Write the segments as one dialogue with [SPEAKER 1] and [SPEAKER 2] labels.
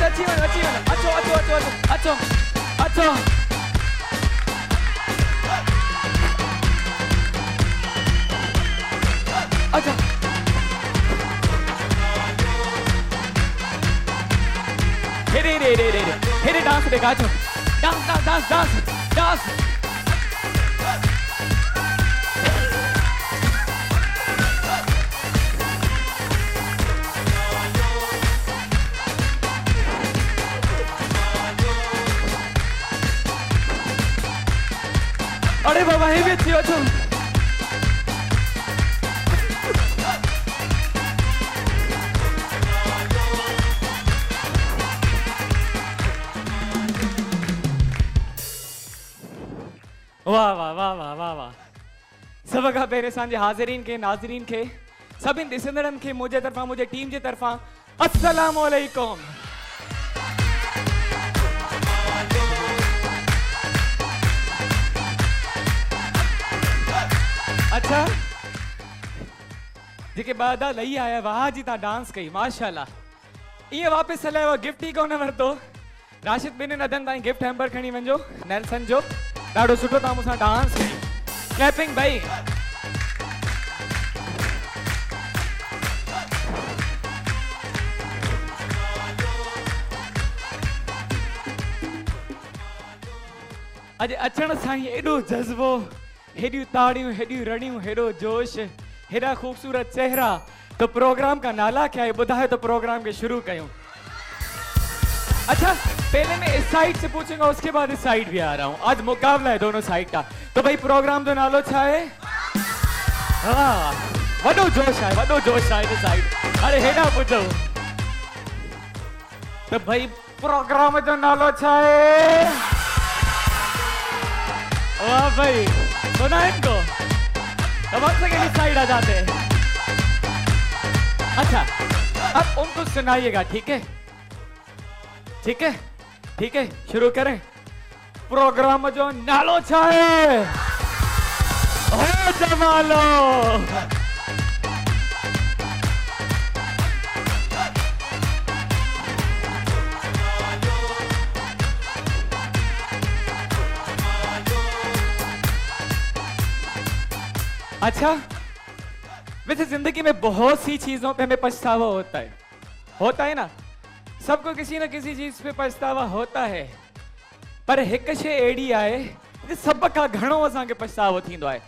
[SPEAKER 1] अची वञो अचो अचो अचो अचो अचो अच्छा हेरे डांस देखा चो dance dance dance dance dance अरे बाबा हे भी अच्छी हो तुम वाह वाह वाह वाह वाह वाह सब का पहिरें असांजे हाज़िरीन के नाज़रीन के सभिनि ॾिसंदड़नि खे मुंहिंजे तरफ़ां मुंहिंजे टीम जे तरफ़ां अस्सलामु अलैकुम। अच्छा जेके ॿादा लही आया वाह जी तव्हां डांस कई माशाल्लाह ईअं वापसि हलायो गिफ्ट ई कोन वरितो राशिद ॿिन्हिनि अदनि ताईं गिफ्ट हैम्पर खणी वञो नेल्सन जो ॾाढो सुठो तव्हां मूंसां डांस कई क्लैपिंग भाई अॼु अचण सां ई एॾो जज़्बो हेॾियूं ताड़ियूं हेॾियूं रड़ियूं हेॾो जोश हेॾा खूबसूरत चेहरा तो प्रोग्राम का नाला क्या है बुधाए तो प्रोग्राम के शुरू कयूं। अच्छा पहले मैं इस साइड से पूछूंगा उसके बाद इस साइड भी आ रहा हूं आज मुकाबला है दोनों साइड का तो भाई प्रोग्राम जो नालो छा है हाँ वडो जोश है इस साइड अरे हेडा पूछो तो भाई प्रोग्राम जो नालो छा है वाह भाई सुना इनको तो वक्त के इस साइड आ जाते हैं। अच्छा अब उनको सुनाइएगा ठीक है ठीक है ठीक है शुरू करें प्रोग्राम जो नालो छा है ओ जमालो अच्छा वैसे जिंदगी में बहुत सी चीजों पे हमें पछतावा होता है ना सबको किसी न किसी चीज पे पछतावा होता है पर एक शे एड़ी आए सब का घणो असांखे पछतावो थींदो है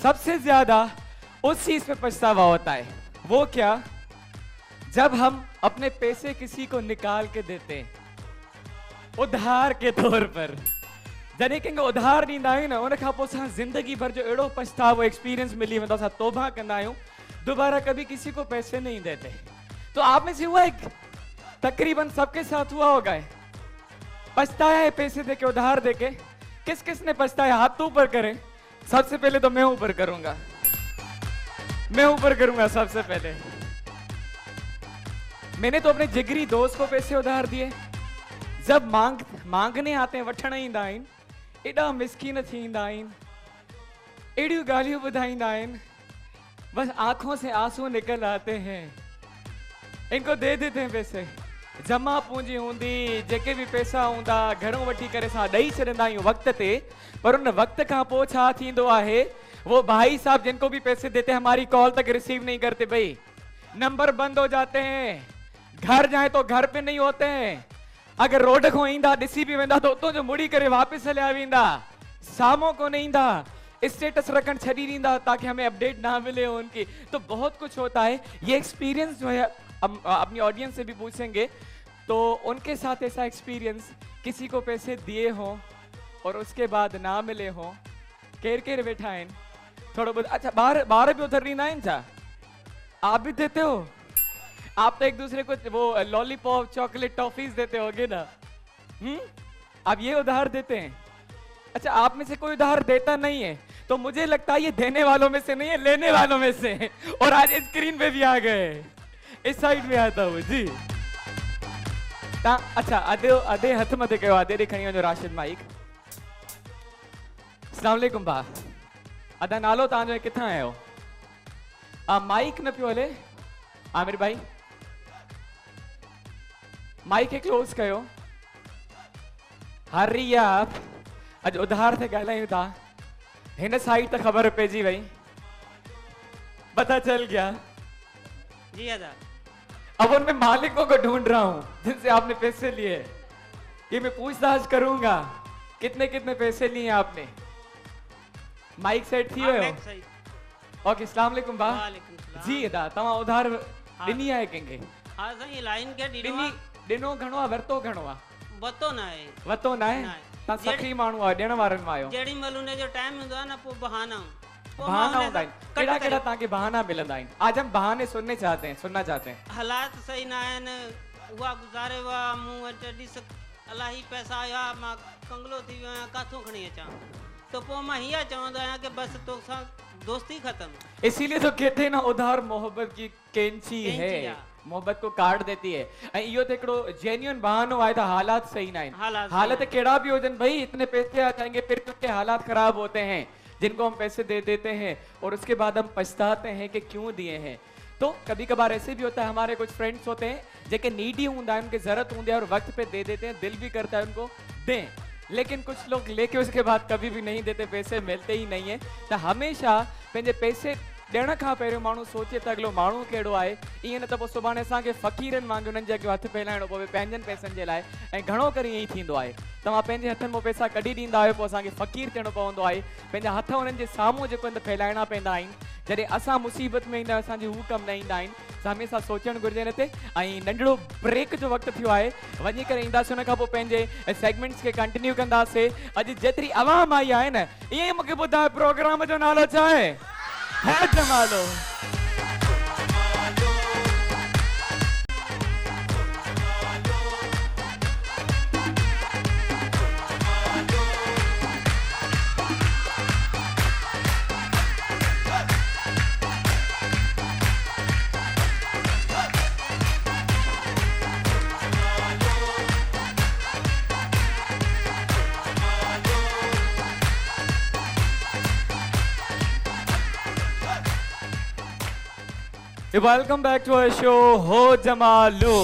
[SPEAKER 1] सबसे ज्यादा उस चीज पे पछतावा होता है वो क्या जब हम अपने पैसे किसी को निकाल के देते हैं उधार के तौर पर जॾहिं कंहिंखे उधार ॾींदा आहियूं न उन खां पोइ असां ज़िंदगी भर जो अहिड़ो पछतावो एक्सपीरियंस मिली वेंदो असां तौबा कंदा आहियूं दोबारा कभी किसी को पैसे नहीं देते तो आप में से हुआ एक तकरीबन सबके साथ हुआ होगा पछताया है पैसे देके उधार देके किस किस ने पछताया हाथ तो ऊपर करें सबसे पहले तो मैं ऊपर करूंगा सबसे पहले मैंने तो अपने जिगरी दोस्त को पैसे उधार दिए जब मांगने आते हैं वठण ईंदा आहिनि एॾा मिसकीन थींदा आहिनि एड़ियूं गालियूं ॿुधाईंदा आहिनि बस आंखों से आंसू निकल आते हैं इनको दे देते हैं पैसे जमा पूंजी हूंदी जेके भी पैसा हूंदा घणो वठी करे असां ॾेई छॾंदा आहियूं वक्त ते पर उन वक्त खां पोइ छा थींदो आहे वो भाई साहब जिनको भी पैसे देते हैं हमारी कॉल तक रिसीव नहीं करते भाई नंबर बंद हो जाते हैं घर जाए तो घर पे नहीं होते हैं अगर रोड को ईंदा ॾिसी भी वेंदा तो उतो जो मुड़ी करे वापस हलिया वेंदा सामो को नहीं ईंदा स्टेटस रखन छड़ी दींदा ताकि हमें अपडेट ना मिले उनकी तो बहुत कुछ होता है ये एक्सपीरियंस जो है अपनी ऑडियंस से भी पूछेंगे तो उनके साथ ऐसा एक्सपीरियंस किसी को पैसे दिए हो और उसके बाद ना मिले हो केर केर बैठा है थोड़ा बहुत अच्छा बाहर भी उधर रीना है क्या आप भी देते हो आप तो एक दूसरे को वो लॉलीपॉप चॉकलेट टॉफीज देते होगे ना आप ये उधार देते हैं अच्छा आप में से कोई उधार देता नहीं है तो मुझे लगता है ये देने वालों में से नहीं है लेने वालों में से है और आज स्क्रीन पे भी आ गए इस साइड में आता हूँ जी अच्छा अदे हथ मथे कयो अदे ॾेखणी वञो राशिद माइक अस्सलाम वालेकुम भा अदा नालो तव्हांजो किथां आयो माइक न पियो हले आमिर भाई माइक खे क्लोज कयो। हरी आप अॼु उधार ते ॻाल्हायूं था, हिन साइड त ख़बर पइजी वई, पता चल गया।
[SPEAKER 2] जी अदा।
[SPEAKER 1] अब उनमें मालिकों को ढूंढ रहा हूँ जिनसे आपने पैसे लिए। ये मैं पूछताछ करूंगा कितने कितने पैसे लिए आपने। माइक सेट थी वियो? ओके, अस्सलाम वालेकुम बा।
[SPEAKER 2] वालेकुम सलाम।
[SPEAKER 1] जी अदा, तव्हां उधार ॾिनी आहे कंहिंखे?
[SPEAKER 2] हाँ साईं, लाइन के
[SPEAKER 1] ॾिनो घणो आहे, वरितो घणो आहे?
[SPEAKER 2] वतो ना है।
[SPEAKER 1] वतो ना आहे? तव्हां सखी माण्हू आहियो, ॾियण वारनि मां आहियो।
[SPEAKER 2] जेड़ी महिल उन जो टाइम हूंदो आहे न, पोइ बहाना
[SPEAKER 1] बहाना होता है। केड़ा केड़ा ताकि बहाना मिलंदा आहिनि? आज हम बहाने सुनना चाहते हैं।
[SPEAKER 2] हालात सही ना आहिनि, उहा गुज़ारे वा मूं वटि ॾिस अलाही पैसा आया, मां कंगलो थी वियो आहियां, काथों खणी अचां? तो पोइ मां हीअ चवंदो आहियां कि बस तोसां दोस्ती खत्म।
[SPEAKER 1] इसीलिए तो कहते हैं ना, उधार मोहब्बत की कैंची है, मोहब्बत को काट देती है। ऐं इहो त हिकिड़ो जेन्युइन बहानो आहे त हालात सही ना आहिनि। हालत केड़ा भी हुजन भाई, इतने पैसे आ जाएंगे फिर क्योंकि हालात खराब होते हैं, जिनको हम पैसे दे देते हैं और उसके बाद हम पछताते हैं कि क्यों दिए हैं। तो कभी कभार ऐसे भी होता है, हमारे कुछ फ्रेंड्स होते हैं जेके नीडी होंदा है, उनकी जरूरत होती है और वक्त पे दे देते हैं, दिल भी करता है उनको दें, लेकिन कुछ लोग लेके उसके बाद कभी भी नहीं देते, पैसे मिलते ही नहीं है। तो हमेशा पंहिंजे पैसे ॾियण खां पहिरियों माण्हू सोचे त अॻिलो माण्हू कहिड़ो आहे, ईअं न त पोइ सुभाणे असांखे फ़क़ीरनि वांगुरु उन्हनि जे अॻियां हथु फैलाइणो पवे पंहिंजनि पैसनि जे लाइ। ऐं घणो करे ईअं ई थींदो आहे, तव्हां पंहिंजे हथनि मां पैसा कढी ॾींदा आहियो, पोइ असांखे फ़क़ीर थियणो पवंदो आहे। पंहिंजा हथ उन्हनि जे साम्हूं जेको आहिनि फैलाइणा पवंदा आहिनि। जॾहिं असां मुसीबत में ईंदा आहियूं, असांजी हू कमु न ईंदा आहिनि, त हमेशह सोचणु घुरिजे हिन ते। ऐं नंढिड़ो ब्रेक जो वक़्तु थियो आहे, वञी करे ईंदासीं, उन खां पोइ पंहिंजे सेगमेंट्स खे कंटिन्यू कंदासीं। अॼु जेतिरी आवाम आई आहे न, ईअं मूंखे ॿुधायो प्रोग्राम जो नालो छा आहे? है Jamalo. Welcome back to our show, Ho Jamaalo.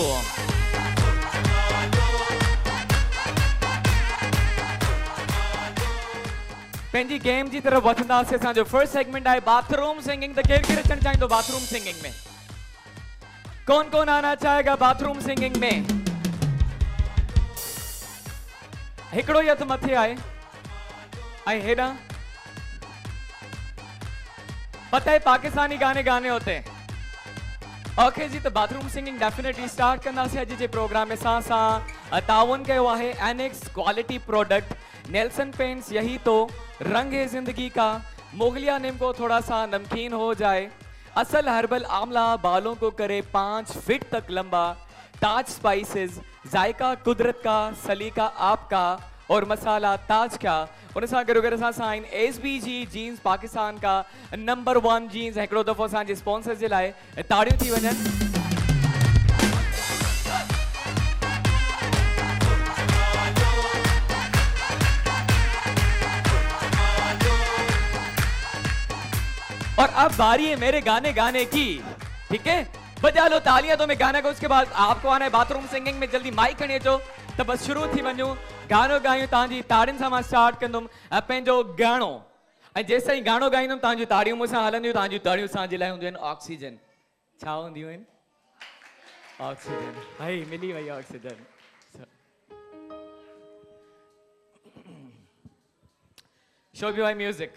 [SPEAKER 1] पंहिंजी गेम जी तरफ वधंदासीं। असांजो फर्स्ट सेगमेंट आहे बाथरूम सिंगिंग। त केरु केरु अचणु चाहींदो बाथरूम सिंगिंग में? कौन कौन आना चाहेगा बाथरूम सिंगिंग में? हिकिड़ो ई हथु मथे आहे। ऐं हेॾां पता है पाकिस्तानी गाने गाने होते हैं। ओके जी, तो बाथरूम सिंगिंग डेफिनेटली स्टार्ट करना से अॼु जे प्रोग्राम में सां ताउन कयो आहे annex quality product, Nelson paints यही तो रंग है जिंदगी का, मुगलिया नींबू थोड़ा सा नमकीन हो जाए, असल हर्बल आमला बालों को करे 5 फीट तक लंबा, ताज स्पाइसेस जायका कुदरत का, सलीका आपका और मसाला ताज का। उन सां गॾो गॾु असां सां आहिनि SBG जीन्स, पाकिस्तान का नंबर 1 जीन्स। हिकिड़ो दफ़ो असांजे स्पॉन्सर जे लाइ ताड़ियूं थी वञनि। और अब बारी है मेरे गाने गाने की, ठीक है? बजा लो तालियां तो मैं गाना को, उसके बाद आपको आना है बाथरूम सिंगिंग में। जल्दी माइक खणी अचो तो बस शुरू थी वञूं, गानो गायूं। तव्हांजी ताड़ियुनि सां मां स्टार्ट कंदुमि पंहिंजो गानो, ऐं जेसि ताईं गानो गाईंदुमि तव्हांजूं ताड़ियूं मूंसां हलंदियूं। तव्हांजूं ताड़ियूं असांजे लाइ हूंदियूं आहिनि ऑक्सीजन। छा हूंदियूं आहिनि? ऑक्सीजन। भाई मिली वई oxygen. Show be my music.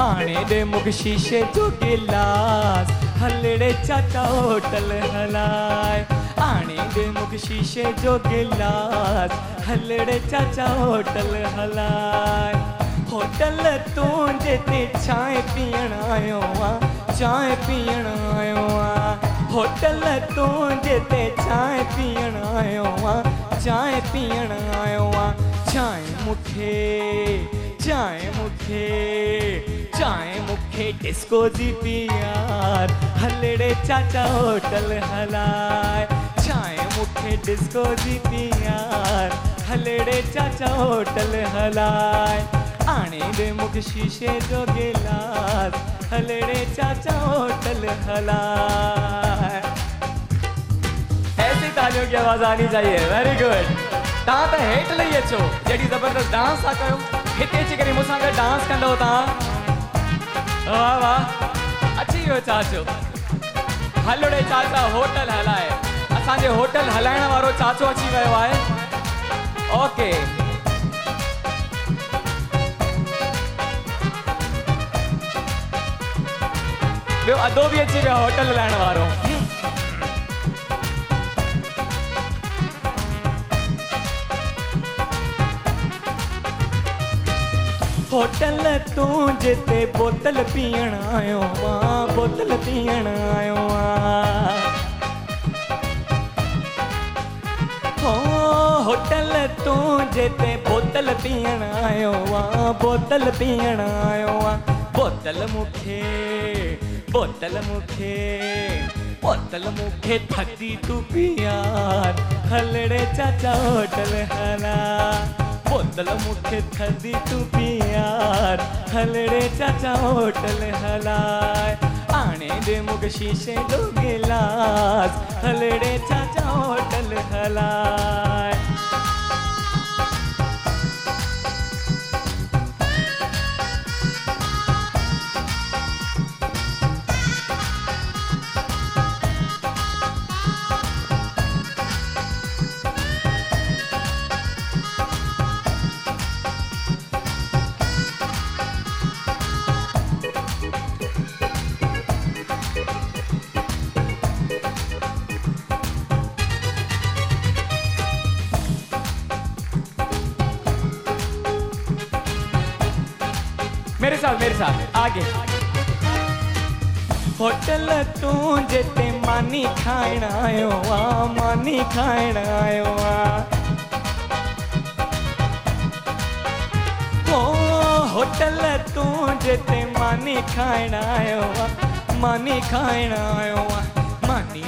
[SPEAKER 1] आने दे मुख शीशे जो गिलास, हलड़े चाचा होटल हलाए। आने दे मुख शीशे जो गिलास, हलड़े चाचा होटल हलाए। होटल तू जिते चाय पीण आयो आ चाय पीण आयो आ होटल तू जिते चाय पीण आयो आ चाय पीण आयो आ चाय मुखे चाय मुखे डिस्को जी पियार हलड़े चाचा होटल हलाए चाय मुखे डिस्को जी पियार हलड़े चाचा होटल हलाए आने दे मुख शीशे जो गिलास हलड़े चाचा होटल हलाए। ऐसी तालियों की आवाज आनी चाहिए। Very good. तव्हां त हेठ लही अचो जॾहिं ज़बरदस्त डांस था कयो हिते अची करे मूंसां गॾु डांस कंदो तव्हां। वाह वाह अची वियो चाचो हलड़े चाचा होटल हलाए असांजे होटल हलाइण वारो चाचो अची वियो आहे। ओके ॿियो अदो बि अची वियो होटल हलाइण वारो। होटल तू जिते बोतल पीण आयो आ बोतल पीण आयो आ हो होटल तू जिते बोतल पीण आयो आ बोतल पीण आयो आ बोतल मुखे थदी तू पियार हलड़े चाचा होटल हला बोतल मुखे थदी तू पियार हलड़े चाचा होटल हलाए आने दे मुख शीशे जो गिलास हलड़े चाचा होटल हलाए। मेरे साथ आगे। होटल तू जिते मानी खाइण आयो आ मानी खाइण आयो आ ओ होटल तू जिते मानी खाइण आयो आ मानी खाइण आयो आ मानी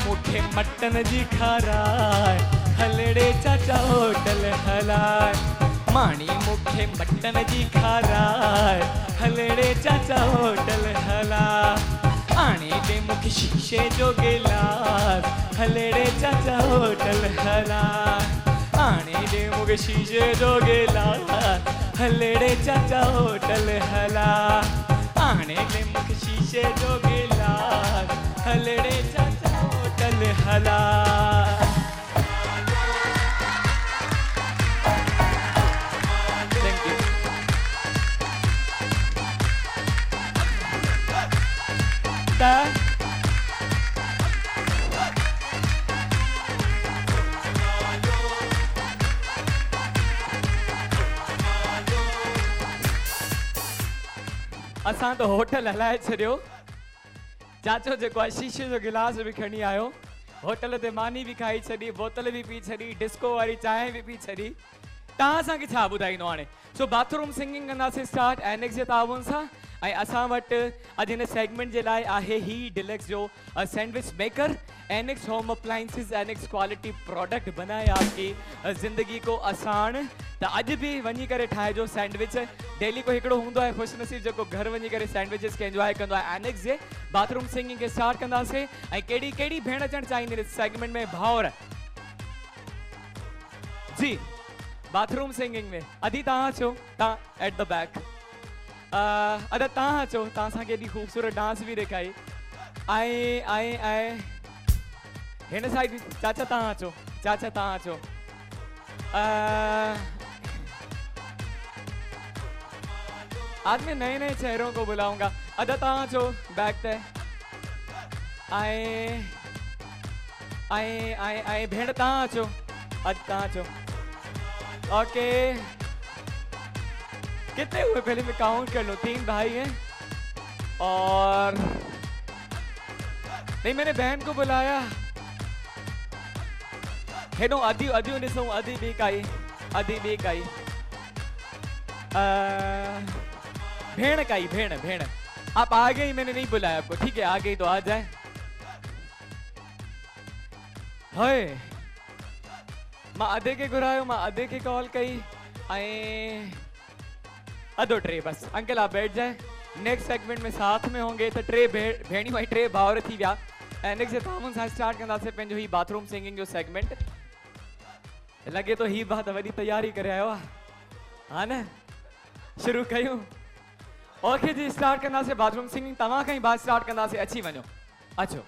[SPEAKER 1] मुखे मटन जी खाराए हलड़े चाचा होटल हलाए मानी मुखे मटन जी खाराए हलड़े चाचा होटल हला आने दे मुख शीशे जो गिलास हलड़े चाचा होटल हला आने दे मुख शीशे जो गिलास हलड़े चाचा होटल हला आने दे मुख शीशे जो गिलास हलड़े चाचा होटल हला। असां तो होटल हलाए छॾियो चाचो जेको आहे शीशे जो गिलास बि खणी आयो होटल ते मानी बि खाई छॾी बोतल बि पी छॾी डिस्को वारी चांहि बि पी छॾी तव्हां असांखे छा ॿुधाईंदो हाणे। सो बाथरूम सिंगिंग कंदासीं स्टार्ट एनेक्स जे ताउन सां ऐं असां वटि अॼु हिन सेगमेंट जे लाइ आहे ही डिलक्स जो sandwich maker annex home appliances annex quality product बनाए आपकी ज़िंदगी को आसान। त अॼु बि वञी करे ठाहिजो सैंडविच डेली को हिकिड़ो हूंदो आहे ख़ुशनसीब जेको घर वञी करे सैंडविचिस खे एंजॉय कंदो आहे। एनेक्स जे बाथरूम सिंगिंग खे स्टार्ट कंदासीं ऐं कहिड़ी भेण अचणु चाहींदी इस सेगमेंट में भाउर जी बाथरूम सिंगिंग में अदी तव्हां अचो तव्हां एट द बैक अदा तव्हां अचो तव्हां असांखे एॾी ख़ूबसूरत डांस बि ॾेखारी ऐं हिन साइड चाचा तव्हां अचो आज मैं नए नए चेहरों को बुलाऊंगा अदा तव्हां अचो बैक ते भेण तव्हां अचो अॼु तव्हां अचो ओके, कितने हुए पहले मैं काउंट कर लूं। 3 भाई हैं और नहीं, मैंने बहन को बुलाया। हेनो आदि आदि उन्हें सो आदि भी काई भेड़ काई भेड़ भेड़। आप आ गई, मैंने नहीं बुलाया आपको, ठीक है? आ गई तो आ जाए। हाय मां अधे के घुरायो, मां अधे के कॉल कई ऐं अधो ट्रे बस। अंकल आप बैठ जाए। नेक्स्ट सेगमेंट में साथ में होंगे तो ट्रे भेणियूं ऐं ट्रे भाउर थी विया। ऐं नेक्स्ट तामुन सां स्टार्ट कंदासीं पंहिंजो ही बाथरूम सिंगिंग जो सेगमेंट। लगे तो ही बात वॾी तैयारी करे आयो आहे, हा न? शुरू कयूं? ओके जी, स्टार्ट कंदासीं बाथरूम सिंगिंग। तव्हां खां ई बात स्टार्ट कंदासीं, अची वञो, अचो।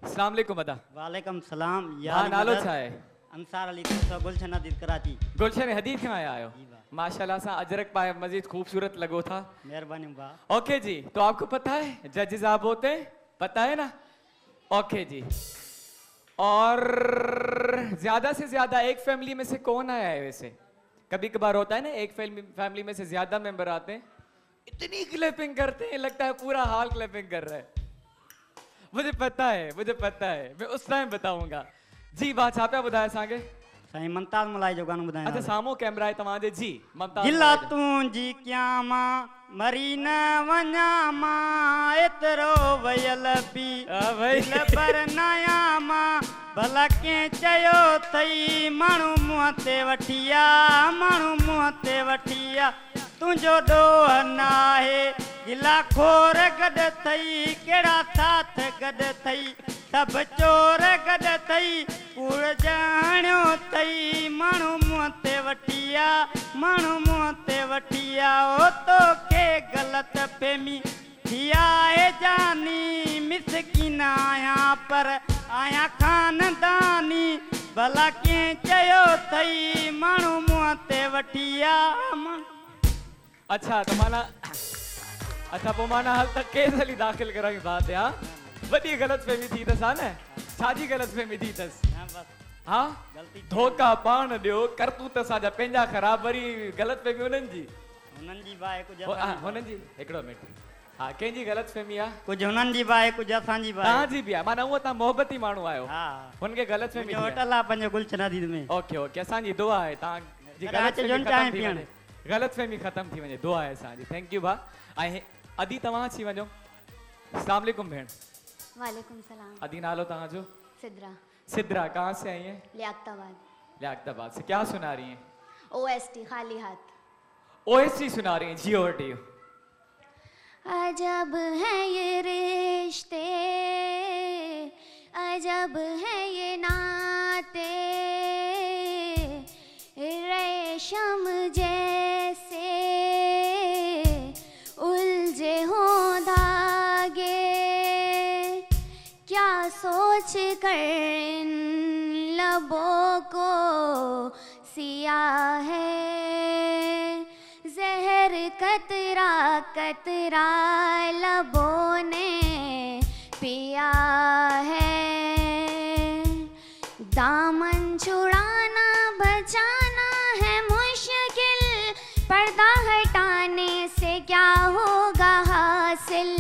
[SPEAKER 1] अस्सलाम वालेकुम अदा।
[SPEAKER 3] वालेकुम सलाम।
[SPEAKER 1] हाँ, नालो छा है?
[SPEAKER 3] अंसार अली तो गुलशन हदीद कराची।
[SPEAKER 1] गुलशन हदीद खां आया आयो? माशाल्लाह सा अजरक पाए मजीद खूबसूरत लगो था।
[SPEAKER 3] मेहरबानी बा।
[SPEAKER 1] ओके जी, तो आपको पता है जजेस आप होते हैं, पता है ना? ओके जी, और ज्यादा से ज्यादा एक फैमिली में से कौन आया है वैसे? कभी कभार होता है ना, एक फैमिली में से ज्यादा मेंबर आते हैं, इतनी क्लैपिंग करते हैं लगता है पूरा हाल क्लैपिंग कर रहा है। मुझे पता है, मैं उस टाइम बताऊंगा जी। बात छा पिया ॿुधाए असांखे?
[SPEAKER 3] साईं मुमताज मलाई जो गानो ॿुधायां।
[SPEAKER 1] अच्छा, साम्हूं कैमरा आहे तव्हांजे। जी मुमताज
[SPEAKER 3] गिला
[SPEAKER 1] मलाई जो।
[SPEAKER 3] तुंहिंजी कयां मां मरी न वञा मां, एतिरो वयल पी दिल पर नया मां। भला कंहिं चयो अथई माण्हू मुंहं ते वठी आ, माण्हू मुंहं ते वठी आ। तुंहिंजो ॾोह न आहे गिला खोर गॾु अथई, कहिड़ा साथ गॾु अथई, सभु चोर गॾु अथई, कूड़ ॼाणियो अथई। माण्हू मुंहं ते वठी आ, माण्हू मुंहं ते वठी आ। ओ तोखे ग़लति फ़हमी थी आहे जानी, मिसकीन आहियां पर आहियां ख़ानदानी। भला कंहिं चयो अथई माण्हू मुंहं ते वठी आ।
[SPEAKER 1] अच्छा तो माना, अच्छा पोइ माना हाल तक केस हली दाख़िल करण जी बात है। हाँ, वॾी ग़लतफ़हमी थी अथसि, हा न? छाजी ग़लतफ़हमी थी अथसि? हाँ, धोखा पाण ॾियो, करतूत असांजा पंहिंजा ख़राब, वरी ग़लतफ़हमी हुननि जी।
[SPEAKER 3] हुननि जी बाए कुझु
[SPEAKER 1] हुननि जी, हिकिड़ो मिनट, हा कंहिंजी ग़लतफ़हमी आहे?
[SPEAKER 3] कुझु हुननि जी बाए कुझु असांजी बाए।
[SPEAKER 1] तव्हांजी बि आहे, माना उहो तव्हां मोहबती माण्हू आहियो।
[SPEAKER 3] हा,
[SPEAKER 1] हुनखे ग़लतफ़हमी थी आहे।
[SPEAKER 3] होटल आहे पंहिंजो गुलशन हदीद में।
[SPEAKER 1] ओके ओके, असांजी दुआ आहे तव्हांजी ग़लतफ़हमी ख़तम थी वञे, दुआ आहे असांजी। थैंक यू भा। ऐं अदी तव्हां अची वञो। अस्सलाम वालेकुम भेण।
[SPEAKER 4] वालेकुम सलाम।
[SPEAKER 1] अदी नालो तव्हांजो?
[SPEAKER 4] सिद्रा।
[SPEAKER 1] सिद्रा, कहाँ से आई हैं?
[SPEAKER 4] लियाकताबाद।
[SPEAKER 1] लियाकताबाद से। क्या सुना रही हैं?
[SPEAKER 4] OST खाली हाथ।
[SPEAKER 1] OST सुना रही हैं, जी ओवर टू यू।
[SPEAKER 4] अजब है ये रिश्ते, अजब है ये नाते, रेशम जैसे उलझे हो धागे, क्या सोच कर इन लबों को सिया है, जहर कतरा कतरा लबों ने पिया है। दामन छुड़ाना बचाना है मुश्किल, पर्दा हटाने से क्या होगा हासिल।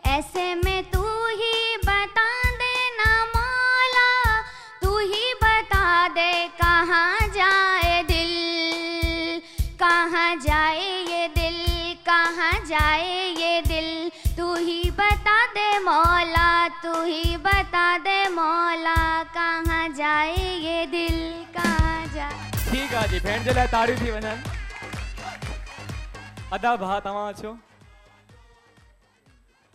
[SPEAKER 4] ऐसे में तू ही बता देना मौला, तू ही बता दे कहाँ जाए दिल, कहाँ जाए ये दिल, कहाँ जाए ये दिल। तू ही बता दे मौला, तू ही बता दे मौला, कहाँ जाए ये दिल, कहाँ जाए।
[SPEAKER 1] ठीक है जी, भेण जे लाइ ताड़ियूं थी वञनि। अदा भा तव्हां अचो।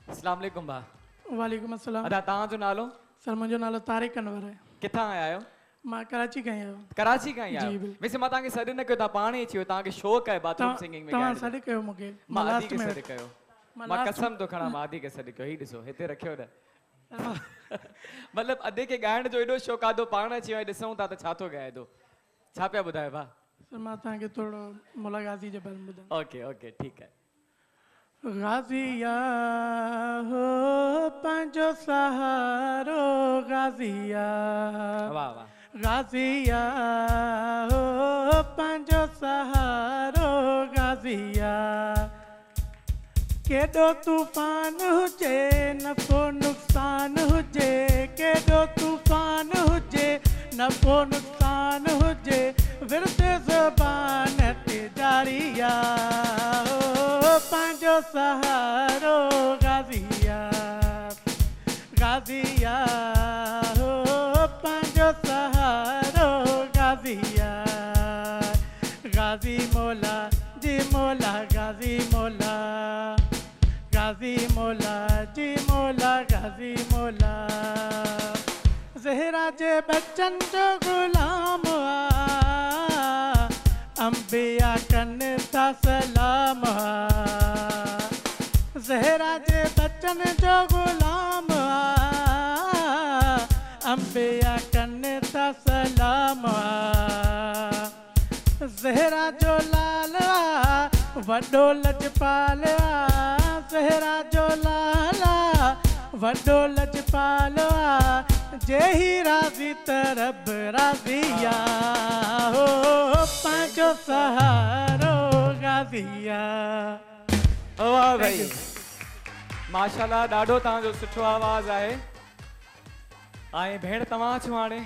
[SPEAKER 1] अस्सलाम वालेकुम भा।
[SPEAKER 5] वालेकुम अस्सलाम।
[SPEAKER 1] अदा तव्हांजो नालो?
[SPEAKER 5] सर मुंहिंजो नालो तारिक अनवर आहे।
[SPEAKER 1] किथां आया आहियो?
[SPEAKER 5] मां कराची खां आहियां।
[SPEAKER 1] कराची खां ई
[SPEAKER 5] जी,
[SPEAKER 1] आहियो?
[SPEAKER 5] बिल्कुलु।
[SPEAKER 1] वैसे मां तव्हांखे सॾु न कयो, तव्हां पाण ई अची वियो, तव्हांखे शौक़ु आहे बाथरूम सिंगिंग में
[SPEAKER 5] तव्हां
[SPEAKER 1] ॻाइण जो।
[SPEAKER 5] सॾु कयो मूंखे।
[SPEAKER 1] मां
[SPEAKER 5] लास्ट
[SPEAKER 1] आदि खे
[SPEAKER 5] में
[SPEAKER 1] सॾु कयो,
[SPEAKER 5] मां
[SPEAKER 1] मां
[SPEAKER 5] लास्ट
[SPEAKER 1] कसम थो खणा, मां आदि खे सॾु कयो। ही ॾिसो हिते रखियो न। मतिलबु अधे खे ॻाइण जो एॾो शौक़ु आहे, पाण अची वियो ॾिसूं था त छा थो ॻाए थो। छा पिया ॿुधायो भा?
[SPEAKER 5] सर मां तव्हांखे थोरो मुलाक़ाती जे बारे में ॿुधायां।
[SPEAKER 1] ओके ओके ठीक है।
[SPEAKER 5] गाज़िया हो पंहिंजो सहारो, गाज़िया
[SPEAKER 1] वाह वाह।
[SPEAKER 5] गाज़िया हो पंहिंजो सहारो गाज़िया केॾो तूफ़ान हुजे नफ़ो नुक़सान हुजे केॾो तूफ़ान हुजे नफ़ो नुक़सान हुजे विर्द ज़बान ते जारिया हो पंहिंजो सहारो गाज़िया गाज़िया हो पंहिंजो सहारो गाज़िया गाज़ी मौला जी मौला गाज़ी मौला गाज़ी मौला जी मौला गाज़ी मौला ज़हरा जे बच्चन जो ग़ुलाम आ अंबिया कनि था सलाम आ ज़हरा जे बच्चन जो ग़ुलाम आ अंबिया कनि था सलाम आ ज़हरा जो लाल आ वॾो लजपाल आ ज़हरा जो लाल आ वॾो लजपाल आ जेही राज़ी त रब राज़िया हो पंहिंजो सहारो गाज़िया
[SPEAKER 1] वाह भाई माशाल्लाह ॾाढो तव्हांजो सुठो आवाज़ आहे ऐं भेण तव्हां छो हाणे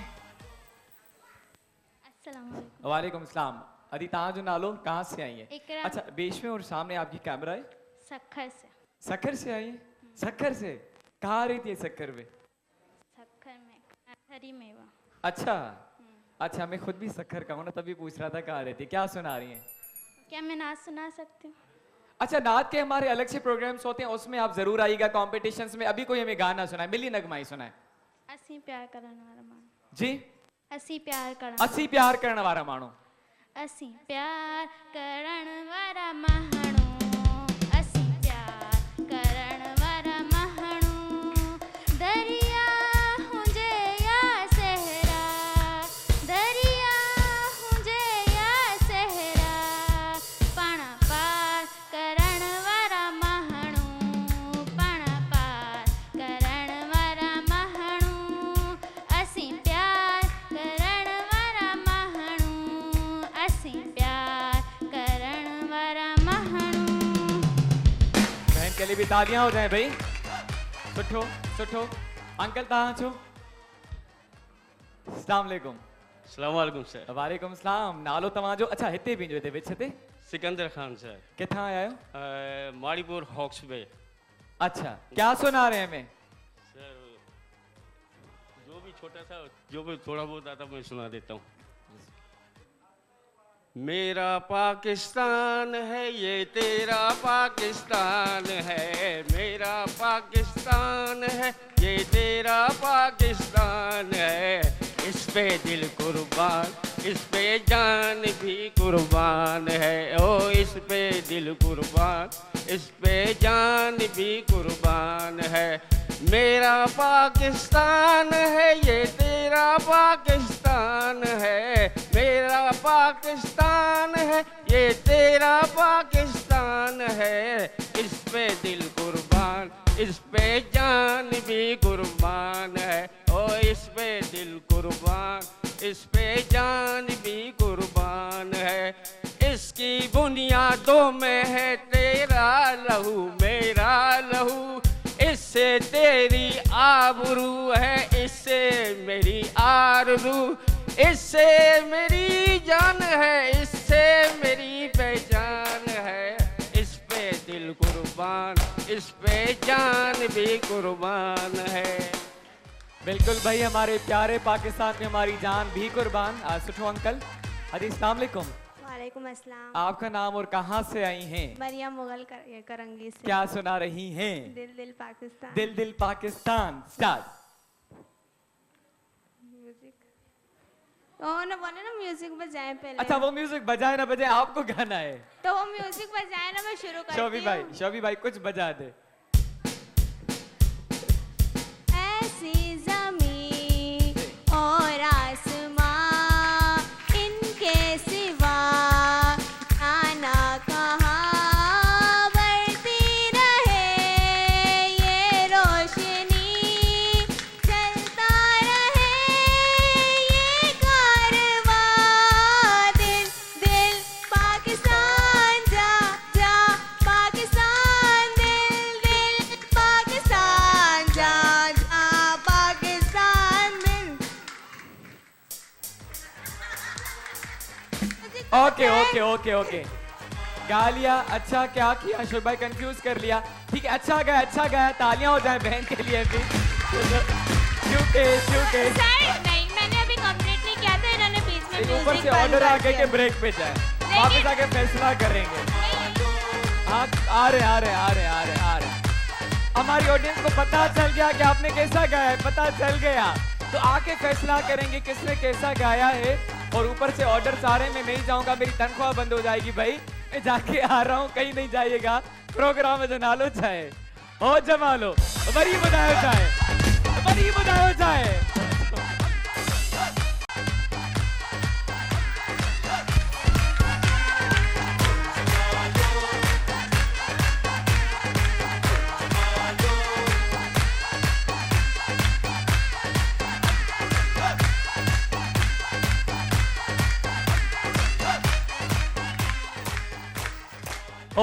[SPEAKER 4] अस्सलाम
[SPEAKER 1] वालेकुम सलाम अदी तव्हांजो नालो कहाँ से आई है
[SPEAKER 4] इकरा।
[SPEAKER 1] अच्छा बीच में और सामने आपकी कैमरा है
[SPEAKER 4] सखर से
[SPEAKER 1] सक्खर से आई है सक्खर से कहाँ रहती है सक्खर में
[SPEAKER 4] सखर में हरी मेवा
[SPEAKER 1] अच्छा अच्छा मैं खुद भी सक्खर का हूँ ना तभी पूछ रहा था कहाँ रहती है क्या सुना रही हैं
[SPEAKER 4] क्या मैं नाच सुना सकती हूँ
[SPEAKER 1] अच्छा नात के हमारे अलग से प्रोग्राम्स होते हैं उसमें आप जरूर आइएगा कॉम्पिटिशन्स में अभी कोई हमें गाना सुनाए मिली नगमाई सुनाए
[SPEAKER 4] असी प्यार करण वारा माण्हू
[SPEAKER 1] जी
[SPEAKER 4] असी प्यार करण
[SPEAKER 1] असी प्यार करण वारा माण्हू
[SPEAKER 4] असी प्यार करण वारा माण्हू असी प्यार करण वारा माण्हू दरिया हुजे या सहरा दरिया हुजे या सहरा पाण पार करण वारा माण्हू पाण पार करण वारा माण्हू असी प्यार करण वारा माण्हू असी प्यार करण वारा माण्हू
[SPEAKER 1] बहन के लिए भी तालियां हो जाए भाई सुठो सुठो अंकल तव्हां छो अस्सलाम वालेकुम
[SPEAKER 6] अस्सलाम वालेकुम सर
[SPEAKER 1] वालेकुम सलाम नालो तव्हांजो अच्छा हिते बीजो हिते विच ते
[SPEAKER 6] सिकंदर खान सर
[SPEAKER 1] किथां आया आहियो
[SPEAKER 6] माड़ीपुर हॉक्स बे
[SPEAKER 1] अच्छा क्या सुना रहे हैं हमें
[SPEAKER 6] सर जो भी छोटा सा जो भी थोड़ा बहुत आता मैं सुना देता हूँ मेरा पाकिस्तान है ये तेरा पाकिस्तान है मेरा पाकिस्तान है ये तेरा पाकिस्तान है इस पे दिल कुर्बान इस पे जान भी कुर्बान है ओ इस पे दिल कुर्बान इस पे जान भी कुर्बान है मेरा पाकिस्तान है ये तेरा पाकिस्तान है मेरा पाकिस्तान है ये तेरा पाकिस्तान है इस पे दिल कुर्बान इस पे जान भी कुर्बान है ओ इस पे दिल कुर्बान इस पे जान भी कुर्बान है इसकी बुनियादों में है तेरा लहू मेरा लहू इससे तेरी आबरू है इससे मेरी आरज़ू इससे मेरी जान है इससे मेरी पहचान है इस पे दिल कुर्बान इस पे जान भी कुर्बान है
[SPEAKER 1] बिल्कुल भाई हमारे प्यारे पाकिस्तान में हमारी जान भी कुर्बान सुठो अंकल हदी अस्सलाम वालेकुम
[SPEAKER 7] वालेकुम अस्सलाम
[SPEAKER 1] आपका नाम और कहाँ से आई हैं
[SPEAKER 7] मरियम मुगल करंगी से
[SPEAKER 1] क्या सुना रही हैं
[SPEAKER 7] दिल दिल पाकिस्तान
[SPEAKER 1] दिल दिल पाकिस्तान स्टार्ट
[SPEAKER 7] म्यूजिक ओ ना बोले ना म्यूजिक बजाएं पहले
[SPEAKER 1] अच्छा वो म्यूजिक बजाए ना बजाए आपको गाना है
[SPEAKER 7] तो वो म्यूजिक बजाए ना मैं शुरू करती हूँ
[SPEAKER 1] शोभी भाई कुछ बजा दे
[SPEAKER 7] ऐसी ज़मीं और आसमां इनके सिवा आना कहाँ बढ़ती रहे ये रोशनी चलता रहे ये
[SPEAKER 1] ओके ओके ओके ओके गालिया अच्छा क्या किया शुभ भाई कंफ्यूज कर लिया ठीक है अच्छा गया तालियां हो जाए बहन के लिए भी क्योंकि
[SPEAKER 7] सर नहीं मैंने अभी कंप्लीट नहीं किया था इन्होंने बीच में
[SPEAKER 1] ऊपर
[SPEAKER 7] म्यूजिक
[SPEAKER 1] से ऑर्डर आ गया कि ब्रेक पे जाए वापस आके फैसला करेंगे हाँ आ रहे हमारी ऑडियंस को पता चल गया कि आपने कैसा गाया है पता चल गया तो आके फैसला करेंगे किसने कैसा गाया है और ऊपर से ऑर्डर सारे में नहीं जाऊंगा मेरी तनख्वाह बंद हो जाएगी भाई मैं जाके आ रहा हूँ कहीं नहीं जाइएगा प्रोग्राम में जना लो चाहे हो जमा लो बड़ी बताया जाए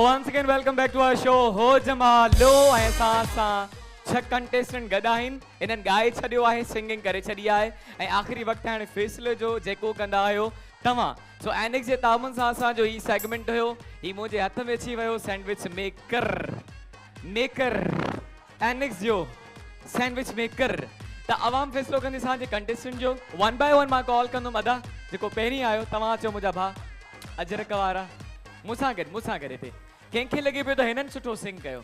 [SPEAKER 1] once again welcome back to our show हो जमा लो ऐसा सा छह कंटेस्टेंट गदा आहिनि इन्हनि ॻाए छॾियो आहे सिंगिंग करे छॾी आहे ऐं आख़िरी वक़्तु हाणे फ़ैसिलो जो जेको कंदा आहियो तव्हां सो एनिक्स जे तामुन सां असांजो ही सेगमेंट हुयो ही मुंहिंजे हथ में अची वियो सैंडविच मेकर एनिक्स जो सैंडविच मेकर त अवाम फ़ैसिलो कंदी असांजे कंटेस्टेंट जो वन बाय वन मां कॉल कंदुमि अदा जेको पहिरीं आयो तव्हां अचो मुंहिंजा भाउ अजरक वारा मूंसां गॾु हिते कंहिंखे लॻे पियो त हिननि सुठो सिंग कयो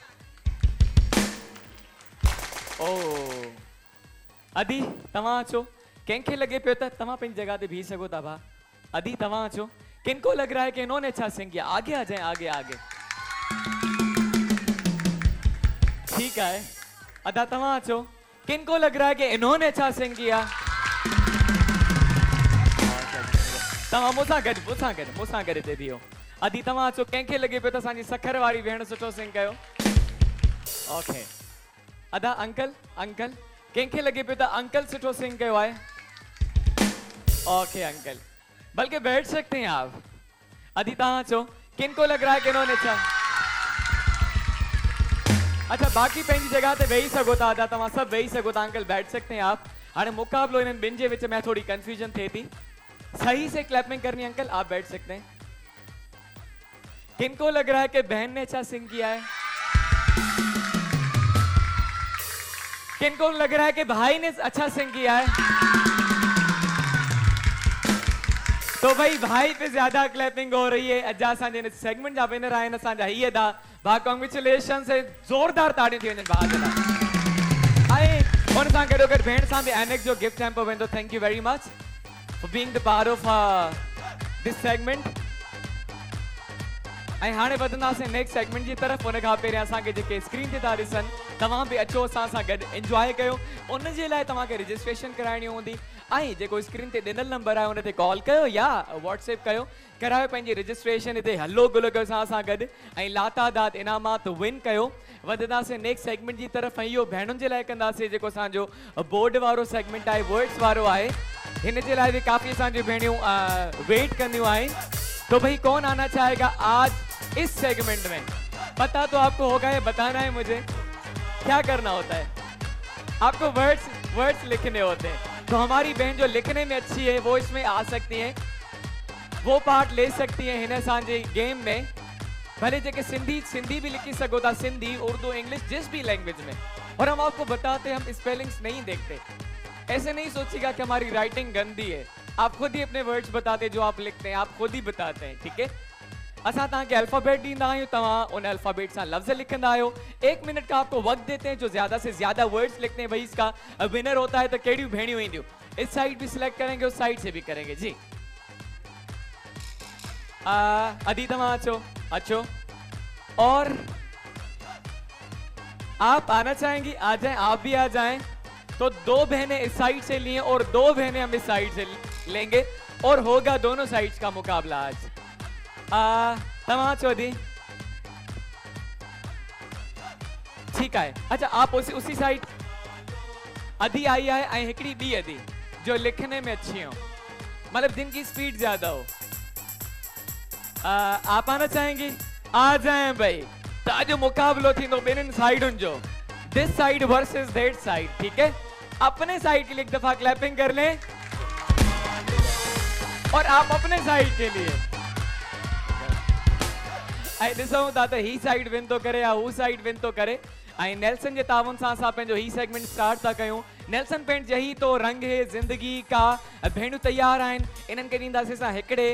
[SPEAKER 1] ओ अदी तव्हां अचो कंहिंखे लॻे पियो त तव्हां पंहिंजी जगह ते बीह सघो था भाउ अदी तव्हां अचो किनको लग रहा है कि इन्होंने अच्छा सिंग किया आगे आ जाए आगे ठीक है अदा तव्हां अचो किनको लग रहा है कि इन्होंने अच्छा सिंग किया तव्हां मूंसां गॾु हिते बीहो अदी तव्हां अचो कंहिंखे लॻे पियो त असांजी सखर वारी भेण सुठो सिंग कयो ओके अदा अंकल कंहिंखे लॻे पियो त अंकल सुठो सिंग कयो आहे ओके अंकल बल्कि बैठ सकते हैं आप अदी तव्हां अचो किनको लग रहा है कि इन्होंने अच्छा बाक़ी पंहिंजी जगह ते वेही सघो था अदा तव्हां सभु वेही सघो था अंकल बैठ सकते हैं आप हाणे मुकाबलो इन्हनि ॿिनि जे विच में थोड़ी कंफ्यूजन थिए थी सही से क्लैपिंग करनी अंकल आप बैठ सकते हैं किनको लग रहा है कि बहन ने अच्छा सिंग किया है किनको लग रहा है कि भाई ने अच्छा सिंग किया है तो भाई भाई पे ज्यादा क्लैपिंग हो रही है अजा असांजे सेगमेंट जा विनर आहिनि असांजा हीअ दा भा कॉन्ग्रेचुलेशन से जोरदार ताड़ियूं थी वञनि भा जे लाइ ऐं हुन सां गॾोगॾु भेण सां बि एनेक्स जो गिफ्ट हैम्पर वेंदो thank you very much for being the part of this segment ऐं हाणे वधंदासीं नेक्स्ट सेगमेंट जी तरफ़ उन खां पहिरियों असांखे जेके स्क्रीन ते था ॾिसनि तव्हां बि अचो असां सां गॾु इंजॉय कयो उन जे लाइ तव्हांखे रजिस्ट्रेशन कराइणी हूंदी ऐं जेको स्क्रीन ते ॾिनल नंबर आहे उन ते कॉल कयो या व्हाट्सएप कयो करायो पंहिंजी रजिस्ट्रेशन हिते हलो गुलो कयो असां गॾु ऐं लातादाद इनामात विन कयो वधंदासीं नेक्स्ट सेगमेंट जी तरफ़ ऐं इहो भेणुनि जे लाइ कंदासीं जेको असांजो बोर्ड वारो सेगमेंट आहे वर्ड्स वारो आहे हिन जे लाइ बि काफ़ी असांजियूं भेणियूं वेट कंदियूं आहिनि तो भाई कौन आना चाहेगा आज इस सेगमेंट में पता तो आपको होगा ये बताना है मुझे क्या करना होता है आपको वर्ड्स लिखने होते हैं तो हमारी बहन जो लिखने में अच्छी है वो इसमें आ सकती है वो पार्ट ले सकती है हिन असांजे गेम में भले जेके सिंधी भी लिखी सको था सिंधी उर्दू इंग्लिश जिस भी लैंग्वेज में और हम आपको बताते हैं हम स्पेलिंग्स नहीं देखते ऐसे नहीं सोचिएगा कि हमारी राइटिंग गंदी है आप खुद ही अपने वर्ड्स बताते जो आप लिखते हैं आप खुद ही बताते हैं ठीक है असा तव्हांखे अल्फाबेट ॾींदा आहियूं तव्हां उन अल्फाबेट सां लफ्ज़ लिखंदा आहियो 1 मिनट का आपको वक्त देते हैं जो ज्यादा से ज्यादा वर्ड्स लिखते हैं भाई इसका विनर होता है तो केड़ियूं भेणियूं ईंदियूं इस साइड भी सिलेक्ट करेंगे उस साइड से भी करेंगे जी अदी तव्हां अच्छो और आप आना चाहेंगी आ जाएं आप भी आ जाएं तो 2 बहनें इस साइड से लिए और 2 बहनें हम इस साइड से लेंगे और होगा दोनों साइड्स का मुकाबला आज तव्हां चौधरी ठीक है अच्छा आप उसी साइड अधी आई है ऐं हिकड़ी बी अधी जो लिखने में अच्छी हो मतलब जिनकी स्पीड ज्यादा हो आप आना चाहेंगी आ जाएं भाई तो आज मुकाबलो थी ॿिन्हिनि साइडुनि जो this side versus that side ठीक है अपने साइड के लिए एक दफा क्लैपिंग कर लें और आप अपने साइड के लिए ऐं ॾिसूं था त ही साइड विन थो करे या हू साइड विन थो करे। ऐं नेल्सन जे तावन सां असां पंहिंजो ही सेगमेंट स्टार्ट था कयूं। नेल्सन पेंट यही तो रंग है ज़िंदगी का। भेणूं तैयार आहिनि। इन्हनि खे ॾींदासीं असां हिकिड़े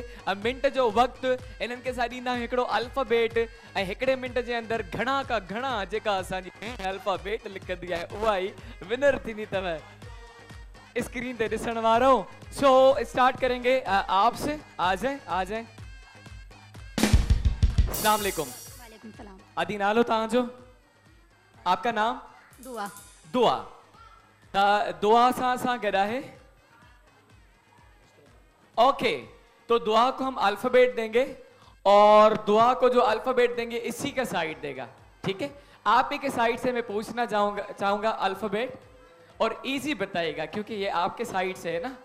[SPEAKER 1] मिंट जो वक़्तु। इन्हनि खे असां ॾींदा आहियूं हिकिड़ो अल्फ़ाबेट ऐं हिकिड़े मिंट जे अंदरि घणा का घणा जेका असांजी अल्फ़ाबेट लिखंदी आहे उहा ई विनर थींदी अथव स्क्रीन पे दिसण वारो। सो स्टार्ट करेंगे आपसे। आ जाए। अस्सलाम वालेकुम।
[SPEAKER 7] वालेकुम सलाम।
[SPEAKER 1] आदि नालो तव्हांजो? आपका नाम?
[SPEAKER 7] दुआ।
[SPEAKER 1] दुआ। दुआ सा गड़ा है। ओके, तो दुआ को हम अल्फाबेट देंगे और दुआ को जो अल्फाबेट देंगे इसी का साइड देगा, ठीक है? आप ही के साइड से मैं पूछना चाहूंगा अल्फाबेट और इजी बताइएगा क्योंकि ये आपके साइड से है ना।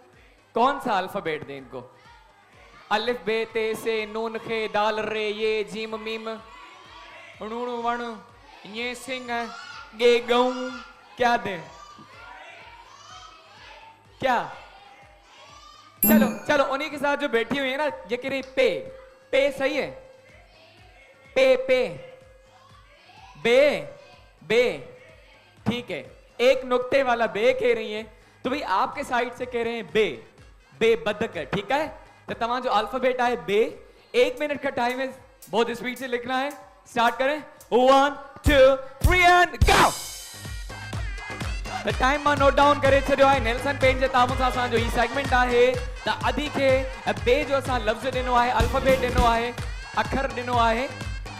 [SPEAKER 1] कौन सा अल्फाबेट दें इनको? अलिफ बे ते से नून खे दाल रे ये जीम मीम णूण वण ये सिंह गे गऊ क्या दें? क्या? चलो उन्हीं के साथ जो बैठी हुई है ना ये कह रही पे सही है। पे बे ठीक है। एक नुक्ते वाला बे कह रही है तो भाई आपके साइड से कह रहे हैं बे बदक है, ठीक है? तो तमाम जो अल्फाबेट आए बे। 1 मिनट का टाइम है, बहुत स्पीड से लिखना है। स्टार्ट करें। 1 2 3 एंड गो। The time मां नोट डाउन करे छॾियो आहे। नेल्सन पेंट जे तामो सां असांजो ही सेगमेंट आहे त अधी खे बे जो असां लफ़्ज़ ॾिनो आहे, अल्फाबेट ॾिनो आहे, अखर ॾिनो आहे।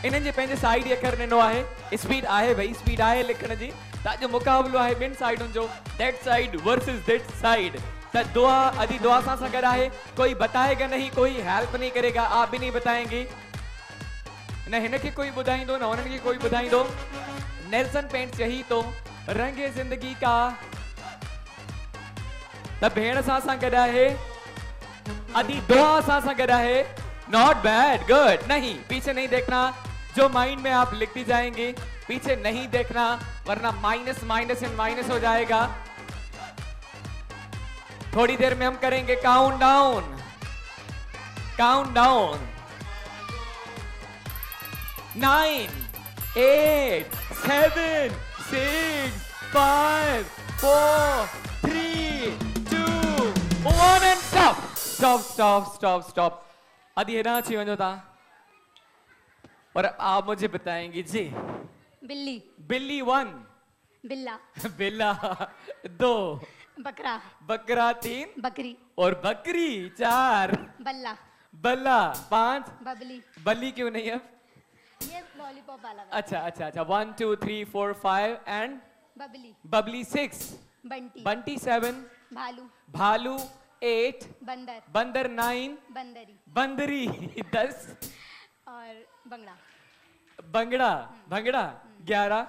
[SPEAKER 1] इन्हनि जे पंहिंजे साइड ई अखर ॾिनो आहे। स्पीड आहे भाई, स्पीड आहे लिखण जी। त अॼु मुक़ाबिलो आहे ॿिनि साइडुनि जो, that side versus that side. त दुआ अदी दुआ सां गॾु आहे। कोई बताएगा नहीं, कोई हेल्प नहीं करेगा, आप भी नहीं बताएंगे। न हिन खे कोई ॿुधाईंदो न हुननि खे कोई ॿुधाईंदो। नेल्सन पेंट यही तो रंगे जिंदगी का। त भेण सां गॾु आहे। अदी दुआ सां गॾु आहे। Not bad, good. नहीं, पीछे नहीं देखना, जो माइंड में आप लिखती जाएंगे पीछे नहीं देखना वरना माइनस माइनस इन माइनस हो जाएगा। थोड़ी देर में हम करेंगे काउंट डाउन। 9 8 7 6 5 4 3 2 1 and stop। अभी है ना अच्छी वजह था। और आप मुझे बताएंगे जी। बिल्ली 1, बिल्ला 2, बकरा 3,
[SPEAKER 7] बकरी
[SPEAKER 1] और बकरी 4, बल्ला 5, बल्ली क्यों नहीं है?
[SPEAKER 7] ये लॉलीपॉप वाला।
[SPEAKER 1] अच्छा 1 2 3 4 5 एंड बबली 6, बंटी 7, भालू 8, बंदर 9, बंदरी 10
[SPEAKER 7] और
[SPEAKER 1] भंगड़ा 11।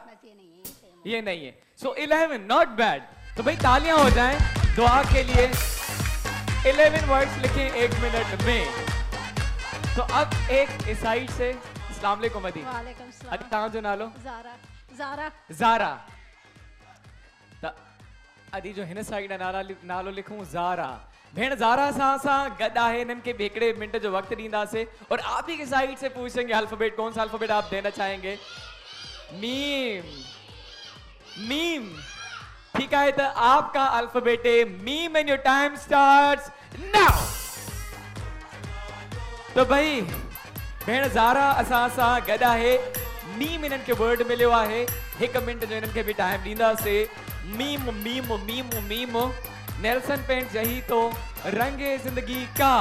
[SPEAKER 1] ये नहीं है। सो 11, नॉट बैड। तो भाई तालियां हो जाएं दुआ के लिए। 11 वर्ड्स लिखें 1 मिनट में। तो अब एक इस साइड से अस्सलाम वालेकुम अदी।
[SPEAKER 7] वालेकुम सलाम।
[SPEAKER 1] अदी तव्हां जो नालो?
[SPEAKER 7] ज़ारा।
[SPEAKER 1] त अदी जो हिन साइड नालो लिखूं ज़ारा। भेण ज़ारा सां गॾु आहे। इन्हनि खे भी हिकिड़े मिनट जो वक्त दींदासीं और आप ही के साइड से पूछेंगे अल्फाबेट, कौन सा अल्फाबेट आप देना चाहेंगे? मीम। ठीक है, तो आपका अल्फाबेट है meme and your time starts now. तो भाई भेण ज़ारा असां गॾु आहे। मीम इन्हनि खे वर्ड मिलियो आहे। 1 मिनट जो इन्हनि खे भी टाइम ॾींदासीं। मीम। नेल्सन पेंट यही तो रंगे जिंदगी का।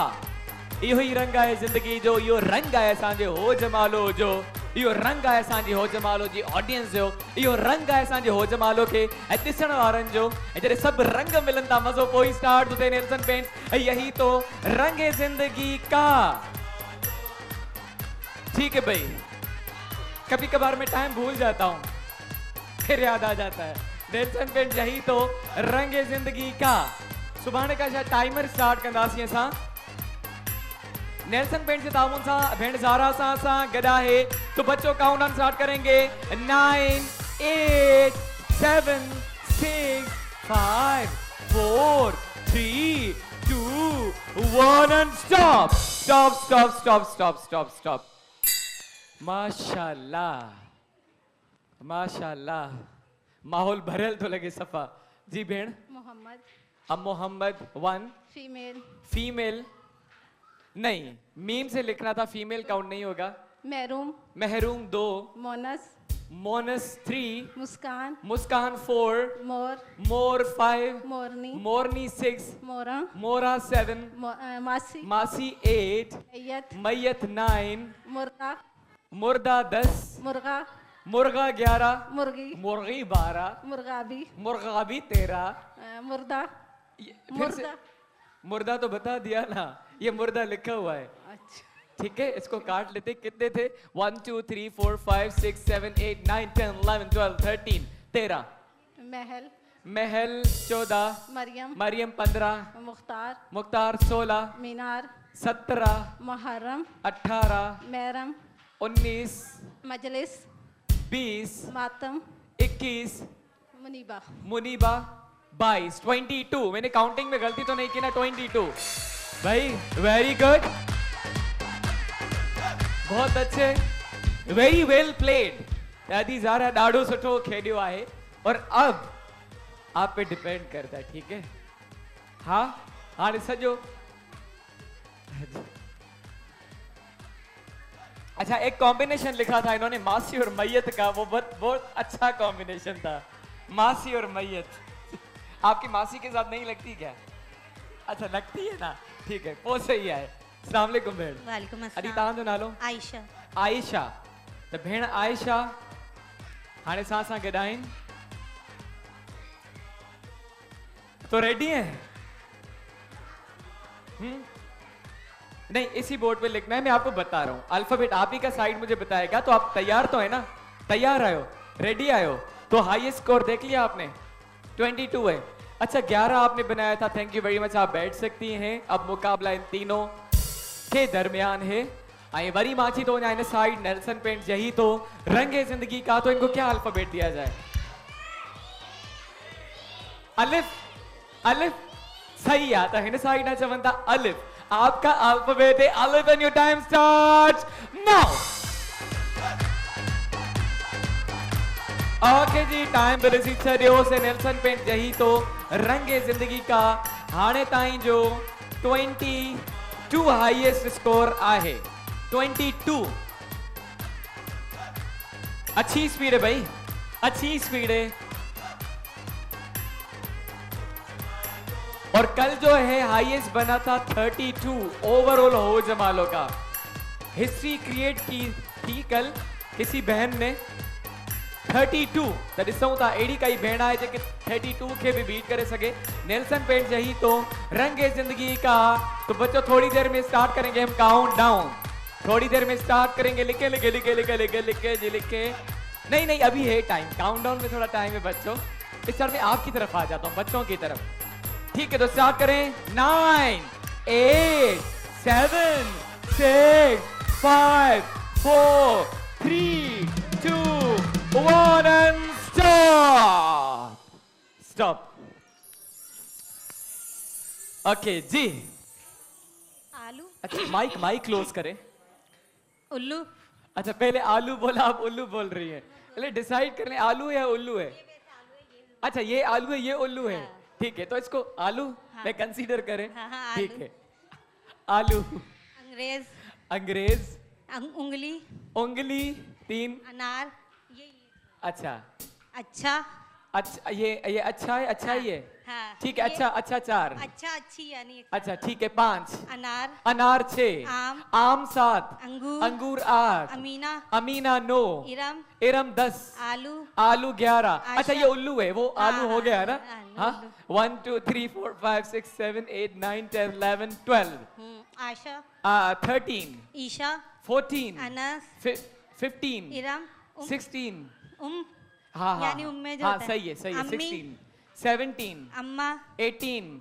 [SPEAKER 1] इहो ही रंग आहे जिंदगी जो। इहो रंग आहे असांजे होजमालो जो। इहो रंग आहे असांजी होजमालो जी ऑडियंस जो। इहो रंग आहे असांजे होजमालो खे ऐं ॾिसण वारनि जो। ऐं जॾहिं सभु रंग मिलनि था मज़ो पोइ स्टार्ट थो थिए। नेल्सन पेंट यही तो रंगे जिंदगी का। ठीक है भाई, कभी कभार मैं टाइम भूल जाता हूँ, फिर याद आ जाता है। नेल्सन पेंट यही तो रंगे जिंदगी का। सुभाणे का शायद टाइमर स्टार्ट कंदासीं असां। नेल्सन पेंट से तामुन सा भेण ज़ारा सा गॾु आहे। तो बच्चों काउंटडाउन स्टार्ट करेंगे। 9 8 7 6 5 4 3 2 1 and stop। माशाल्लाह माशाल्लाह, माहौल भरल तो लगे सफा। जी भेण।
[SPEAKER 7] मोहम्मद।
[SPEAKER 1] अब मोहम्मद 1,
[SPEAKER 7] फीमेल।
[SPEAKER 1] फीमेल नहीं, मीम से लिखना था, फीमेल काउंट नहीं होगा।
[SPEAKER 7] महरूम।
[SPEAKER 1] महरूम 2,
[SPEAKER 7] मोनस।
[SPEAKER 1] मोनस 3,
[SPEAKER 7] मुस्कान।
[SPEAKER 1] मुस्कान 4,
[SPEAKER 7] मोर।
[SPEAKER 1] मोर 5,
[SPEAKER 7] मोरनी।
[SPEAKER 1] मोरनी 6,
[SPEAKER 7] मोरा।
[SPEAKER 1] मोरा 7,
[SPEAKER 7] मासी।
[SPEAKER 1] मासी 8,
[SPEAKER 7] मैयत।
[SPEAKER 1] मैयत 9,
[SPEAKER 7] मुर्गा।
[SPEAKER 1] मुर्दा 10,
[SPEAKER 7] मुर्गा।
[SPEAKER 1] मुर्गा 11,
[SPEAKER 7] मुर्गी।
[SPEAKER 1] मुर्गी 12,
[SPEAKER 7] मुर्गा भी।
[SPEAKER 1] मुर्गा भी 13।
[SPEAKER 7] मुर्दा।
[SPEAKER 1] फिर से
[SPEAKER 7] मुर्दा।
[SPEAKER 1] मुर्दा तो बता दिया ना, ये मुर्दा लिखा हुआ है।
[SPEAKER 7] अच्छा।
[SPEAKER 1] ठीक है, इसको काट लेते। कितने थे? 1 2 3 4 5 6 7 8 9 10 11 12 13 13।
[SPEAKER 7] महल।
[SPEAKER 1] महल 14,
[SPEAKER 7] मरियम।
[SPEAKER 1] मरियम 15,
[SPEAKER 7] मुख्तार।
[SPEAKER 1] मुख्तार 16,
[SPEAKER 7] मीनार।
[SPEAKER 1] 17,
[SPEAKER 7] मुहर्रम।
[SPEAKER 1] 18,
[SPEAKER 7] महरम।
[SPEAKER 1] 19,
[SPEAKER 7] मजलिस।
[SPEAKER 1] 20,
[SPEAKER 7] मातम।
[SPEAKER 1] 21,
[SPEAKER 7] मुनीबा।
[SPEAKER 1] मुनीबा 22, 22। मैंने काउंटिंग में गलती तो नहीं की ना? 22 भाई, वेरी गुड, बहुत अच्छे, वेरी वेल प्लेड। दादी ज़ारा ॾाढो सुठो खेॾियो आहे। और अब आप पे डिपेंड करता है, ठीक है? हाँ हाणे सॼो। अच्छा, एक कॉम्बिनेशन लिखा था इन्होंने मासी और मैयत का, वो बहुत अच्छा कॉम्बिनेशन था, मासी और मैयत। आपकी मासी के साथ नहीं लगती क्या? अच्छा लगती है ना, ठीक है, वो सही है। अस्सलाम वालेकुम भेण।
[SPEAKER 8] वालेकुम
[SPEAKER 1] अदी
[SPEAKER 8] अस्सलाम।
[SPEAKER 1] तव्हां जो नालो?
[SPEAKER 8] आयशा।
[SPEAKER 1] आयशा। तो भेण आयशा हाणे सां गॾाइन, तो रेडी है? नहीं, इसी बोर्ड पे लिखना है, मैं आपको बता रहा हूँ। अल्फाबेट आप ही का साइड मुझे बताएगा, तो आप तैयार तो है ना? तैयार आयो, रेडी आयो? तो हाईएस्ट स्कोर देख लिया आपने, 22 है। अच्छा 11 आपने बनाया था, थैंक यू वेरी मच, आप बैठ सकती हैं। अब मुकाबला इन तीनों के दरमियान है। आई वरी माची तो इन साइड नेल्सन पेंट यही तो रंगे जिंदगी का, तो इनको क्या अल्फाबेट दिया जाए? अलिफ। अलिफ सही आता है ना? साइड ना चवंता अलिफ। आपका अल्फाबेट है अलिफ and your time starts now. Okay जी, टाइम बिरसी छड़ियो से नेल्सन पेंट यही तो रंगे जिंदगी का हाणे ताईं जो 22 हाईएस्ट स्कोर आहे। 22 अच्छी स्पीड है भाई, अच्छी स्पीड है। और कल जो है हाईएस्ट बना था 32 ओवरऑल हो जमालों का। हिस्ट्री क्रिएट की थी कल किसी बहन ने 32। त ॾिसूं था अहिड़ी काई भेण आहे जेके 32 के भी बीट करे सके। नेल्सन पेंट यही तो रंगे जिंदगी का। तो बच्चों थोड़ी देर में स्टार्ट करेंगे हम काउंट डाउन, थोड़ी देर में स्टार्ट करेंगे। लिखे लिखे लिखे लिखे लिखे लिखे जी लिखे। नहीं नहीं, अभी है टाइम, काउंट डाउन में थोड़ा टाइम है बच्चों। इस बार मैं आपकी तरफ आ जाता हूँ, बच्चों की तरफ। ठीक है, तो स्टार्ट करें। 9 8 7 6 5 4 3 2 1 and stop. Stop. ओके जी।
[SPEAKER 8] आलू।
[SPEAKER 1] अच्छा माइक माइक क्लोज करें।
[SPEAKER 8] उल्लू।
[SPEAKER 1] अच्छा पहले आलू बोला, आप उल्लू बोल रही है। पहले डिसाइड कर लें आलू है उल्लू है। अच्छा ये आलू है, ये उल्लू है। ठीक है, तो इसको आलू में कंसीडर करें।
[SPEAKER 8] हाँ,
[SPEAKER 1] ठीक
[SPEAKER 8] आलू।
[SPEAKER 1] है, आलू।
[SPEAKER 8] अंग्रेज।
[SPEAKER 1] अंग्रेज।
[SPEAKER 8] उंगली।
[SPEAKER 1] उंगली 3।
[SPEAKER 8] अनार। ये
[SPEAKER 1] अच्छा
[SPEAKER 8] अच्छा।
[SPEAKER 1] अच्छा ये अच्छा है, अच्छा ही है।
[SPEAKER 8] हाँ,
[SPEAKER 1] ठीक है,
[SPEAKER 8] ये-
[SPEAKER 1] अच्छा अच्छा 4।
[SPEAKER 8] अच्छा अच्छी यानी एक-
[SPEAKER 1] अच्छा ठीक है 5।
[SPEAKER 8] अनार।
[SPEAKER 1] अनार 6।
[SPEAKER 8] आम।
[SPEAKER 1] आम 7।
[SPEAKER 8] अंगूर।
[SPEAKER 1] अंगूर 8।
[SPEAKER 8] अमीना।
[SPEAKER 1] अमीना 9।
[SPEAKER 8] इरम।
[SPEAKER 1] इरम 10।
[SPEAKER 8] आलू।
[SPEAKER 1] आलू 11।
[SPEAKER 8] आशा।
[SPEAKER 1] अच्छा ये उल्लू है, वो आलू हो गया है ना?
[SPEAKER 8] आलू,
[SPEAKER 1] हाँ,
[SPEAKER 8] उल्लू।
[SPEAKER 1] 1 2 3 4 5 6 7 8 9 10 11 12
[SPEAKER 8] आशा।
[SPEAKER 1] 13
[SPEAKER 8] ईशा।
[SPEAKER 1] 14
[SPEAKER 8] अनस।
[SPEAKER 1] 15
[SPEAKER 8] इरम।
[SPEAKER 1] 16।
[SPEAKER 8] हाँ
[SPEAKER 1] हाँ
[SPEAKER 8] यानी उम्मे जो
[SPEAKER 1] हाँ
[SPEAKER 8] होता है।
[SPEAKER 1] सही है सही है।
[SPEAKER 8] अम्मी।
[SPEAKER 1] 16 17
[SPEAKER 8] अम्मा।
[SPEAKER 1] 18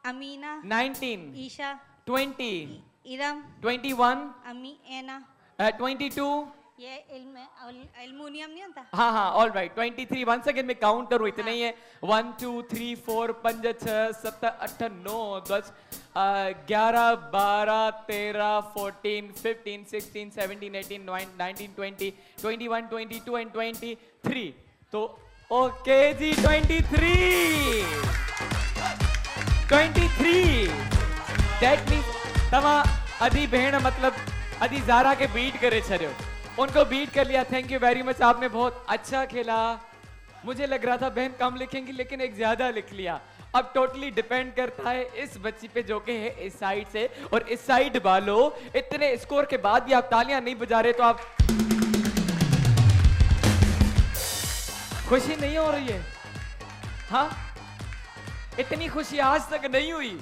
[SPEAKER 8] अमीना।
[SPEAKER 1] 19
[SPEAKER 8] ईशा।
[SPEAKER 1] 20
[SPEAKER 8] इरम।
[SPEAKER 1] 21
[SPEAKER 8] अमी एना।
[SPEAKER 1] 22
[SPEAKER 8] ये एल्युमिनियम नहीं होता।
[SPEAKER 1] हाँ हाँ ऑल राइट 23 वन सेकेंड में काउंट करूँ इतने ही है 1 2 3 4 5 6 7 8 9 10 11 12 13 14 15 16 17 18 19 20 21 22 and 23 तो ओके जी 23 दैट मीन्स तमा अधी भेण मतलब अधी ज़ारा के बीट करे छड़ियो उनको बीट कर लिया थैंक यू वेरी मच आपने बहुत अच्छा खेला मुझे लग रहा था बहन कम लिखेंगी लेकिन एक ज्यादा लिख लिया अब टोटली डिपेंड करता है इस बच्ची पे जो कि है इस साइड से और इस साइड वालों इतने स्कोर के बाद भी आप तालियां नहीं बजा रहे तो आप खुशी नहीं हो रही है हाँ इतनी खुशी आज तक नहीं हुई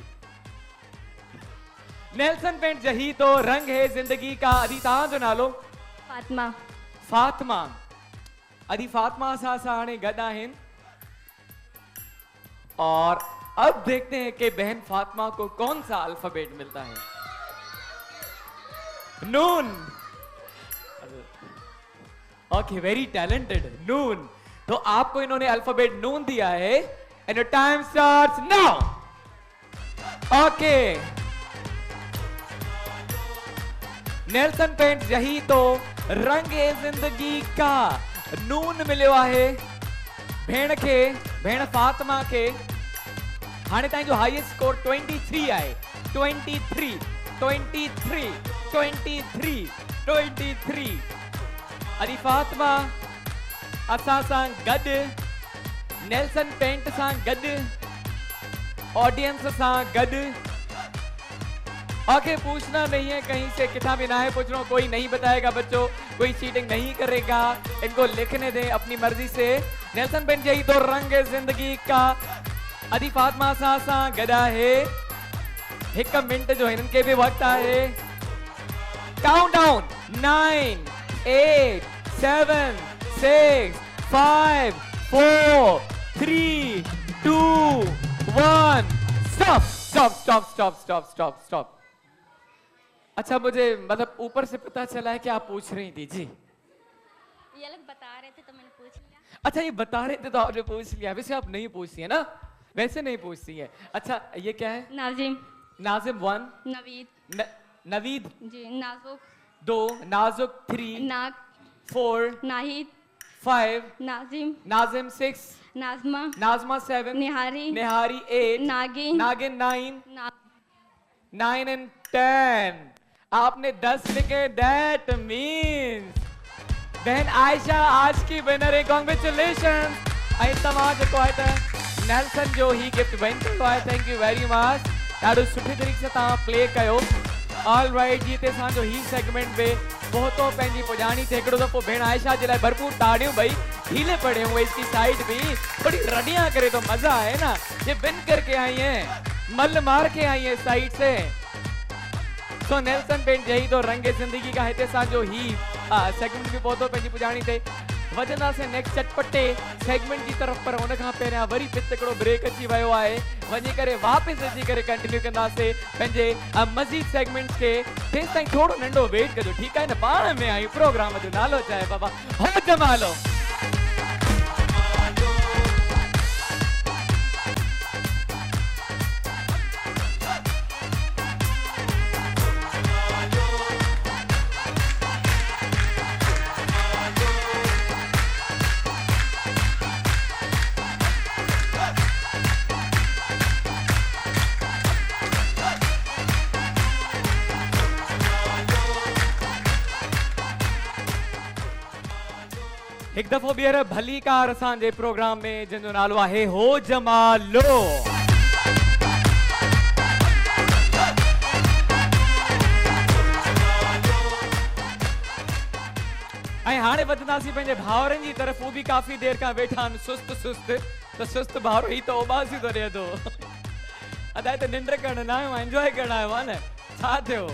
[SPEAKER 1] नेल्सन पेंट जही तो रंग है जिंदगी का अदी तहां जो नालो
[SPEAKER 7] फातिमा
[SPEAKER 1] फातिमा अदी फातिमा साने गदा हैं और अब देखते हैं कि बहन फातिमा को कौन सा अल्फाबेट मिलता है नून ओके वेरी टैलेंटेड नून तो आपको इन्होंने अल्फाबेट नून दिया है and your time starts now okay Nelson paint यही तो रंग है जिंदगी का नून मिलियो है भेण फातिमा के हाणे ताईं जो हाईएस्ट स्कोर 23 आहे 23 अदी फातिमा असां सां गॾु नेल्सन पेंट सां गॾु ऑडियंस सां गॾु ओके पूछना नहीं है कहीं से कितना भी ना है पूछना कोई नहीं बताएगा बच्चों कोई चीटिंग नहीं करेगा इनको लिखने दें अपनी मर्जी से नेल्सन पेंट यही तो रंग है जिंदगी का अदी फातिमा सां गदा है एक मिनट जो इनके भी वक्त है काउंटडाउन 9 8 7 6 5 4 3 2 1 स्टॉप अच्छा मुझे मतलब ऊपर से पता चला है कि आप पूछ रही थी जी
[SPEAKER 7] ये लोग बता रहे थे तो मैंने पूछ लिया
[SPEAKER 1] अच्छा ये बता रहे थे तो आपने पूछ लिया वैसे आप नहीं पूछती है ना वैसे नहीं पूछती है अच्छा ये क्या है
[SPEAKER 7] नाजिम
[SPEAKER 1] नाजिम 1
[SPEAKER 7] नवीद
[SPEAKER 1] नवीद
[SPEAKER 7] जी नाजुक
[SPEAKER 1] 2 नाजुक 3
[SPEAKER 7] नाक
[SPEAKER 1] 4
[SPEAKER 7] नाहिद
[SPEAKER 1] 5
[SPEAKER 7] नाजिम
[SPEAKER 1] नाजिम 6
[SPEAKER 7] नाजमा
[SPEAKER 1] नाजमा 7
[SPEAKER 7] निहारी
[SPEAKER 1] 8
[SPEAKER 7] नागिन
[SPEAKER 1] 9 9 and 10 आपने 10 लिखे दैट मीन्स बहन आयशा आज की विनर है कांग्रेचुलेशन आई तमाम जो है नेल्सन जो ही गिफ्ट बहन को है थैंक यू वेरी मच ॾाढो सुठे तरीक़े से तव्हां प्ले कयो ऑल राइट जी ते असांजो ही सेगमेंट में पहुतो पंहिंजी पुॼाणी थे हिकिड़ो दफ़ो भेण आयशा जे लाइ भरपूर ताड़ियूं भई ढीले पड़े हुए इसकी साइड भी बड़ी रडियां करे तो मजा है ना ये विन करके आई है मल मार के आई है साइड से सो नेल्सन पेंट यही तो रंग जिंदगी का हिते असांजो ही सेगमेंट भी पहुतो पंहिंजी पुॼाणी थे वजंदासीं नेक्स्ट चटपटे सेगमेंट की तरफ पर उन खां पहिरियां वरी हिकिड़ो ब्रेक अची वियो आहे वञी करे वापसि अची करे कंटिन्यू कंदासीं पंहिंजे मज़ीद सेगमेंट्स के तेसि ताईं थोड़ो नंढो वेट कजो ठीकु आहे न पाण में आई प्रोग्राम जो नालो चाहे बाबा हो जमालो एक दफ़ो ॿीहर भली कार असांजे प्रोग्राम में जिन जो नालो आहे हो जमालो ऐं हाणे वधंदासीं पंहिंजे भाउरनि जी तरफ़ वो भी काफ़ी देर खां वेठा आहिनि सुस्त भाउरो ही तो उबासी तो ॾिए थो अदा त निंड करण न आयो एंजॉय करण आयो आहे न छा थियो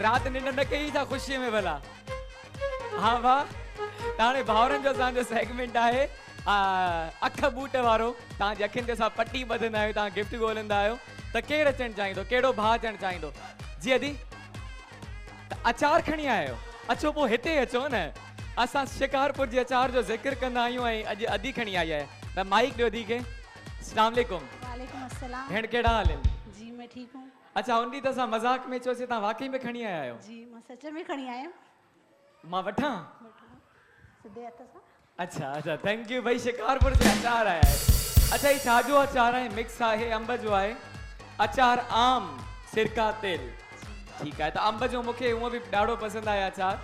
[SPEAKER 1] राति निंड न कई छा ख़ुशीअ में भला हाँ वाह ताणे भाउरनि जो असांजो सेगमेंट आहे अख बूट वारो तव्हांजी अखियुनि ते असां पटी ॿधंदा आहियूं तव्हां गिफ्ट ॻोल्हींदा आहियो त केरु अचणु चाहींदो कहिड़ो भाउ अचणु चाहींदो जी अदी त अचार खणी आया आहियो अचो पोइ हिते अचो न असां शिकारपुर जे अचार जो ज़िक्र कंदा आहियूं ऐं अॼु अदी खणी आई आहे त माइक ॾियो दी खे अस्सलाम वालेकुम
[SPEAKER 8] वालेकुम अस्सलाम
[SPEAKER 1] भेण कहिड़ा हाल आहिनि
[SPEAKER 9] जी मैं ठीक हूँ।
[SPEAKER 1] अच्छा उन ॾींहुं त असां मज़ाक में चयोसीं तव्हां वाकई में खणी आया आहियो।
[SPEAKER 9] जी मां सच में खणी आयमि।
[SPEAKER 1] मां वठां?
[SPEAKER 9] सिधे हथ सां।
[SPEAKER 1] अच्छा अच्छा थैंक यू भाई। शिकारपुर से अचार आया है। अच्छा ये छा जो अचार है? मिक्स है अंब जो है अचार आम सिरका तेल। ठीक है तो अंब जो मुखे वो भी ॾाढो पसंद आया अचार।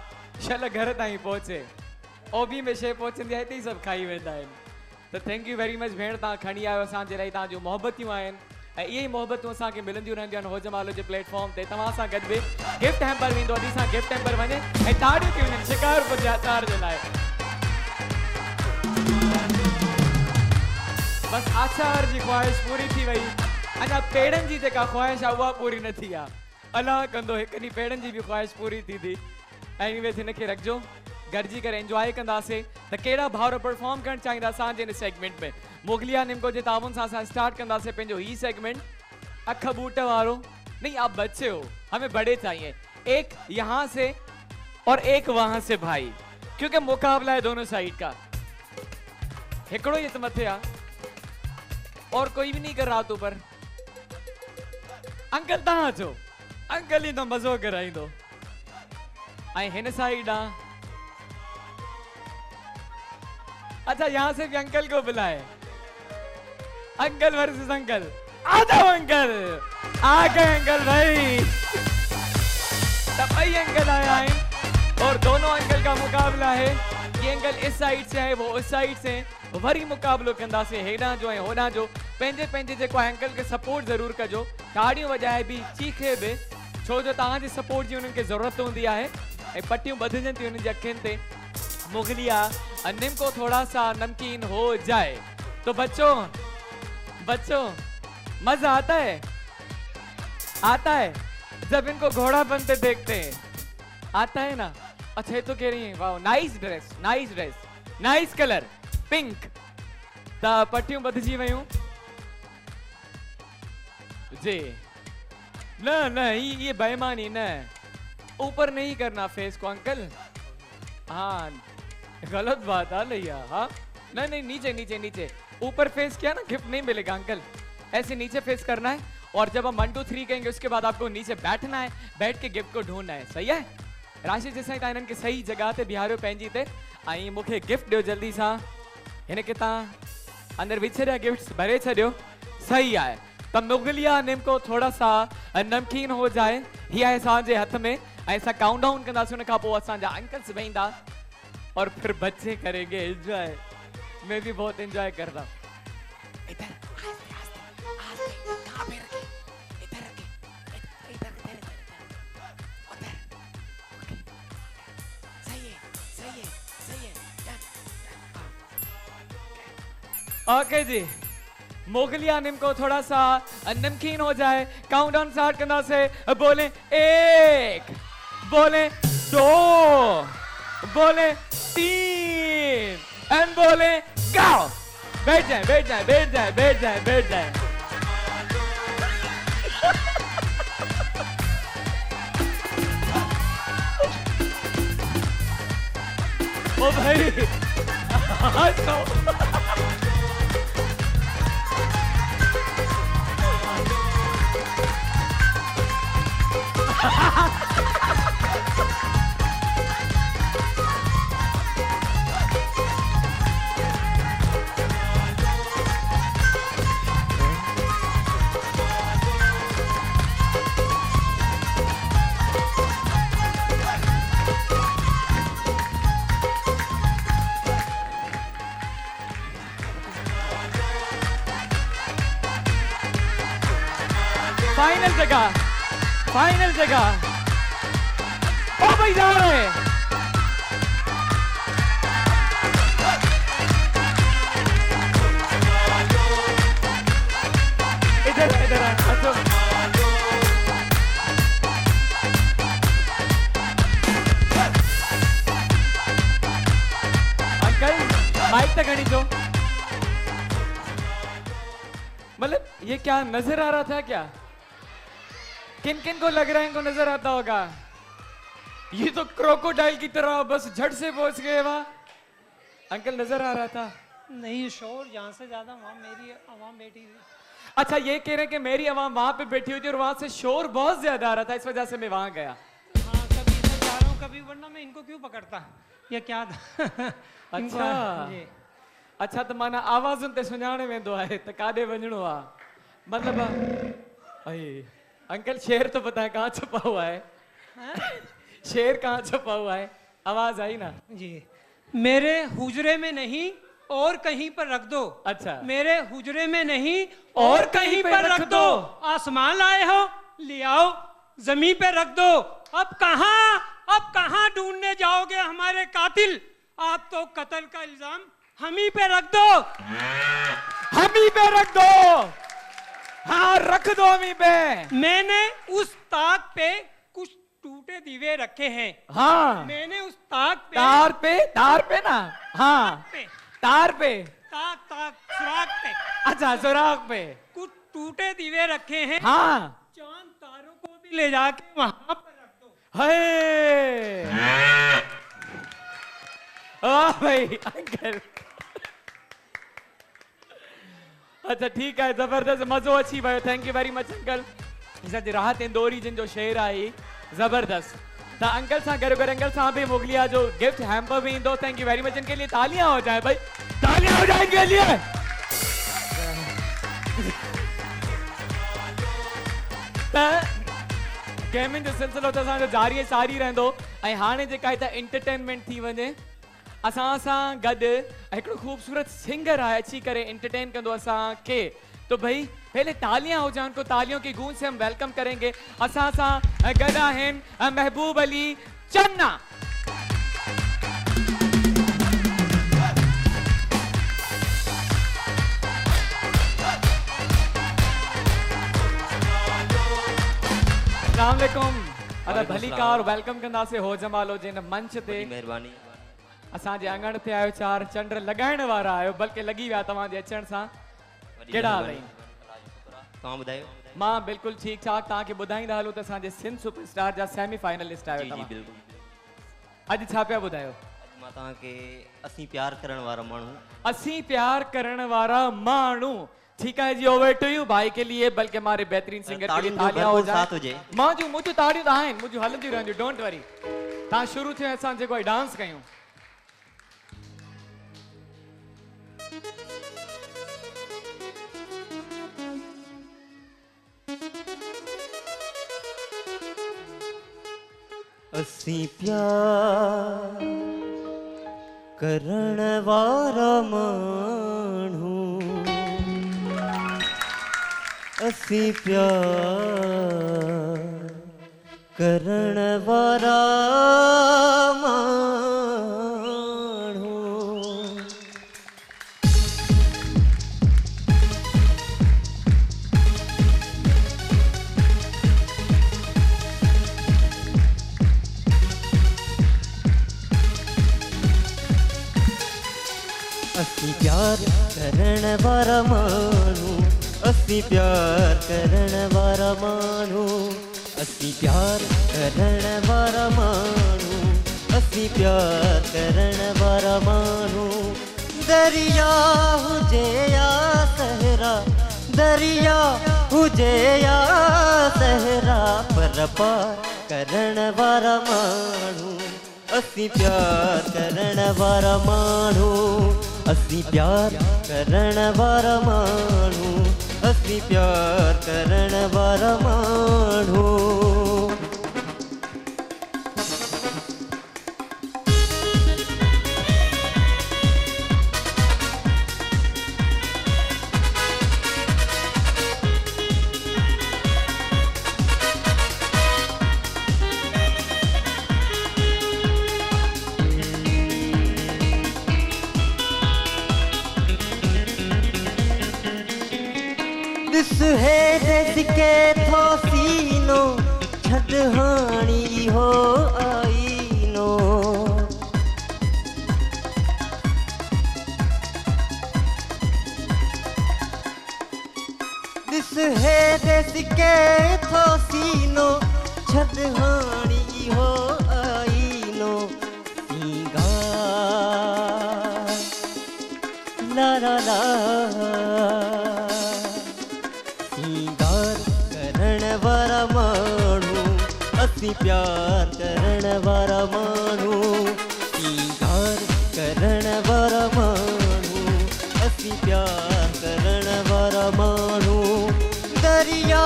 [SPEAKER 1] शल घर ताईं पहुचे ओबी में शे पहुचंदी आहे हिते ई सब खाई वेंदा आहिनि। तो थैंक यू वेरी मच भेण तव्हां खणी आयो असांजे लाइ। तव्हां जो मोहबतियूं आहिनि ऐं इहे ई मोहबतूं असांखे मिलंदियूं रहंदियूं आहिनि होजमालो जे प्लेटफॉर्म ते। तव्हां सां गॾु बि गिफ्ट हैम्पर वेंदो अॼु सां गिफ्ट हैम्पर वञे ऐं ताड़ियूं थी वञनि शिकारपुर जे अचार जे लाइ। बस आचार जी ख्वाहिश पूरी थी वई। अञा पेड़नि जी जेका ख्वाहिश आहे उहा पूरी न थी आहे। अलाह कंदो हिकु ॾींहुं पेड़नि जी बि ख्वाहिश पूरी थींदी। एनीवेज हिनखे रखिजो गॾिजी करे एंजॉय कंदासीं। त कहिड़ा भाउर परफॉर्म करणु चाहींदा असांजे हिन सेगमेंट में? मुगलिया निम्को जे ताउन सां असां स्टार्ट कंदासीं पंहिंजो ही सेगमेंट अख बूट वारो। नहीं आप बच्चे हो हमें बड़े चाहिए। एक यहाँ से और एक वहां से भाई क्योंकि मुकाबला है दोनों साइड का। हिकड़ो ये तो मथे आ और कोई भी नहीं कर रहा तो पर अंकल तहां अचो। अंकल ही तो मज़ो कराईंदो। ऐं हिन साइड आ। अच्छा यहाँ से भी अंकल को बुलाए। Uncle versus uncle. आ जाओ अंकल। आ गए अंकल भाई। तब अंकल आया है और दोनों अंकल का मुकाबला है। ये अंकल इस साइड से है वो उस साइड से वरी मुकाबलो कंदा से हेडा जो है होडा जो पंहिंजे पंहिंजे जेको अंकल के सपोर्ट जरूर कजो। ताड़ियों वजाए भी चीखे भी छो जो तव्हां जी सपोर्ट जी उन्हनि खे ज़रूरत हूंदी आहे ऐं पट्टियूं ॿधजनि थियूं उन्हनि जे अखियुनि ते। मुगलिया निम को थोड़ा सा नमकीन हो जाए तो बच्चों बच्चों मजा आता है? आता है जब इनको घोड़ापन पे देखते हैं। आता है ना? अच्छा ये तो कह रही है वाह nice dress nice colour pink. ता पट्टियों बधजी वयूं जी। न ये बेईमानी न ऊपर नहीं करना फेस को अंकल। हाँ गलत बात आ लिया। हाँ नहीं नीचे नीचे नीचे ऊपर फेस किया ना गिफ्ट नहीं मिलेगा अंकल। ऐसे नीचे फेस करना है और जब हम 1 2 3 कहेंगे उसके बाद आपको नीचे बैठना है। बैठ के गिफ्ट को ढूंढना है। सही है? राशि जैसा तव्हां इन्हनि खे सही जगह ते बिहारियो पंहिंजी ते ऐं मूंखे गिफ्ट ॾियो जल्दी सां। हिनखे तव्हां अंदरि विझ छॾिया गिफ्ट्स भरे छॾियो। सही आहे त मुगलिया निमको थोड़ा सा नमकीन हो जाए ही आहे असांजे हथ में ऐं असां काउंट डाउन कंदासीं। उन खां पोइ असांजा अंकल्स वेंदा और फिर बच्चे करेंगे एंजॉय। मैं भी बहुत एंजॉय करता हूँ। इधर कहाँ पे रखे? इधर रखे इधर उधर। सही है ओके जी। मोगलिया निमको थोड़ा सा नमकीन हो जाए। काउंट डाउन स्टार्ट करना से बोले 1 बोले 2 बोले 3 एंड बोले गाओ। बैठ जाए। ओ भाई फाइनल जगह ओ भाई जा रहे हैं। इधर अच्छा अंकल माइक तक खड़ी दो। मतलब ये क्या नजर आ रहा था क्या? किन किन को लग रहा है इनको नजर आता होगा? ये तो क्रोकोडाइल की तरह बस झट से पहुंच गए वहां। अंकल नजर आ रहा था?
[SPEAKER 9] नहीं शोर यहाँ से ज्यादा वहाँ मेरी आवाम बैठी थी।
[SPEAKER 1] अच्छा ये कह रहे हैं कि मेरी आवाम वहां पे बैठी हुई थी और वहां से शोर बहुत ज्यादा आ रहा था, इस वजह से मैं वहां गया।
[SPEAKER 10] हाँ कभी इधर जा रहा हूँ कभी, वरना मैं इनको क्यों पकड़ता, ये क्या था?
[SPEAKER 1] अच्छा अच्छा तो माना आवाज़ुनि ते सुञाणे वेंदो आहे त काॾे वञिणो आहे, मतलब अरे अंकल शेर तो पता है कहाँ छुपा हुआ है? शेर कहाँ छुपा हुआ है? आवाज आई ना
[SPEAKER 10] जी। मेरे हुजरे में नहीं और कहीं पर रख दो।
[SPEAKER 1] अच्छा
[SPEAKER 10] मेरे हुजरे में नहीं और कहीं पर रख दो। आसमान लाए हो ले आओ जमीन पे रख दो। अब कहाँ ढूंढने जाओगे हमारे कातिल? आप तो कत्ल का इल्जाम हम ही पे रख दो।
[SPEAKER 1] हम ही पे रख दो। हाँ रख दो हम ही पे।
[SPEAKER 10] मैंने उस ताक पे कुछ टूटे दीवे रखे हैं।
[SPEAKER 1] हाँ
[SPEAKER 10] मैंने उस ताक पे
[SPEAKER 1] तार पे ना, हाँ तार पे,
[SPEAKER 10] ताक सुराग पे,
[SPEAKER 1] अच्छा सुराग पे
[SPEAKER 10] कुछ टूटे दीवे रखे हैं।
[SPEAKER 1] हाँ
[SPEAKER 10] चांद तारों को भी ले जाके वहां पर रख दो।
[SPEAKER 1] है भाई अंकल अच्छा ठीक है, जबरदस्त मज़ो अची वियो। Thank you very much uncle. सॼी राहत इंदौरी जिन जो शेर आई जबरदस्त। तो अंकल सां गॾो गॾु अंकल सां भी मोगलिया जो गिफ्ट हैम्पर भी ईंदो। Thank you very much. इनके लिए तालियां हो जाए भाई, तालियां हो जाए इनके लिए। गेमिंग जो सिलसिलो तो असांजो जारी सारी रहंदो ऐं हाणे जेका हिते एंटरटेनमेंट थी वञे असां सां गॾु हिकिड़ो खूबसूरत सिंगर आहे अची करे एंटरटेन कंदो असांखे। तो भाई पहले तालियां हो जाए, उनको तालियों की गूंज से हम वेलकम करेंगे। असां सां गॾु आहिनि महबूब अली चन्ना। अस्सलाम वालेकुम। अदा भली कार वेलकम कंदासीं हो जमालो जिन मंच ते।
[SPEAKER 11] मेहरबानी।
[SPEAKER 1] असांजे अंगण ते आयो, चार चंड लॻाइण वारा आयो, बल्कि लॻी विया तव्हांजे अचण सां। कहिड़ा हाल आहिनि?
[SPEAKER 11] तव्हां ॿुधायो?
[SPEAKER 1] मां बिल्कुलु ठीकु ठाक। तव्हांखे ॿुधाईंदा हलो त असांजे सिंध सुपरस्टार जा सेमी फाइनलिस्ट आयो तव्हां। अॼु छा पिया ॿुधायो?
[SPEAKER 11] मां तव्हांखे असीं प्यार करण वारा माण्हू।
[SPEAKER 1] असीं प्यार करण वारा माण्हू। ठीक है जी, ओवर टू यू भाई के लिए, बल्कि हमारे बेहतरीन सिंगर के लिए तालियां हो जाए। मुझे तालियां आहिनि, मुझे हलंदियूं रहंदियूं, डोंट वरी। तव्हां शुरू थियो असां जेको डांस कयूं।
[SPEAKER 11] असीं प्यार करण वारा माण्हू, असीं प्यार करण वारा माण्हू। असीं प्यार करण वारा माण्हू, असीं प्यार करण वारा माण्हू, असीं प्यार करण वारा माण्हू, असीं प्यार करण वारा माण्हू। दरिया हुजे या सहरा, दरिया हुजे या सहरा, पर पार करण वारा माण्हू। असीं प्यार करण वारा माण्हू, असीं प्यार करण वारा माण्हू, असीं प्यार करण वारा माण्हू। है जिसके थो सीनो छदहानी हो आईनो, दिस है जिसके थो सीनो छदहानी हो आईनो। सिंगार ला ला ला असी प्यार करण वारा मानू इंकार करण वारा मानू असी प्यार करण वारा मानू दरिया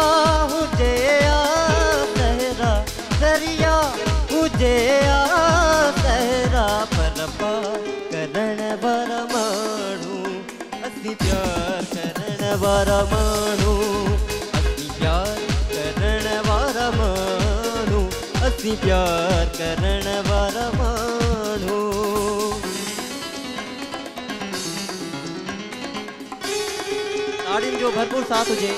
[SPEAKER 11] हुजे सहरा दरिया हुजे सहरा पर पार करण वारा मानू असी प्यार करण वारा मानू असी प्यार करण वारा मानू असी प्यार करण वारा मानू ताड़ियुनि जो भरपूर साथ हुजे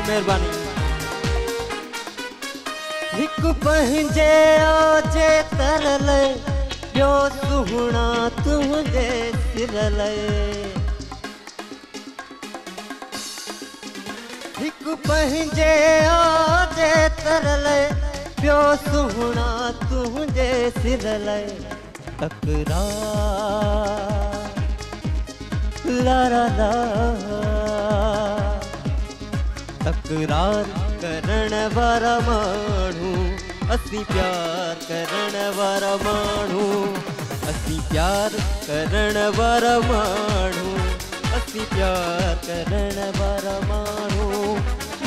[SPEAKER 11] मेहरबानी हिक पंहिंजे आजे तरल ॿियो सुहिणा तुंहिंजे सिरल हिक पंहिंजे आजे तरल ॿियो सुहिणा तुंहिंजे सिरल तकरार ला ला ला तकरार करण वारा मानू असी प्यार करण वारा मानू असी प्यार करण वारा मानू असी प्यार करण वारा मानू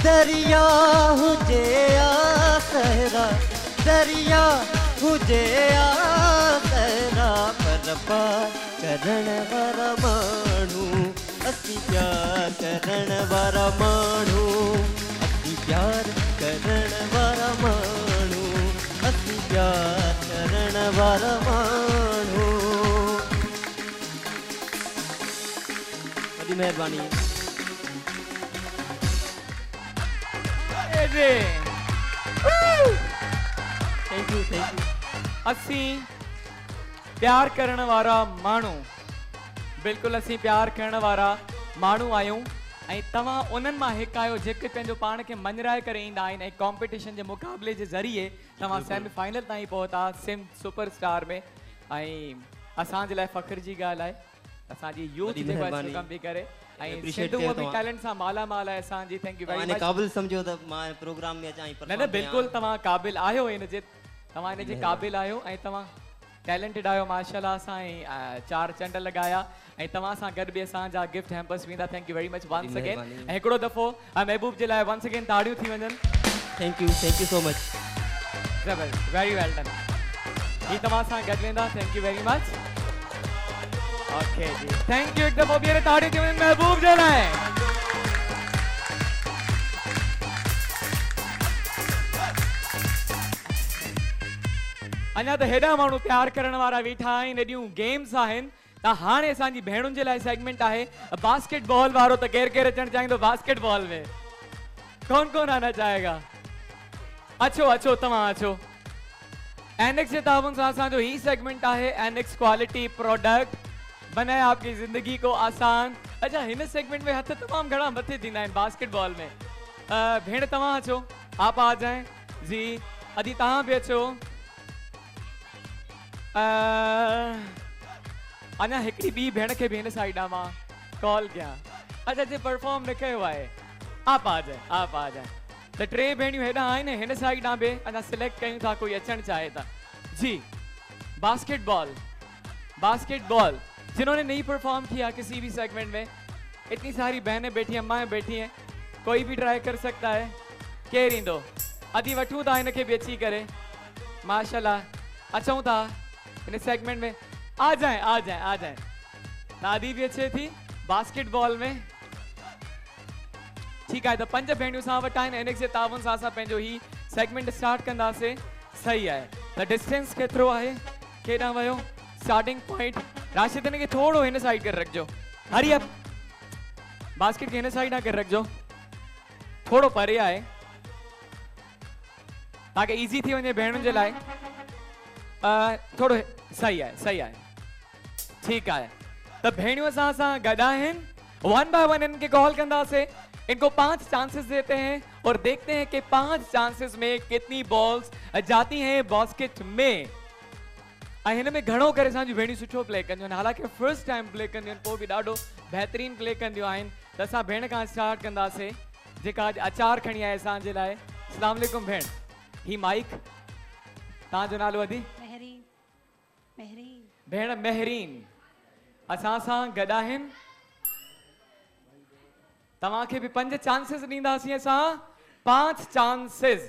[SPEAKER 11] दरिया हुजे सहरा दरिया हुजे सहरा पर पार करण वारा मानू असी प्यार करण वारा मानू असी प्यार करण वारा मानू असी प्यार करण वारा मानू बड़ी मेहरबानी थैंक यू
[SPEAKER 1] असी प्यार करण वारा मानू बिल्कुल असी प्यार करण वारा मानू आयूं ऐं तव्हां उन्हनि मां हिकु आहियो जेके पंहिंजो पाण खे मञराए करे ईंदा आहिनि ऐं कॉम्पिटिशन जे मुक़ाबले जे ज़रिए तव्हां सेमीफाइनल ताईं पहुता सिम सुपरस्टार में ऐं असांजे लाइ फ़ख्र जी ॻाल्हि आहे असांजी यूथ जेको आहे कमु बि करे ऐं सिंधू बि टैलेंट सां माला माल आहे असांजी थैंक यू वेरी मच
[SPEAKER 11] क़ाबिल सम्झो त मां प्रोग्राम में अचां
[SPEAKER 1] न बिल्कुलु तव्हां क़ाबिल आहियो हिन जे तव्हां हिन जे क़ाबिल आहियो ऐं तव्हां टैलेंटेड आहियो माशाल्लाह सां ऐं 4 चंड लॻाया ऐं तव्हां सां गॾु बि असांजा गिफ्ट हैम्पर्स वेंदा thank you very much once again ऐं हिकिड़ो दफ़ो महबूब जे लाइ वंस अगेन ताड़ियूं थी वञनि
[SPEAKER 11] थैंक यू सो मच
[SPEAKER 1] ज़बरदस्त वेरी वेल डन ही तव्हां सां गॾु वेंदा thank you very much okay जी थैंक यू हिकु दफ़ो ॿीहर ताड़ियूं थी वञनि महबूब जे लाइ अञा त हेॾा माण्हू प्यार करण वारा वेठा आहिनि हेॾियूं गेम्स आहिनि त हाणे असांजी भेणुनि जे लाइ सेगमेंट आहे बास्केटबॉल वारो त केरु केरु अचणु चाहींदो बास्केटबॉल में कौन आना चाहेगा अचो अचो तव्हां अचो एनेक्स जे ताबुन सां असांजो ही सेगमेंट आहे एनेक्स क्वालिटी प्रोडक्ट बनाए आपकी जिंदगी को आसान अच्छा हिन सेगमेंट में हथ तमामु घणा मथे थींदा आहिनि बास्केटबॉल में भेण तव्हां अचो आप आ जाए जी अदी तव्हां बि अचो अञा हिकिड़ी ॿी भेण खे बि हिन साइड मां कॉल कयां अच्छा जे परफॉर्म न कयो आहे आप आ जाए त 3 भेणियूं हेॾा आहिनि हिन साइड बि अञा सिलेक्ट कयूं था कोई अचणु चाहे था जी बास्केटबॉल जिन्होंने नहीं परफॉर्म किया किसी भी सेगमेंट में इतनी सारी बहनें बैठी हैं माएँ बैठी हैं कोई भी ट्राई कर सकता है केर ईंदो अदी वठूं था हिनखे बि अची करे माशाल्लाह अचूं था इन सेगमेंट में आ जाए दादी भी अच्छे थी बास्केटबॉल में ठीक है तो 5 भेणियूं सां वटि आहिनि एनेक्स जे ताबुन सां असां पंहिंजो ही सेगमेंट स्टार्ट कंदासीं सही है त डिस्टेंस केतिरो आहे केॾां वियो स्टार्टिंग पॉइंट राशिद हिन खे थोरो हिन साइड करे रखिजो हरी अप बास्केट खे हिन साइड करे रखिजो थोरो परे आहे ताकि इजी थी वञे भेणुनि जे लाइ थोरो सही आहे ठीक है तो भेणियों असां गॾु आहिनि 1 बाय 1 इनके कॉल कंदासीं इनको 5 चांसेस देते हैं और देखते हैं कि 5 चांसेस में कितनी बॉल्स जाती हैं बास्केट में। हिन में घणो करे असांजूं भेणियूं सुठो प्ले कंदियूं आहिनि, हालांकि फर्स्ट टाइम प्ले कंदियूं आहिनि, पोइ बि ॾाढो बहितरीन प्ले कंदियूं आहिनि। त असां भेण खां स्टार्ट कंदासीं जेका अॼु अचार खणी आहे असांजे लाइ। अस्सलाम वालेकुम भेण, ही माइक, तव्हांजो नालो अदी?
[SPEAKER 9] महरीन। महरीन।
[SPEAKER 1] भेण महरीन असां सां गॾु आहिनि। तव्हांखे बि 5 चांसेस ॾींदासीं असां, 5 चांसेस।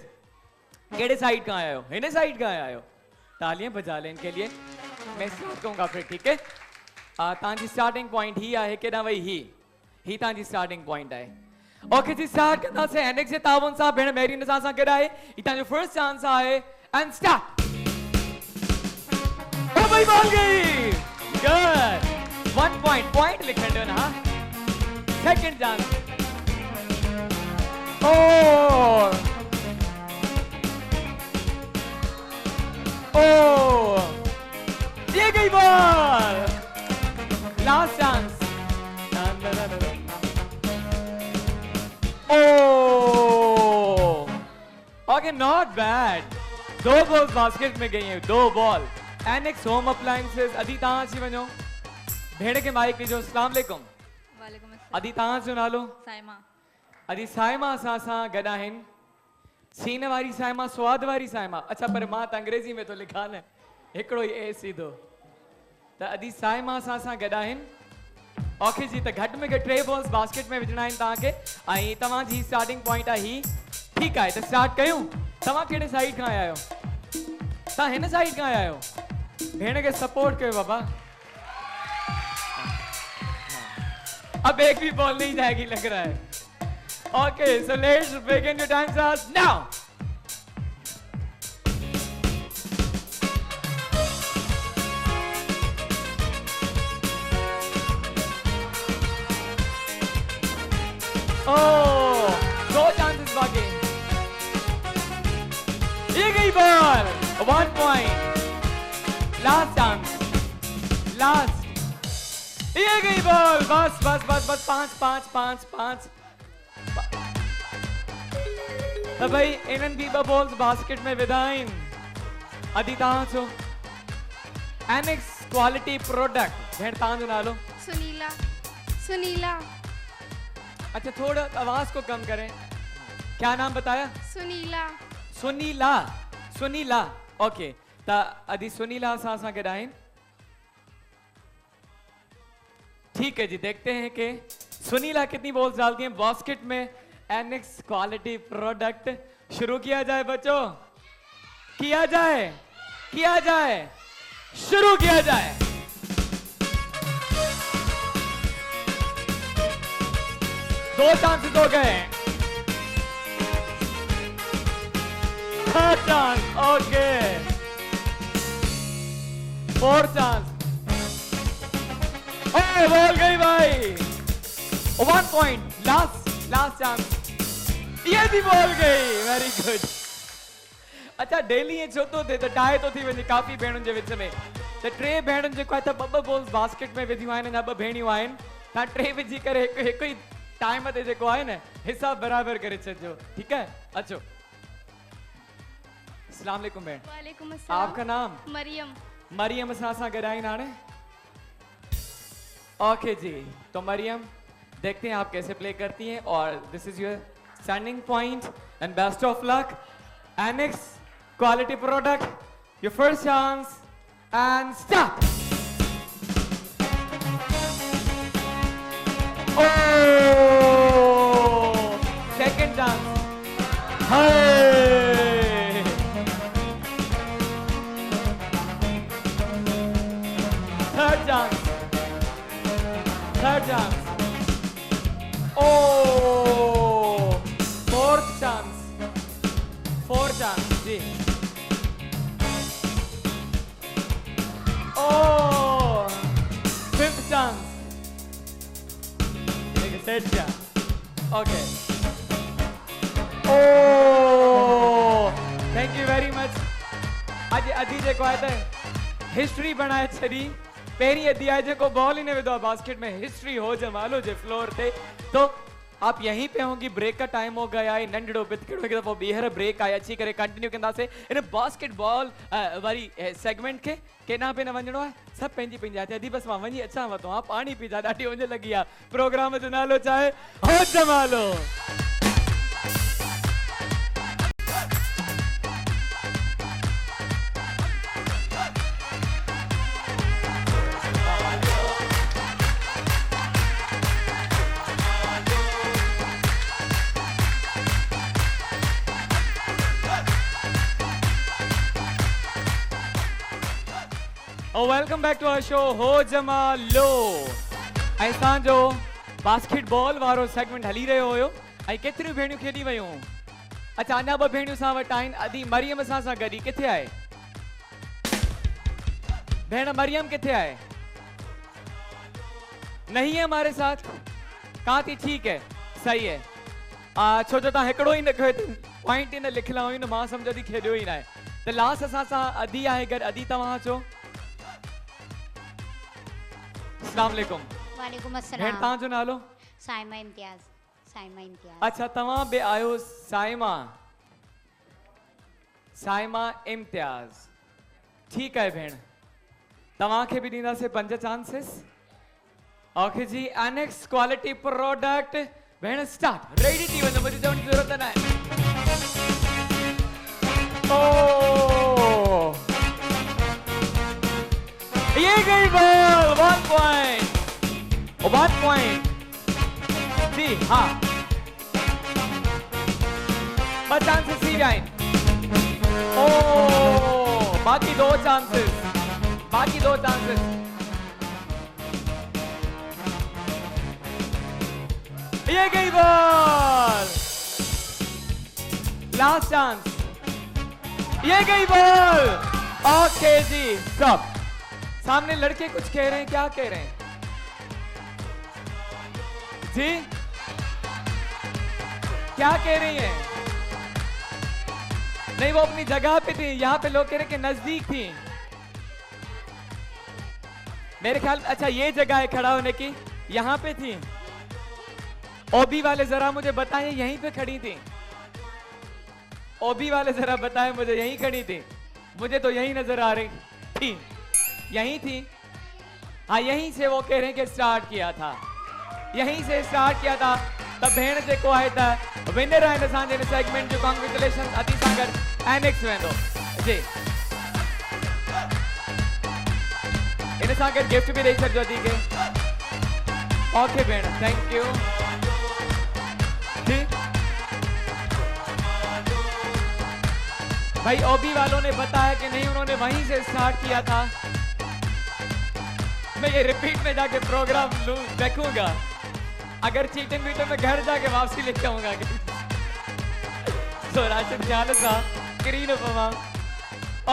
[SPEAKER 1] कहिड़े साइड खां आया आहियो? हिन साइड खां आया आहियो? तालियां बजा लें इनके लिए। मैं स्टार्ट करूंगा फिर, ठीक है? तव्हांजी स्टार्टिंग पॉइंट ही आहे, केॾां वई ही तव्हांजी स्टार्टिंग पॉइंट आहे। ओके जी, स्टार्ट कंदासीं एनेक्स जे ताबन सां। भेण महरीन असां सां गॾु आहे, ही तव्हांजो फर्स्ट चांस आहे एंड स्टार्ट। ओ भाई बॉल गई, गुड, 1 पॉइंट लिखण ॾियो ना। सेकंड चांस, ये गई ball. Last chance, okay not bad. 2 ball basket में गई हैं, 2 बॉल। Annex home appliances. अदी तव्हां अची वञो, भेण खे माइक ॾिजो। अस्सलाम वालेकुम।
[SPEAKER 7] वालेकुम अस्सलाम।
[SPEAKER 1] अदी तव्हांजो नालो?
[SPEAKER 7] साइमा।
[SPEAKER 1] अदी साइमा असां सां गॾु आहिनि। सीन वारी साइमा, स्वाद वारी साइमा। अच्छा, पर मां त अंग्रेजी में तो लिखा न, हिकिड़ो ई ए सीधो। त अदी साइमा असां सां गॾु आहिनि। ओके जी, त घटि में घटि 3 बॉल्स बास्केट में विझणा आहिनि तव्हांखे, ऐं तव्हांजी स्टार्टिंग पॉइंट आहे ही। ठीकु आहे, त स्टार्ट कयूं। तव्हां कहिड़े साइड खां आया आहियो? तव्हां हिन साइड खां आया आहियो? भेण खे सपोर्ट कयो बाबा। अब एक भी बॉल नहीं जाएगी लग रहा है। Okay, so let's begin. Your time starts now. Oh, 2 chances बाकी। ये गई ball, 1 point. Last chance, last. ये गई बॉल, बस 5। तो भाई इन्हनि बि 2 बॉल्स बास्केट में विधा आहिनि। अदी तव्हां चओ। Annex quality product. भेण तव्हांजो नालो?
[SPEAKER 7] सुनीला। सुनीला।
[SPEAKER 1] अच्छा, थोड़ा आवाज को कम करें। क्या नाम बताया?
[SPEAKER 7] सुनीला।
[SPEAKER 1] सुनीला। सुनीला, ओके। त अदी सुनीला असां सां गॾु आहिनि। ठीक है जी, देखते हैं कि सुनीला कितनी बॉल्स डालती हैं बास्केट में। Annex quality product. शुरू किया जाए बच्चों, किया जाए, शुरू किया जाए। दो चांसेस हो गए। 3rd chance, okay. 4th chance. Ball गई भाई, 1 पॉइंट। लास्ट चांस, ये भी बॉल गई, वेरी गुड। अच्छा, डेली ये छो तो थे त टाई तो थी वञे काफ़ी भेणुनि जे विच में। त 3 भेणुनि जेको आहे त 2 बॉल्स बास्केट में विधियूं आहिनि, 2 भेणियूं आहिनि। तव्हां 3 विझी करे हिकु ई टाइम ते जेको आहे न हिसाब बराबर करे छॾिजो, ठीक है? अचो। अस्सलाम वालेकुम भेण।
[SPEAKER 7] वालेकुम अस्सलाम।
[SPEAKER 1] आपका नाम?
[SPEAKER 7] मरियम।
[SPEAKER 1] मरियम असां सां गॾु आहिनि हाणे। ओके जी, तो मरियम देखते हैं आप कैसे प्ले करती हैं, और this is your standing point and best of luck. एनेक्स quality product, your first chance and start. Second chance, third chance, fourth chance जी। Fifth chance, okay. Thank you very much. अज अदी जेको आहे त हिस्ट्री बनाए छॾी। पहिरीं अदी आहे जेको बॉल ई न विधो आहे बास्केट में। हिस्ट्री हो जमालो जे फ्लोर ते। तो आप यहीं पे होंगी, ब्रेक का टाइम हो गया है, नंढड़ो बितकड़ो के दफ़ो ॿीहर ब्रेक आहे, अची करे कंटिन्यू कंदासीं इन बास्केटबॉल वारी सेगमेंट खे। केॾांहुं पे न वञिणो आहे, सभु पंहिंजी पंहिंजी जाते। अदी बसि मां वञी अचां वतो हा, पाणी पीजा, ॾाढी उञ लॻी आहे। प्रोग्राम जो नालो चाहे हो Jamalo. Oh, welcome back to our show, हो जमालो। ऐं जो बास्केटबॉल वारो सेगमेंट हली रहियो हुयो ऐं केतिरियूं भेणियूं खेॾी वयूं। अच्छा, अञा ॿ भेणियूं सां वटि आहिनि। अदी मरियम असां सां गॾु किथे आहे? भेण मरियम किथे आहे? नहीं है हमारे साथ? कहाँ थी? ठीक है, सही है। छो जो तव्हां हिकिड़ो ई न कयो, पॉइंट ई न लिखियलु हुयूं न, मां सम्झो थी खेॾियो ई न आहे। त लास्ट असां सां अदी आहे गॾु। अदी तव्हां अचो। अस्सलाम वालेकुम।
[SPEAKER 12] वालेकुम
[SPEAKER 1] भेण
[SPEAKER 12] अस्सलाम।
[SPEAKER 1] तव्हांजो नालो?
[SPEAKER 12] साइमा इम्तियाज। साइमा इम्तियाज।
[SPEAKER 1] अच्छा, तव्हां बि आयो साइमा। साइमा इम्तियाज, ठीक है भेण। तव्हांखे बि ॾींदासीं 5 चांसेस। ओके जी, एनेक्स क्वालिटी प्रोडक्ट। भेण स्टार्ट, रेडी थी वञो, मुझे चवण जी ज़रूरत न आहे। ओ ये गई बॉल। 1 पॉइंट। 1 पॉइंट जी हाँ। 2 चांसेस ही आए। ओ बाकी 2 चांसेस, बाकी 2 चांसेस। ये गई बॉल। Last chance. ये गई बॉल। ओके जी, स्टॉप। सामने लड़के कुछ कह रहे हैं, क्या कह रहे हैं जी? क्या कह रही हैं? नहीं, वो अपनी जगह पे थी। यहाँ पे लोग कह रहे कि नजदीक थी मेरे ख्याल। अच्छा, ये जगह है खड़ा होने की, यहाँ पे थी। ओबी वाले जरा मुझे बताएं, यहीं पे खड़ी थी? ओबी वाले जरा बताएं मुझे, यहीं खड़ी थी? मुझे तो यहीं नजर आ रही थी। यहीं थी? हाँ, यहीं से वो कह रहे हैं कि स्टार्ट किया था, यहीं से स्टार्ट किया था। तब भेण जेको आहे त विनर आहिनि असांजे हिन सेगमेंट जो। कॉन्ग्रेचुलेशन अदी सां गॾु एनेक्स वेंदो जी। इन सां गॾु गिफ्ट बि ॾेई छॾिजो अदी खे। ओके भेण, थैंक यू जी। भाई ओबी वालों ने बताया कि नहीं, उन्होंने वहीं से स्टार्ट किया था। मैं ये रिपीट में जाके प्रोग्राम देखूंगा। अगर चीटिंग वीटिंग में घर जाके वापसी लेके आऊंगा। तो राशिद ख्याल सा स्क्रीन पवा।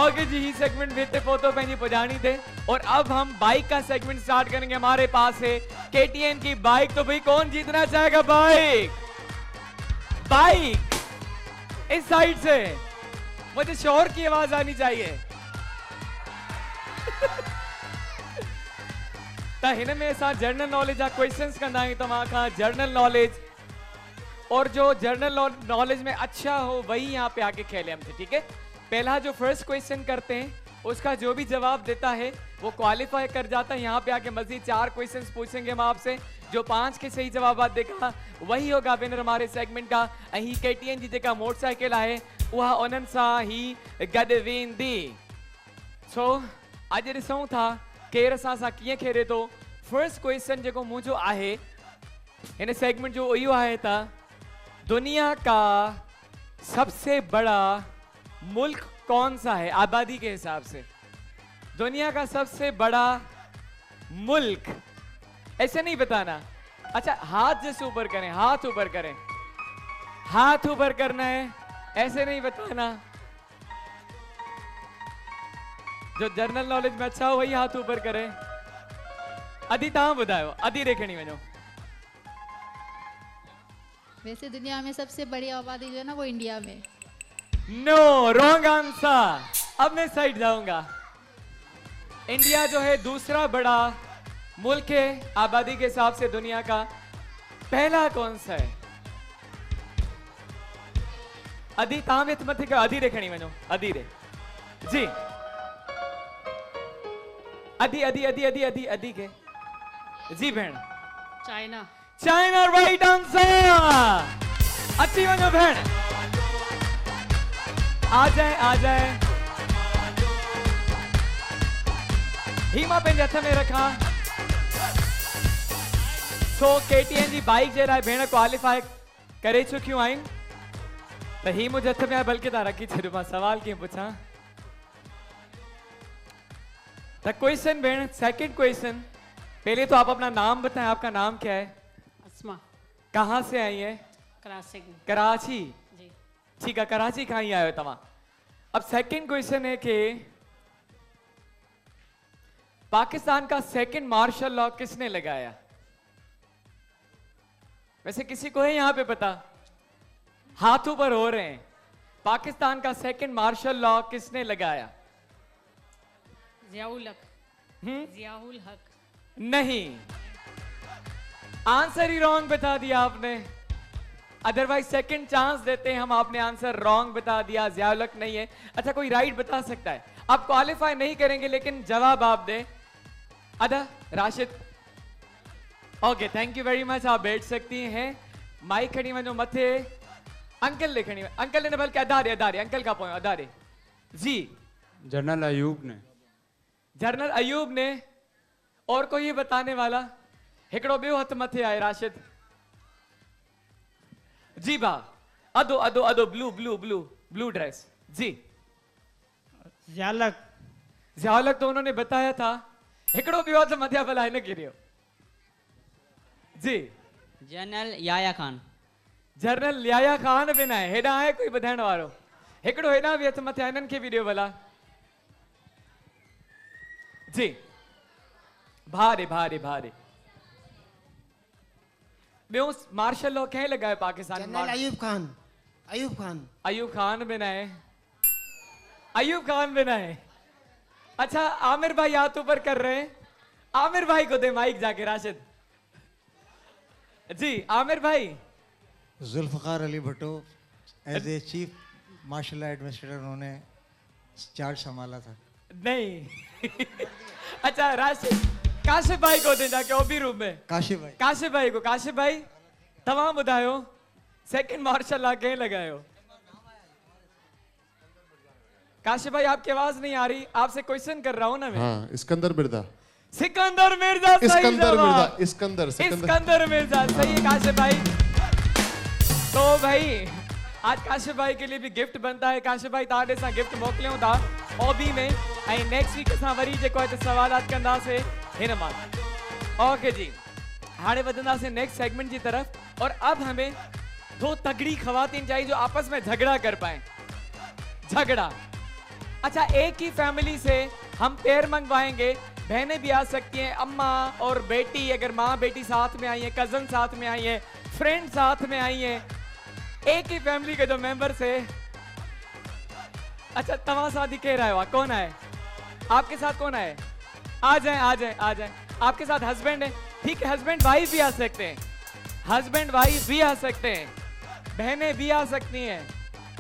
[SPEAKER 1] ओके जी, ही सेगमेंट भेजते पोतो पंहिंजी पुजानी थे। और अब हम बाइक का सेगमेंट स्टार्ट करेंगे। हमारे पास है KTM की बाइक। तो भाई कौन जीतना चाहेगा बाइक? बाइक इस साइड से मुझे शोर की आवाज आनी चाहिए। तो हिन में असां जनरल नॉलेज जा क्वेश्चंस कंदा आहियूं तव्हां खां। जनरल नॉलेज, और जो जनरल नॉलेज में अच्छा हो वही यहाँ पे आके खेले हमसे, ठीक है? पहला जो फर्स्ट क्वेश्चन करते हैं उसका जो भी जवाब देता है वो क्वालिफाई कर जाता है। यहाँ पे आके मजीद 4 क्वेश्चंस पूछेंगे हम आपसे। जो 5 के सही जवाब देगा वही होगा विनर हमारे सेगमेंट का। ही KTM जी जेका मोटरसाइकिल है वह उन्हनि सां ही गॾु वेंदी। सो अॼु ॾिसूं था केरु असां सां कीअं खेॾे थो। फर्स्ट क्वेश्चन जेको मुंहिंजो आहे हिन सेगमेंट जो इहो आहे त दुनिया का सबसे बड़ा मुल्क कौन सा है आबादी के हिसाब से? दुनिया का सबसे बड़ा मुल्क। ऐसे नहीं बताना। अच्छा, हाथ जैसे ऊपर करें, हाथ ऊपर करें, हाथ ऊपर करना है, ऐसे नहीं बताना। जो जनरल नॉलेज में अच्छा हो वही हाथ ऊपर करे। अदी तव्हां ॿुधायो, अदी देखणी वञो।
[SPEAKER 13] वैसे दुनिया में सबसे बड़ी आबादी जो है ना वो इंडिया में।
[SPEAKER 1] No, wrong answer. अब मैं साइड जाऊंगा। इंडिया जो है दूसरा बड़ा मुल्क है आबादी के हिसाब से दुनिया का। पहला कौन सा है? अधी तव्हां बि हथ मथे कयो, अधी रे खणी वञो, अधी रे जी, अधी अधी अधी अधी अधी अधी के जी भेण।
[SPEAKER 14] चाइना।
[SPEAKER 1] China right answer. अची वञो भेण, आ जाए आ जाए। ही मां पंहिंजे हथ में रखा। सो KTN जी बाइक जे लाइ भेण क्वालिफाई करे चुकियूं आहिनि, त ही मुंहिंजे हथ में आहे, बल्कि तव्हां रखी छॾियो, मां सवाल कीअं पुछां। द क्वेश्चन भेण, सेकंड क्वेश्चन। पहले तो आप अपना नाम बताएं, आपका नाम क्या है?
[SPEAKER 14] अस्मा।
[SPEAKER 1] कहाँ से आई है?
[SPEAKER 14] कराची।
[SPEAKER 1] कराची।
[SPEAKER 14] जी।
[SPEAKER 1] ठीक है, कराची कहाँ ही आए हो तव्हां। अब सेकंड क्वेश्चन है कि पाकिस्तान का सेकंड मार्शल लॉ किसने लगाया? वैसे किसी को है यहाँ पे पता? हाथों पर हो रहे हैं। पाकिस्तान का सेकंड मार्शल लॉ किसने लगाया?
[SPEAKER 14] जियाउल हक। जियाउल हक।
[SPEAKER 1] नहीं, आंसर ही रॉन्ग बता दिया आपने। अदरवाइज सेकंड चांस देते हैं हम, आपने आंसर रॉन्ग बता दिया, जियाउल हक नहीं है। अच्छा, कोई राइट बता सकता है? आप क्वालिफाई नहीं करेंगे लेकिन जवाब आप दे। अदा Rashid, okay, thank you very much. आप बैठ सकती हैं। माइक खड़ी वञो मथे। अंकल ले खड़ी, अंकल ने बल्कि अदारे अदारे अंकल का पोयो अदारे जी।
[SPEAKER 15] जनरल अयूब ने।
[SPEAKER 1] जनरल अयूब ने। और कोई ये बताने वाला? हिकड़ो ॿियो हथ मथे आहे राशिद जी। बा अदो अदो अदो, blue blue blue blue dress जी।
[SPEAKER 3] ज़ियाउल
[SPEAKER 1] ज़ियाउल तो उन्होंने बताया था। हिकड़ो ॿियो हथ मथे भला हिन गिरियो जी।
[SPEAKER 16] जनरल याया खान।
[SPEAKER 1] जनरल याया खान बि न आहे। हेॾां आहे कोई ॿुधाइण वारो? हिकड़ो हेॾां बि हथ मथे आहे, हिननि खे बि ॾियो भला जी। भारे भारे भारे। ॿियो मार्शल लॉ कंहिं लॻायो पाकिस्तान?
[SPEAKER 17] जनरल अयूब खान। अयूब खान।
[SPEAKER 1] अयूब खान भी ना है। अयूब खान भी ना है। अच्छा, आमिर भाई हाथ ऊपर कर रहे हैं। आमिर भाई को दे माइक जाके राशिद जी। आमिर भाई।
[SPEAKER 18] Zulfikar Ali Bhutto as a chief martial administrator उन्होंने चार्ज संभाला था।
[SPEAKER 1] नहीं अच्छा, राशिद काशिफ भाई को दे जाके ओबी रूम में।
[SPEAKER 18] काशिफ भाई।
[SPEAKER 1] काशिफ भाई को। काशिफ भाई तमाम बुधायो सेकंड मार्शल लॉ कहीं लगायो? काशिफ भाई आपकी आवाज नहीं आ रही, आपसे क्वेश्चन कर रहा हूं ना मैं।
[SPEAKER 19] हाँ, इस्कंदर मिर्जा।
[SPEAKER 1] सिकंदर मिर्जा सही
[SPEAKER 19] इस्कंदर
[SPEAKER 1] जवाब।
[SPEAKER 19] मिर्जा। इस्कंदर
[SPEAKER 1] इस्कंदर मिर्जा सही है काशिफ भाई। तो भाई आज काशिफ भाई के लिए भी गिफ्ट बनता है। काशिफ भाई ताड़े सा गिफ्ट मोकलियो था ओबी में। आई नेक्स्ट वीक असां वरी जेको है सवालात कंदासे हिन मां। ओके जी, हाणे वधंदासे नेक्स्ट सेगमेंट की तरफ। और अब हमें दो तगड़ी खवातीन चाहिए जो आपस में झगड़ा कर पाए। झगड़ा। अच्छा, एक ही फैमिली से हम पेयर मंगवाएंगे। बहनें भी आ सकती हैं, अम्मा और बेटी, अगर माँ बेटी साथ में आई है, कजन साथ में आई है, फ्रेंड साथ में आई है, एक ही फैमिली के जो मेंबर्स है। अच्छा, तवा शादी कह रहा है, कौन है आपके साथ? कौन है? आ जाए आ जाए आ जाए। आपके साथ हस्बैंड है? ठीक है, हस्बैंड वाइफ भी आ सकते हैं। हस्बैंड वाइफ भी आ सकते हैं, बहनें भी आ सकती हैं,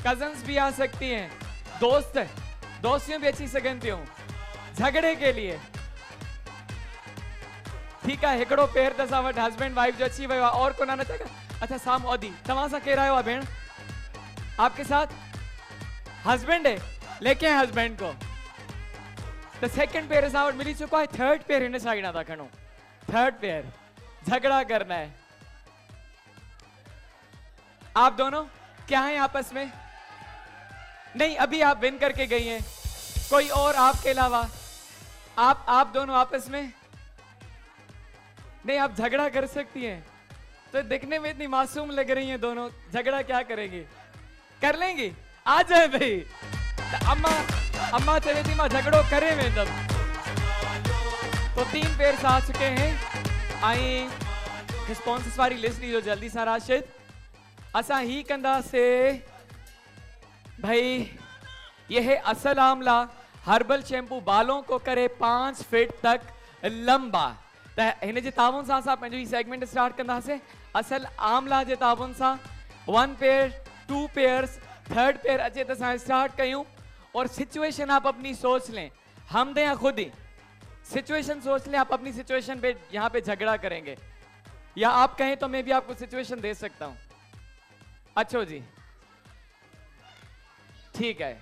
[SPEAKER 1] कजन्स भी आ सकती हैं, दोस्त दोस्तियों भी अच्छी सघन थियूं झगड़े के लिए। ठीक है, हिकड़ो पेर त असां वटि हस्बैंड वाइफ जो अची वियो आहे। और को न चएगा? अच्छा, साम ओदी तव्हां सां केरु आयो आहे भेण? आपके साथ हस्बैंड है, लेके आए हस्बैंड को। तो सेकंड पेयर असां वटि मिली चुको है। थर्ड पेयर हिन साइड था खणो। थर्ड पेयर झगड़ा करना है। आप दोनों क्या हैं आपस में? नहीं, अभी आप विन करके गई हैं। कोई और आपके अलावा? आप दोनों आपस में नहीं, आप झगड़ा कर सकती हैं। तो दिखने में इतनी मासूम लग रही हैं दोनों, झगड़ा क्या करेंगी? कर लेंगी? आ जाए भाई। तो अम्मा चले थी मां झगड़ो करे में तब। तो 3 पेयर आ चुके हैं। आई रिस्पॉन्सेस वाली लिस्ट दी जो जल्दी सा राशिद असा ही कंदा से भाई। यह है असल आमला। हर्बल शैम्पू बालों को करे 5 फीट तक लंबा। तो इन जे ताबुन सां असां पंहिंजो ही सेगमेंट स्टार्ट कंदासीं। असल आमला जे ताबुन सां 1 पेयर, 2 पेयर्स, थर्ड पेयर अचे तो स्टार्ट कयूं और सिचुएशन आप अपनी सोच लें, हम दें या खुद ही सिचुएशन सोच लें। आप अपनी सिचुएशन पे यहाँ पे झगड़ा करेंगे या आप कहें तो मैं भी आपको सिचुएशन दे सकता हूं। अच्छो जी ठीक है,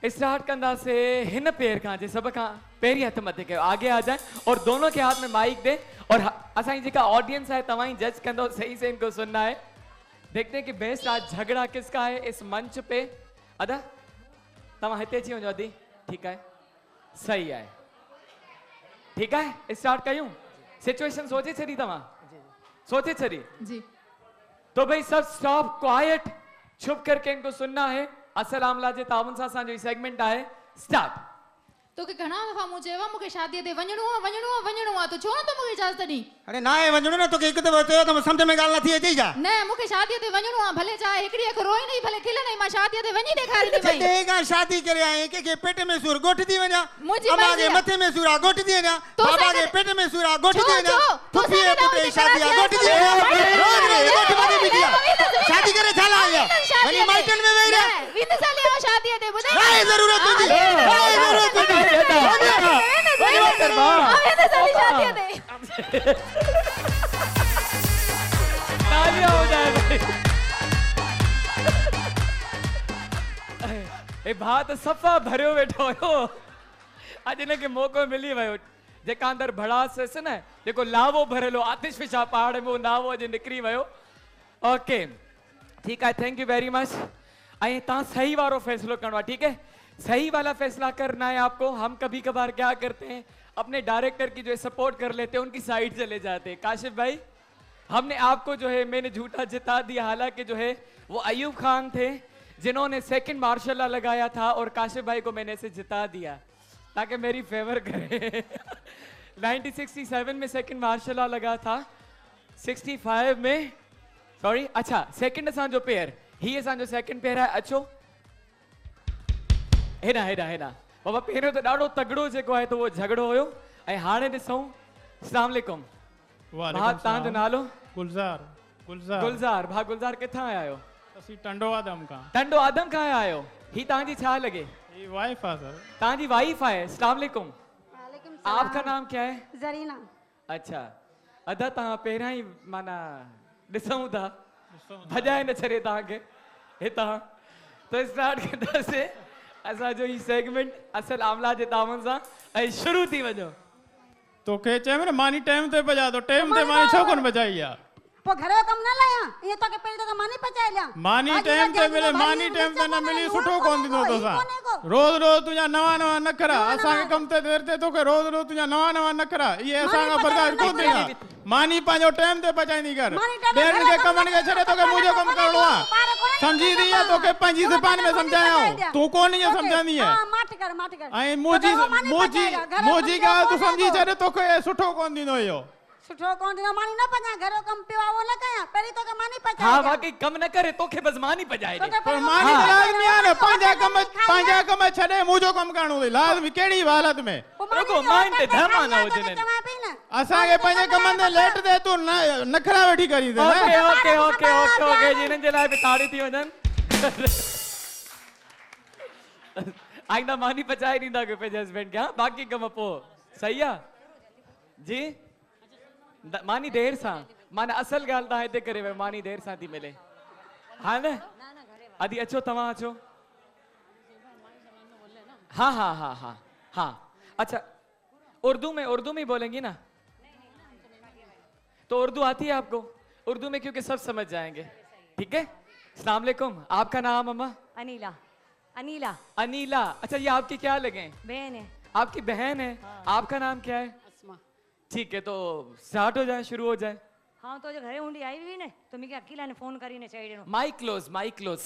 [SPEAKER 1] स्टार्ट कंदा से हिन पेर का जे सब का पेरी हथ मथे कयो, आगे आ जाए और दोनों के हाथ में माइक दे और असाई जेका ऑडियंस है तवाई जज कंदो, सही से इनको सुनना है। देखते हैं कि बेस्ट आज झगड़ा किसका है इस मंच पे। अदा तवा हिते अची वञो अदी, ठीक है सही है, ठीक है स्टार्ट कयूं। सिचुएशन सोचे छड़ी तवा, सोचे छड़ी
[SPEAKER 13] जी।
[SPEAKER 1] तो भाई सब स्टॉप क्वाइट, चुप करके इनको सुनना है। असल आमला जे तावन सां असांजो सेगमेंट आहे स्टार्ट।
[SPEAKER 13] तो के घणा दफ़ा मूं चयो आहे मूंखे शादीअ ते वञणो आहे तो छो न तो मूंखे इजाज़त ॾी?
[SPEAKER 17] अरे ना है वञणो न, तोखे हिकु दफ़ो चयो त सम्झ में ॻाल्हि नथी अचे छा?
[SPEAKER 13] न मूंखे शादीअ ते वञणो आहे, भले चाहे हिकिड़ी अख रोई नहीं, भले खिले नहीं, मां शादीअ ते वञी ॾेखारींदी भई।
[SPEAKER 17] ते का शादी करे आए के पेट में सूर गोठ दी वञा,
[SPEAKER 13] मुंहिंजी
[SPEAKER 17] अम्मा
[SPEAKER 13] मर्ज़ी
[SPEAKER 17] के
[SPEAKER 13] आहे।
[SPEAKER 17] मथे में सूर गोठ दी वञा,
[SPEAKER 13] तो
[SPEAKER 17] बाबा
[SPEAKER 13] सां
[SPEAKER 17] के
[SPEAKER 13] गॾु-
[SPEAKER 17] पेट में सूर गोठ
[SPEAKER 13] छो,
[SPEAKER 17] दी वञा,
[SPEAKER 13] छो? तो
[SPEAKER 17] फुफी
[SPEAKER 13] सां
[SPEAKER 17] के
[SPEAKER 13] गॾु
[SPEAKER 17] पुटे
[SPEAKER 13] वञी
[SPEAKER 17] शादी
[SPEAKER 13] कराची
[SPEAKER 17] गोठ दी वञा, रोज रे गोठ वाली बिटिया शादी करे छाला आया वनी माइटन में वेई रहा
[SPEAKER 13] विंद साली आवा शादीअ ते ॿुधाई
[SPEAKER 17] काई ज़रूरत तुझी, काई ज़रूरत तुझी
[SPEAKER 13] शादीअ ते
[SPEAKER 1] तालियां हो जाए भाई। ए भात सफ़ा भरियो वेठो हुयो, अॼु हिनखे मौक़ो मिली वियो। जेका अंदरि भड़ास हुयसि न, जेको लावो भरियलु आतिश फिशा पहाड़ में, उहो लावो अॼु निकिरी वियो। ओके ठीक है, थैंक यू वेरी मच। ऐं तव्हां सही वारो फैसलो करणो है, ठीक है सही वाला फैसला करना है आपको। हम कभी कभार क्या करते हैं, अपने डायरेक्टर की जो है सपोर्ट कर लेते हैं, उनकी साइड चले जाते हैं। काशिफ भाई हमने आपको जो है मैंने झूठा जिता दिया, हालांकि जो है वो अयूब खान थे जिन्होंने सेकंड मार्शल लॉ लगाया था और काशिफ भाई को मैंने इसे जिता दिया ताकि मेरी फेवर करे। 1967 में सेकंड मार्शल लॉ लगा था, 65 में सॉरी अच्छा सेकंड असांजो पेयर ही असांजो सेकंड पेयर है। अच्छो हेॾा हेॾा हेॾा बाबा, पहिरियों त ॾाढो तगड़ो जेको आहे त उहो झगड़ो हुयो। ऐं हाणे ॾिसूं। अस्सलाम वालेकुम। भाउ तव्हांजो नालो?
[SPEAKER 19] गुलज़ार। गुलज़ार
[SPEAKER 1] गुलज़ार। भाउ गुलज़ार किथां आया आहियो?
[SPEAKER 19] असीं टंडो आदम खां।
[SPEAKER 1] टंडो आदम खां आया आहियो। ही तव्हांजी छा लॻे?
[SPEAKER 19] ये वाइफ है सर।
[SPEAKER 1] तव्हांजी वाइफ आहे। अस्सलाम वालेकुम। आपका नाम क्या है?
[SPEAKER 9] जरीना।
[SPEAKER 1] अच्छा अदा तव्हां पहिरियां ई माना ॾिसूं था, भॼाए न छॾे तव्हांखे हितां। तो स्टार्ट कंदासीं असांजो ही सेगमेंट असल आमला जे तावन सां ऐं शुरू थी वञो।
[SPEAKER 19] तोखे चयो न मानी टाइम ते बजा तो टाइम ते मानी छो कोन बजाई आ?
[SPEAKER 9] पो घर जो कम न लया, ये तो के पेड़ तो मानी पचाए लिया।
[SPEAKER 19] मानी टाइम ते मिले, मानी टाइम ते न मिली सुठो कोन दिनो तोसा। रोज रोज तुझा नवा नवा नखरा, असा के कम ते देर ते तोखे रोज रोज तुझा नवा नवा नखरा, ये असा का बर्दाश्त कोन देना। मानी पांजो टाइम ते बचाईंदी कर, ॿेरनि के कमन के छड़े तोखे मुझे कम करणो आ। समझी दी है तोखे पंजी ज़बान में समझाया, तू कोन ये समझानी है।
[SPEAKER 9] हां माट कर।
[SPEAKER 19] आई मुजी गा तू समझी छड़े तोखे सुठो कोन दिनो यो।
[SPEAKER 9] सुठो कोन दिनो मानी न पचा, घरो कम पियो वो न कया, पहिरी तो के मानी पचा।
[SPEAKER 1] हां वाकई कम न करे तोखे बस मानी पजाए दे।
[SPEAKER 19] पर मानी लाज़मी है ना, पांजा कम छड़े मुझो कम करणो दे लाज़मी। केड़ी हालत में
[SPEAKER 1] रुको माइन ते धमा ना हो जने
[SPEAKER 19] असा के पंजे कमन दे लेट दे तू नखरा वेठी करी दे।
[SPEAKER 1] Okay okay okay okay okay जिन जे लाइ ताड़ी थी वजन आइंदा मानी पचाए ॾींदा के पंहिंजे हस्बैंड के। बाक़ी कम पो सही आ जी। मानी देर सां माना असल ॻाल्हि तव्हां हिते करे वियो, मानी देर सां थी मिले। हा न अदी अचो तव्हां अचो। हाँ हाँ हाँ हाँ हाँ अच्छा उर्दू में बोलेंगी ना? तो उर्दू आती है आपको? उर्दू में क्योंकि सब समझ जाएंगे, ठीक है। अस्सलाम वालेकुम। आपका नाम अम्मा?
[SPEAKER 9] अनीला। अनीला।
[SPEAKER 1] अनीला। अच्छा ये आपकी क्या लगे?
[SPEAKER 9] बहन है।
[SPEAKER 1] आपकी बहन है। आपका नाम क्या है? ठीक है तो स्टार्ट हो जाए, शुरू हो जाए।
[SPEAKER 9] हाँ तो जो घरे हुंडी आई हुई ने तो मिके अकीला ने फोन करी ने चाहिए
[SPEAKER 1] माइक क्लोज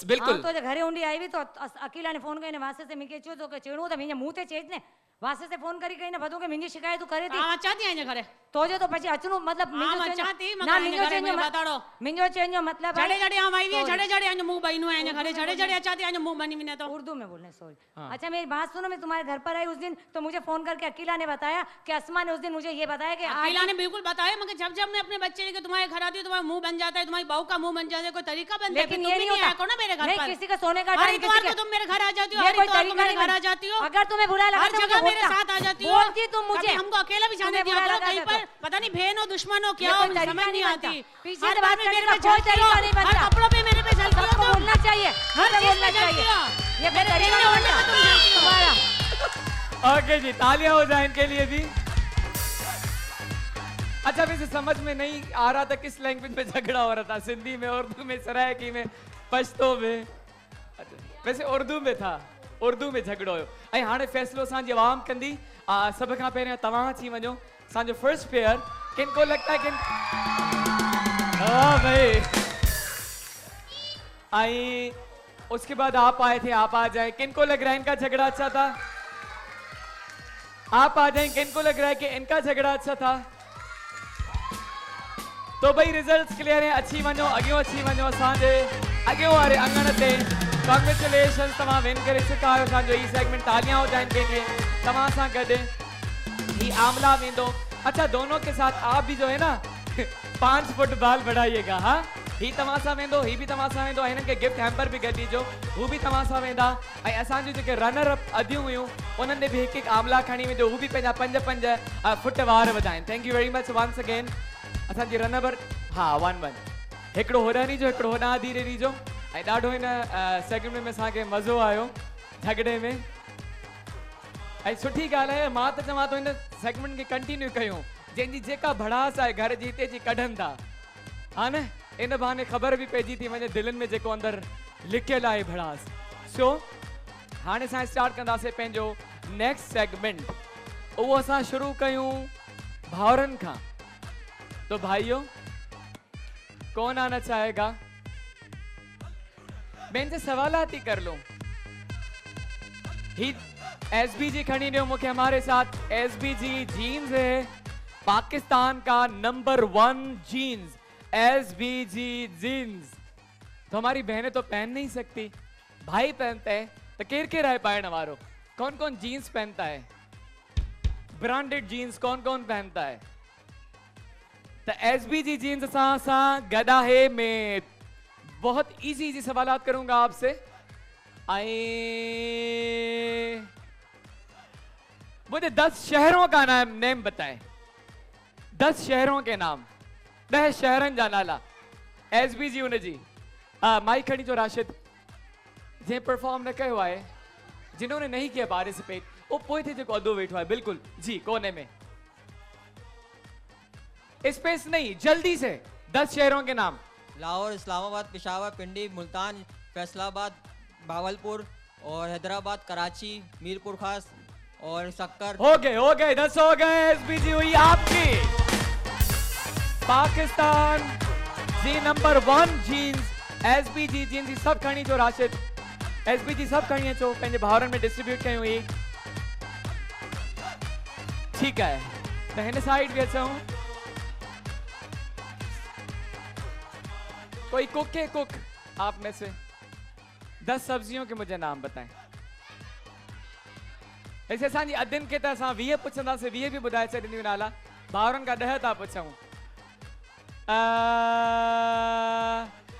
[SPEAKER 1] बिल्कुल।
[SPEAKER 9] हाँ तो जो घरे हुंडी आई हुई तो अकीला ने फोन करी ने वास्ते से मिके चो तो के चेणो तो मिने मुंह ते चेज ने
[SPEAKER 20] वासे से फोन करी कहीं ना बधू के मिंजी शिकायत तू करे थी
[SPEAKER 14] हां चाहती है घरे
[SPEAKER 20] तो जो तो પછી અચનું मतलब
[SPEAKER 14] हां
[SPEAKER 20] मिंजो
[SPEAKER 14] चाहती
[SPEAKER 20] ना मिंजो चेंज
[SPEAKER 14] बताड़ो
[SPEAKER 20] मिंजो चेंज मतलब
[SPEAKER 14] जड़े जड़े हम आई है जड़े जड़े अंज मुंह बइनु है घरे जड़े जड़े चाहती है मुंह बनी मिने तो
[SPEAKER 20] उर्दू में बोलने सॉरी अच्छा मेरी बात सुनो मैं तुम्हारे घर पर आई उस दिन तो मुझे फोन करके अकीला ने बताया कि अस्मा ने उस दिन मुझे ये बताया कि
[SPEAKER 14] अकीला ने बिल्कुल बताया मगर जब जब मैं अपने बच्चे लेके तुम्हारे घर आती हूँ तुम्हारा मुंह बन जाता है तुम्हारी बहू का मुंह बन जाता है कोई तरीका बनता है
[SPEAKER 20] लेकिन ये नहीं होता
[SPEAKER 14] करो ना मेरे घर पर
[SPEAKER 20] किसी का सोने का
[SPEAKER 14] हर इतवार को तुम मेरे घर आ जाती हो हर इतवार को मेरे घर आ जाती हो
[SPEAKER 20] अगर तुम्हें बुरा लगा
[SPEAKER 14] हर जगह मेरे साथ आ जाती हो
[SPEAKER 20] बोलती तुम मुझे
[SPEAKER 14] हमको अकेला भी जाने दिया करो कहीं पर पता नहीं बहन हो दुश्मन हो क्या हो समझ नहीं आती
[SPEAKER 20] पीछे
[SPEAKER 14] हर
[SPEAKER 20] से
[SPEAKER 14] बार
[SPEAKER 20] बात
[SPEAKER 14] में
[SPEAKER 20] करने
[SPEAKER 14] मेरे
[SPEAKER 20] का
[SPEAKER 14] पे
[SPEAKER 20] कोई
[SPEAKER 14] झलकती हो
[SPEAKER 20] तरीका नहीं बनता
[SPEAKER 14] हर कपड़ों पे मेरे पे झलकती हो
[SPEAKER 20] सबको बोलना चाहिए
[SPEAKER 14] हर चीज
[SPEAKER 20] बोलना
[SPEAKER 14] में झलकती
[SPEAKER 20] चाहिए
[SPEAKER 14] हो
[SPEAKER 20] ये कोई तरीका नहीं बनता तुम्हारा
[SPEAKER 1] ओके जी तालियां हो जाए इनके लिए भी। अच्छा वैसे समझ में नहीं आ रहा था किस लैंग्वेज में झगड़ा हो रहा था, सिंधी में, उर्दू में, सराइकी में, पश्तो में। वैसे उर्दू में था, उर्दू में झगड़ो हो। ऐं हाणे फ़ैसिलो असांजी आवाम कंदी। सभ खां पहिरियों तव्हां अची वञो। असांजो फर्स्ट पेयर किन को लगता है किन हाँ भाई आई उसके बाद आप आए थे, आप आ जाए। किन को लग रहा है इनका झगड़ा अच्छा था? आप आ जाए। किन को लग रहा है कि इनका झगड़ा अच्छा था? तो भाई रिजल्ट्स क्लियर है। अच्छी वञो, अॻियों अची वञो। असांजे अॻियों वारे अंगण ते कॉन्ग्रेचुलेशन, तव्हां विन करे चुका आहियो असांजो ई सेगमेंट। तालियां हो जाए कंहिंखे तव्हां सां गॾु ही आमला वेंदो। अच्छा दोनों के साथ आप भी जो है ना 5 फुट बाल बढ़ाइएगा। हाँ ही तव्हां सां वेंदो, ही भी तव्हां सां वेंदो। हिननि खे गिफ्ट हैम्पर भी गॾु ॾिजो, हू भी तव्हां सां वेंदा। ऐं असांजो जेके रनर अप अदियूं हुयूं उन्हनि ॾे बि हिकु हिकु आमला खणी वेंदो, हू भी पंहिंजा 5-5 फुट वार वधाइनि। Thank you very much once again. असांजी रनर हाँ 1-1 हिकिड़ो होॾां ॾिजो, हिकिड़ो होॾां धीरे ॾिजो। ऐं ॾाढो हिन सेगमेंट में असांखे मज़ो आयो झगड़े में। ऐं सुठी ॻाल्हि आहे, मां त चवां थो हिन सेगमेंट खे कंटिन्यू कयूं। जंहिंजी जेका भड़ास आहे घर जी हिते जी कढनि था, हा न, इन बहाने ख़बर बि पइजी थी वञे दिलनि में जेको अंदरि लिकियल आहे भड़ास। सो हाणे असां स्टार्ट कंदासीं पंहिंजो नेक्स्ट सेगमेंट। उहो असां शुरू कयूं भाउरनि खां। तो भाइयों कौन आना चाहेगा? मैं इनसे सवालात ही कर लूं। ही एसबीजी खड़ी ने मुख्य हमारे साथ एसबीजी जीन्स है, पाकिस्तान का नंबर 1 जीन्स एसबीजी जीन्स। तो हमारी बहनें तो पहन नहीं सकती, भाई पहनते हैं तो केर केर है पायण वारो? कौन कौन जीन्स पहनता है? ब्रांडेड जीन्स कौन कौन पहनता है? तो एसबीजी जीन्स सा गदा है। मैं बहुत इजी सवालात करूंगा आपसे। मुझे 10 शहरों का नेम बताएं। 10 शहरों के नाम, 10 शहरन जा नाला एसबीजी उन जी। माइक खड़ी जो राशिद जे परफॉर्म न कयो है, जिन्होंने नहीं किया पार्टिसिपेट, वो पोइ थे जो अदो वेठो है। बिल्कुल जी, कोने में स्पेस नहीं, जल्दी से 10 शहरों के नाम।
[SPEAKER 11] लाहौर, इस्लामाबाद, पेशावर, पिंडी, मुल्तान, फैसलाबाद, भावलपुर और हैदराबाद, कराची, मीरपुर खास और सक्कर।
[SPEAKER 1] हो गए 10 हो गए। एसबीजी हुई आपकी। पाकिस्तान जी नंबर 1 जीन्स एसबीजी जीन्स सब खणी जो राशिद। एसबीजी सब खणी अचो, पंहिंजे भाउरनि में डिस्ट्रीब्यूट कयूं हुई। ठीक है, तो हिन साइड भी अचूं। कोई कुक है? कुक आप में से 10 सब्जियों के मुझे नाम बताएं। ऐसे असांजी अदिन के त असां 20 पुछंदासीं, 20 भी ॿुधाए छॾींदियूं नाला। भाउरनि खां 10 था पुछूं।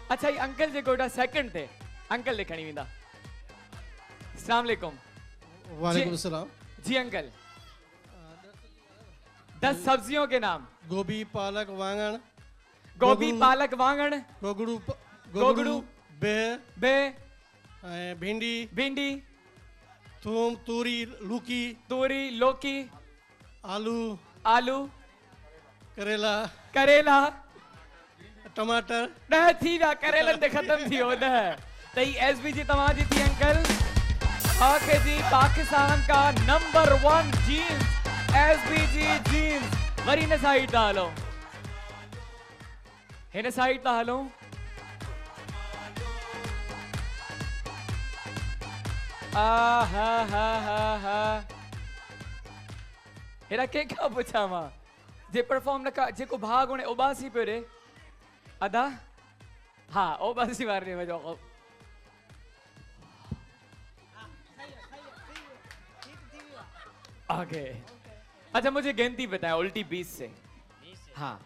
[SPEAKER 1] अच्छा ये अंकल जेको वेठा सेकंड थे, अंकल ॾे खणी वेंदा। अस्सलाम वालेकुम।
[SPEAKER 21] वालेकुम सलाम।
[SPEAKER 1] जी अंकल, 10 सब्जियों के नाम।
[SPEAKER 21] गोभी, पालक, वांगण।
[SPEAKER 1] गोभी, पालक, वांगण। गोगड़ू, बेह, भिंडी,
[SPEAKER 21] थूम, तूरी,
[SPEAKER 1] लौकी, आलू, करेला,
[SPEAKER 21] टमाटर।
[SPEAKER 1] 10 थी विया, करेलनि ते ख़त्म थी वियो 10। त ही एसबीजी तव्हांजी थी अंकल। ओके जी, पाकिस्तान का number 1 jeans SBG jeans. Worry हिन साइड था हलो, हिन साइड था हलो। हेरा के क्या पूछा मां जे परफॉर्म न का जेको भाग होने उबासी पे रे अदा हाँ उबासी वाले में जो ओके अच्छा मुझे गिनती बताएं उल्टी 20 से हाँ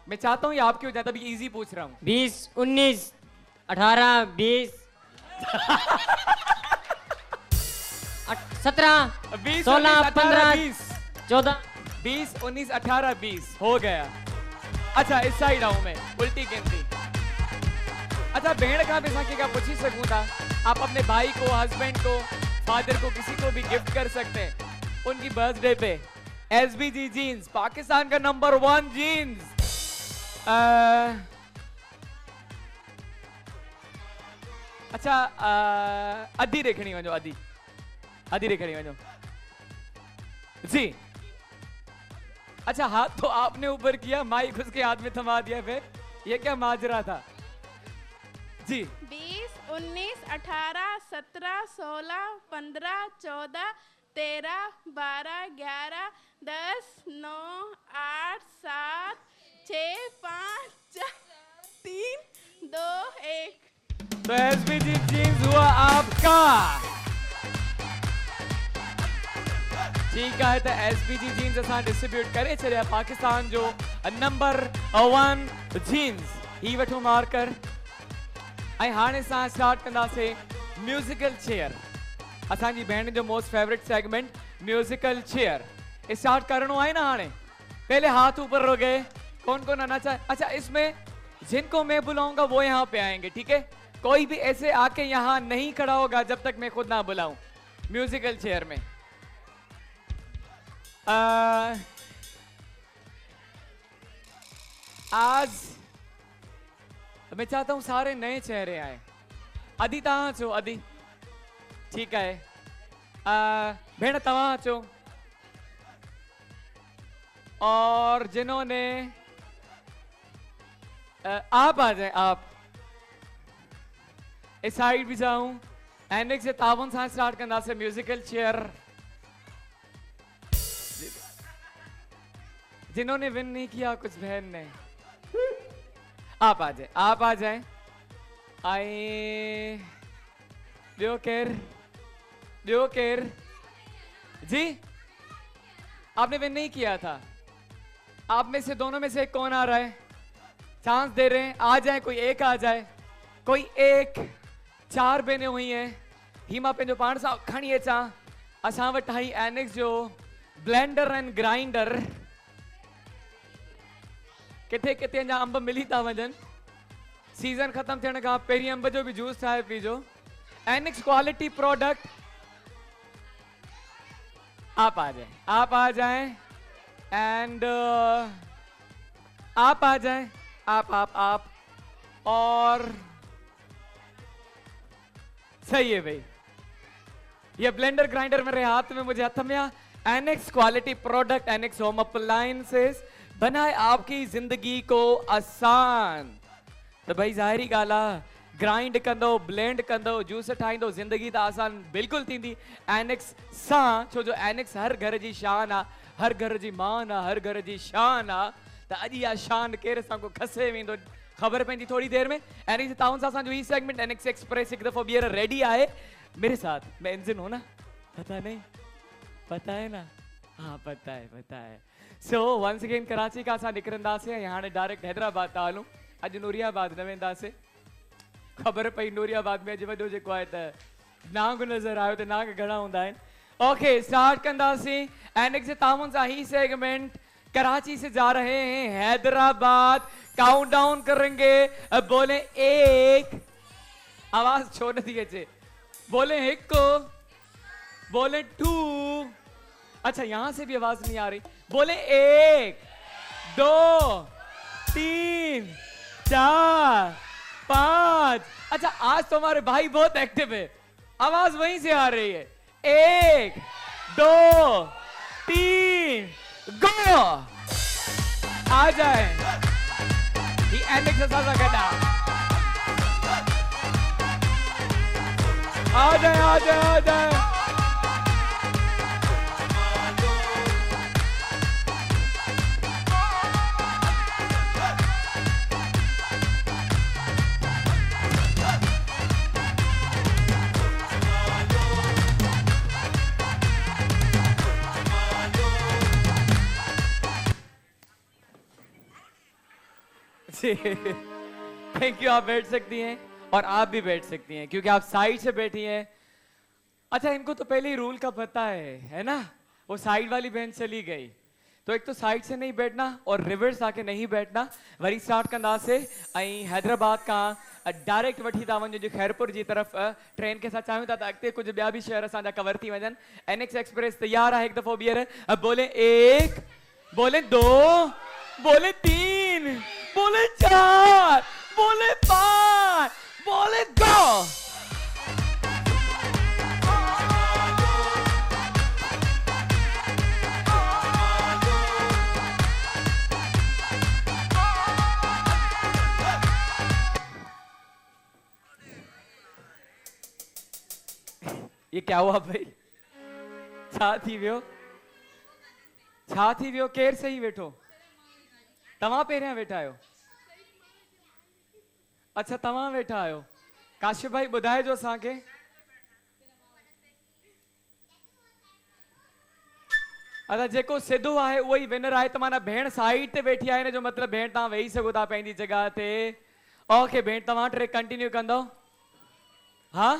[SPEAKER 1] मैं चाहता हूँ ये आपकी हो जाता भी इजी पूछ रहा हूँ
[SPEAKER 16] 20 19 18 20 17 16 15 14
[SPEAKER 1] 20 19 18 20 हो गया अच्छा इस साइड आऊं मैं उल्टी गिनती अच्छा भेड़ का भी क्या पूछ सकूं था आप अपने भाई को हस्बैंड को फादर को किसी को भी गिफ्ट कर सकते हैं उनकी बर्थडे पे SBG जीन्स पाकिस्तान का नंबर 1 जीन्स अच्छा अधी देखनी वजो अधी देखनी वजो जी अच्छा हाथ तो आपने ऊपर किया माइक उसके हाथ में थमा दिया फिर ये क्या माजरा था जी
[SPEAKER 2] 20 19 18 17 16 15 14 13 12 11 10 9 8 7 6 5 4 3 2 1
[SPEAKER 1] तो SBG जीन्स हुआ आपका ठीक है तो SBG जीन्स असां डिस्ट्रीब्यूट करे छॾिया पाकिस्तान जो नंबर 1 जीन्स ही वठो मार्कर ऐं हाणे असां स्टार्ट कंदासीं म्यूजिकल चेयर असांजी भेण जो most favourite segment musical chair start करणो है ना हाणे पहले हाथ ऊपर हो गए कौन कौन आना चाहे अच्छा इसमें जिनको मैं बुलाऊंगा वो यहाँ पे आएंगे ठीक है कोई भी ऐसे आके यहाँ नहीं खड़ा होगा जब तक मैं खुद ना बुलाऊं म्यूजिकल चेयर में आज मैं चाहता हूं सारे नए चेहरे आए अदी तव्हां अचो अदी ठीक है भेण तव्हां अचो और जिन्होंने आप आ जाए आप इस साइड भी जाऊं एनेक्स से तावन सां स्टार्ट करना से म्यूजिकल चेयर जिन्होंने विन नहीं किया कुछ बहन ने आप आ जाए आए ॿियो केर जी आपने विन नहीं किया था आप में से दोनों में से कौन आ रहा है चांस दे रहे हैं आ जाए कोई एक आ जाए कोई एक 4 बहनें हुई हैं हीमा पंहिंजो पाण सां खणी अचां असां वटि आई एनेक्स जो ब्लेंडर एंड ग्राइंडर किथे किथे अञा अंब मिली था वञनि सीज़न ख़त्म थियण खां पहिरीं अंब जो भी जूस ठाहे पीजो एनेक्स क्वालिटी प्रोडक्ट आप आ जाए एंड आप आ जाए आप और सही है भाई ये ब्लेंडर ग्राइंडर मेरे हाथ में मुझे हाथ में annex quality product annex home appliances बनाए आपकी जिंदगी को आसान तो भाई ज़ाहिरी ॻाल्हि आहे ग्राइंड कंदो ब्लेंड कंदो जूस ठाहींदो ज़िंदगी त आसान बिल्कुलु थींदी एनेक्स सां छो जो एनेक्स हर घर जी शान आहे हर घर जी मान आहे हर घर जी शान आहे त अॼु इहा शान केर सां को खसे वेंदो ख़बर पवंदी थोड़ी देर में एनेक्स ताउन सां असांजो ही सेगमेंट एनेक्स एक्सप्रेस हिकु दफ़ो ॿीहर रेडी आहे मेरे साथ मैं इंजन हूं ना पता नहीं पता है ना हाँ पता है सो वंस अगेन कराची का असां निकिरंदासीं ऐं हाणे डायरेक्ट हैदराबाद था हलूं अॼु नूरियाबाद न वेंदासीं ख़बर पई नूरियाबाद में अॼु वॾो जेको आहे त नांग नज़र आयो त नांग घणा हूंदा आहिनि ओके स्टार्ट कंदासीं एनेक्स जे ताउन सां ही सेगमेंट कराची से जा रहे हैं हैदराबाद काउंटडाउन करेंगे बोले 1 आवाज छो नहीं अचे बोले 1 बोले 2 अच्छा यहां से भी आवाज नहीं आ रही बोले 1 2 3 4 5 अच्छा आज तो हमारे भाई बहुत एक्टिव है आवाज वहीं से आ रही है 1 2 3 गो आ जाए ये एनेक्स साजा गड्ढा आ जाए जी थैंक यू, आप बैठ सकती हैं और आप भी बैठ सकती हैं क्योंकि आप साइड से बैठी हैं। अच्छा, इनको तो पहले ही रूल का पता है ना? वो साइड वाली बेंच चली गई, तो एक तो साइड से नहीं बैठना और रिवर्स आके नहीं बैठना। वरी स्टार्ट कंदासीं ऐं हैदराबाद का डायरेक्ट वठी था वञो जो खैरपुर जी तरफ़ ट्रेन के साथ चाहियूं था त अॻिते कुछ ॿिया बि शहर असांजा कवर थी वञनि। NX एक्सप्रेस तैयार है, एक दफ़ो ॿीहर बोले 1, बोले 2, बोले 3, बोले 4, बोले 5, बोले 2। ये क्या हुआ भाई? छा थी वियो? छा थी वियो? केर सही वेठो? तव्हां पहिरियां वेठा आहियो? अच्छा, तव्हां वेठा आहियो। काशिफ भाई ॿुधाइजो असांखे। अच्छा, जेको सिधो आहे उहो ई विनर आहे। त माना भेण साइड ते वेठी आहे, हिन जो मतिलबु भेण तव्हां वेही सघो था पंहिंजी जॻह ते। ओके भेण, तव्हां टे कंटिन्यू कंदो? हाँ,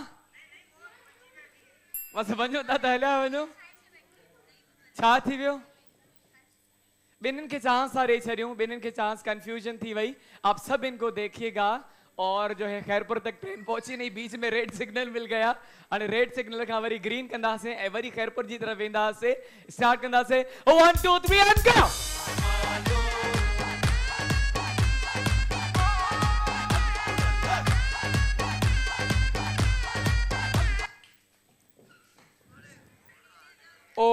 [SPEAKER 1] बस वञो था त हलिया वञो। छा थी वियो? ॿिन्हिनि खे चांस था ॾेई छॾियूं, ॿिन्हिनि खे चांस, कंफ्यूजन थी वई। आप सब इनको देखिएगा और जो है खैरपुर तक ट्रेन पहुंची नहीं, बीच में रेड सिग्नल मिल गया। हाणे रेड सिग्नल खां वरी ग्रीन कंदासीं ऐं वरी खैरपुर जी तरफ वेंदासीं। स्टार्ट कंदासीं 1 2 3 एंड गो। ओ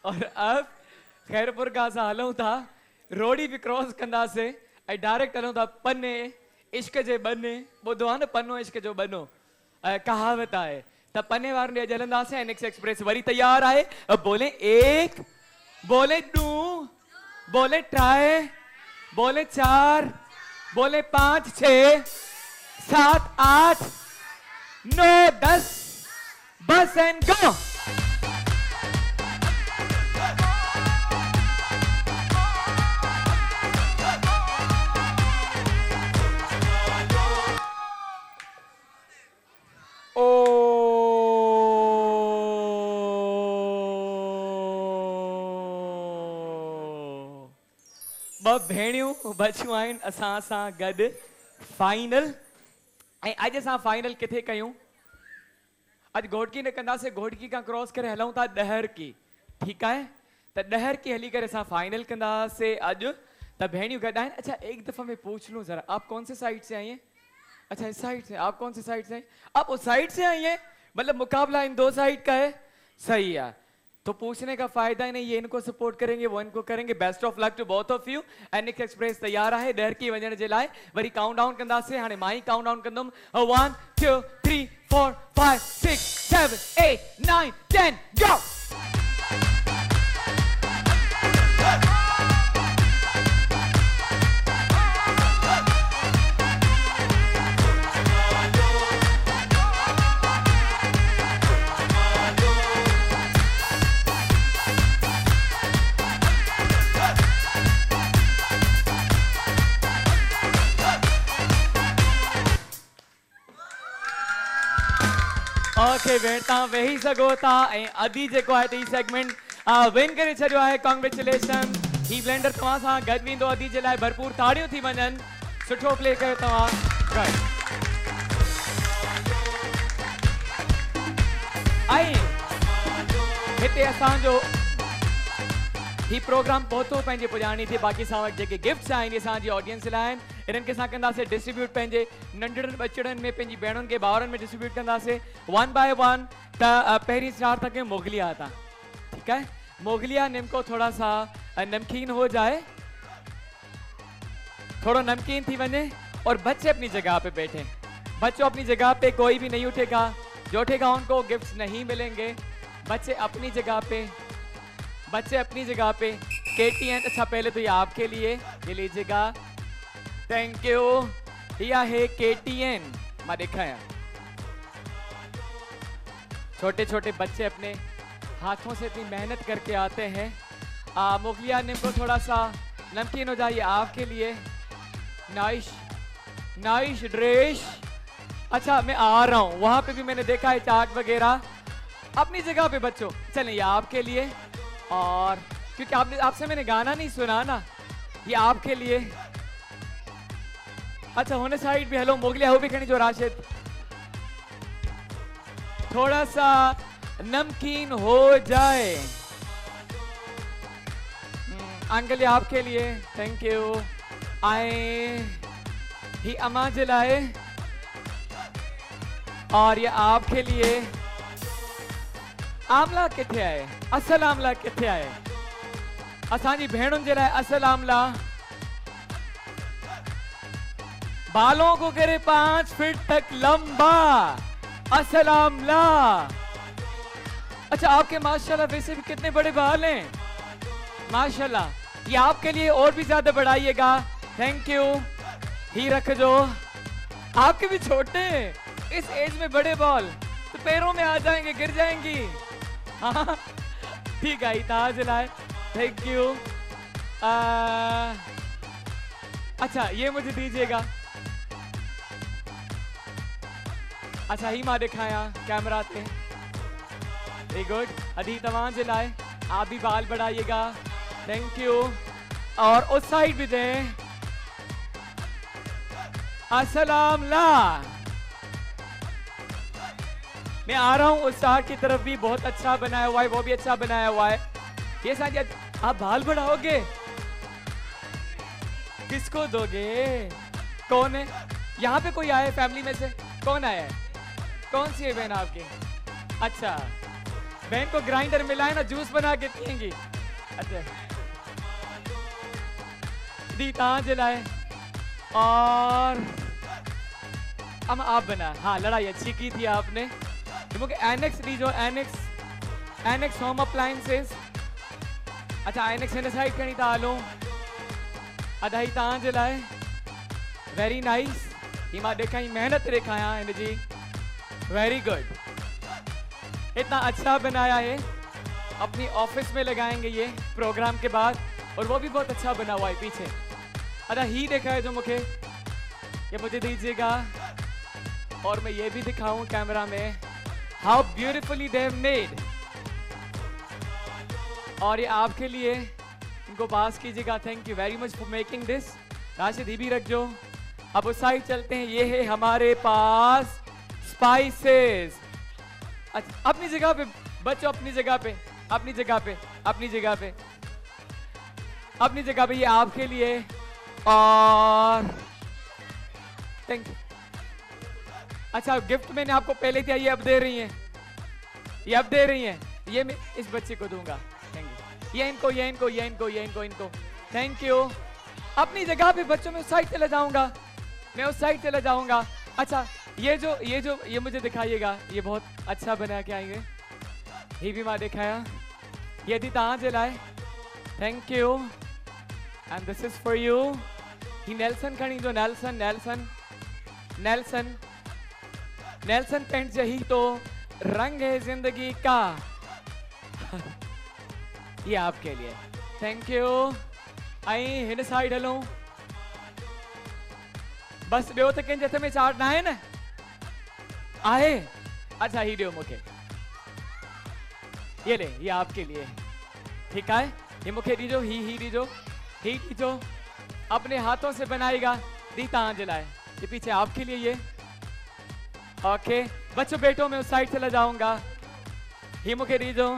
[SPEAKER 1] और अब खैरपुर का असां हलूं था, रोडी बि क्रॉस कंदासीं ऐं डायरेक्ट हलूं था पन्ने इश्क जे बन्ने। ॿुधो आहे न, पन्नो इश्क जो बन्नो, कहावत आहे। त पन्ने वारनि ॾे अॼु हलंदासीं। NX एक्सप्रेस वरी तैयार आहे। बोले 1, बोले 2, बोले 3, बोले 4, बोले 5 6 7 8 9 10, बस एंड गो। भेणियूं बचियूं आहिनि असां सां गॾु फाइनल। ऐं अॼु असां फाइनल किथे कयूं? अॼु घोटकी न कंदासीं, घोटकी खां क्रॉस करे हलूं था ॾहरकी। ठीकु आहे, त ॾहरकी हली करे असां फाइनल कंदासीं अॼु। त भेणियूं गॾु आहिनि। अच्छा, एक दफ़ा में पूछ लूं जरा, आप कौन से साइड से आई हैं? अच्छा, इस साइड से। आप कौन से साइड से? आप उस साइड से आई हैं, मतलब मुकाबला इन दो साइड का है। सही है, तो पूछने का फायदा ही नहीं, ये इनको सपोर्ट करेंगे, वो इनको करेंगे। Best of luck to both of you. NX express तैयार है ॾहरकी वञण जे लाइ। वरी काउंट डाउन कंदासीं। हाणे मां ई काउंट डाउन कंदुमि। 1 2 3 4 5 6 7 8 9 10 गो। ओके भेण, तव्हां वेही सघो था। ऐं अदी जेको आहे त ही सेगमेंट विन करे छॾियो आहे। कॉन्ग्रेचुलेशन। ही ब्लेंडर तव्हां सां गॾु वेंदो। अदी जे लाइ भरपूर ताड़ियूं थी वञनि। सुठो प्ले कयो तव्हां। ऐं हिते असांजो ही प्रोग्राम पहुतो पंहिंजे पुॼाणी थी। बाक़ी असां वटि जेके गिफ्ट्स आहिनि असांजी ऑडियंस लाइ आहिनि। इन्हनि खे असां कंदासीं डिस्ट्रीब्यूट पंहिंजे नंढड़नि बचड़नि में, पंहिंजी भेणुनि खे, भाउरनि में डिस्ट्रीब्यूट कंदासीं 1 बाय 1। त पहिरीं स्टार्ट था कयूं मोगलिया था। ठीक है, मोगलिया निम्को थोड़ा सा नमकीन हो जाए, थोड़ा नमकीन थी बने और बच्चे अपनी जगह पे बैठे। बच्चों अपनी जगह पे, कोई भी नहीं उठेगा, जो उठेगा उनको गिफ्ट्स नहीं मिलेंगे। बच्चे अपनी जगह पे, बच्चे अपनी जगह पे। KTN, अच्छा पहले तो ये आपके लिए, ये लीजिएगा, थैंक यू। यह है KTN, मैं दिखाया छोटे छोटे बच्चे अपने हाथों से इतनी मेहनत करके आते हैं। मुगलिया नींबू थोड़ा सा नमकीन हो जाइए आपके लिए। Nice nice dress. अच्छा मैं आ रहा हूँ, वहाँ पे भी मैंने देखा है चाट वगैरह। अपनी जगह पे बच्चों, चलें ये आपके लिए। और क्योंकि आपसे मैंने गाना नहीं सुना ना, ये आपके लिए। अच्छा होने साइड भी हेलो मोगलिया हो भी खड़ी जो राशिद, थोड़ा सा नमकीन हो जाए। अंकल ये आपके लिए, थैंक यू। आए ही अम्मा जलाए, और ये आपके लिए। आमला किथे आए, असल आमला किथे आए, असांजी भेणुनि जे लाइ असल आमला। बालों को करे 5 फीट तक लंबा असल आमला। अच्छा आपके माशाल्लाह वैसे भी कितने बड़े बाल हैं माशाल्लाह। ये आपके लिए और भी ज्यादा बढ़ाइएगा, थैंक यू। ही रख जो, आपके भी छोटे हैं, इस एज में बड़े बाल तो पैरों में आ जाएंगे, गिर जाएंगी। हाँ ठीक है, ताज लाए, थैंक यू। अच्छा ये मुझे दीजिएगा। अच्छा ही मां दिखाया कैमरा पे, वेरी गुड। अधी तमाम जे लाए आप भी बाल बढ़ाइएगा, थैंक यू। और उस साइड भी दें, अस्सलाम ला। मैं आ रहा हूँ उस साइड की तरफ भी, बहुत अच्छा बनाया हुआ है, वो भी अच्छा बनाया हुआ है। ये साथ आप बाल बढ़ाओगे, किसको दोगे? कौन है यहाँ पे? कोई आया है फैमिली में से? कौन आया है? कौन सी है बहन आपकी? अच्छा बहन को ग्राइंडर मिला है ना, जूस बना के पियेंगी। अच्छा दी कहाँ जलाए, और अब आप बना। हाँ लड़ाई अच्छी की थी आपने। मुझे एनेक्स दी जो, एनेक्स होम अप्लायंसेस। अच्छा एनेक्स हिन साइड खणी था हलो, अदाई तव्हां जे लाइ, वेरी नाइस। ही मां ॾेखाई मेहनत ॾेखारियां हिन जी, वेरी गुड। इतना अच्छा बनाया है, अपनी ऑफिस में लगाएंगे ये प्रोग्राम के बाद, और वो भी बहुत अच्छा बना हुआ है पीछे। अदा ही देखा है जो मुझे, ये मुझे दीजिएगा, और मैं ये भी दिखाऊं कैमरा में, how beautifully they have made. और ये आपके लिए, इनको पास कीजिएगा, thank you very much for making this. Rashid ही भी रख जो। अब उस साइड चलते हैं, ये है हमारे पास स्पाइसेस। अच्छा अपनी जगह पे बच्चों, अपनी जगह पे, अपनी जगह पे, अपनी जगह पे, अपनी जगह पे, ये आपके लिए। और थैंक यू। अच्छा गिफ्ट मैंने आपको पहले दिया, ये अब दे रही हैं, ये अब दे रही हैं, ये मैं इस बच्चे को दूंगा, थैंक यू। ये इनको, ये इनको, ये इनको, ये इनको, इनको, थैंक यू। अपनी जगह पे बच्चों, मैं उस साइड चला जाऊंगा, मैं उस साइड चला जाऊंगा। अच्छा ये मुझे दिखाइएगा, ये बहुत अच्छा बना के आएंगे। ये भी मां दिखाया, ये दी तव्हां जे लाइ, thank you. And this is for you. ही नेल्सन खणी जो, Nelson Nelson Nelson Nelson paint जही तो रंग है जिंदगी का। ये आपके लिए, थैंक यू। आई हिन साइड हलो, बस ॿियो त कंहिंजे हथ में चाट ना है न आहे। अच्छा ही ॾियो मूंखे, ये ले, ये आपके लिए, ठीक है। ये मूंखे ॾिजो, ही ॾिजो, ही ॾिजो, अपने हाथों से बनाएगा, दी तव्हां जे लाइ, ये पीछे आपके लिए ये। ओके बच्चों बैठो, मैं उस साइड चला जाऊंगा। ये मूंखे ॾिजो।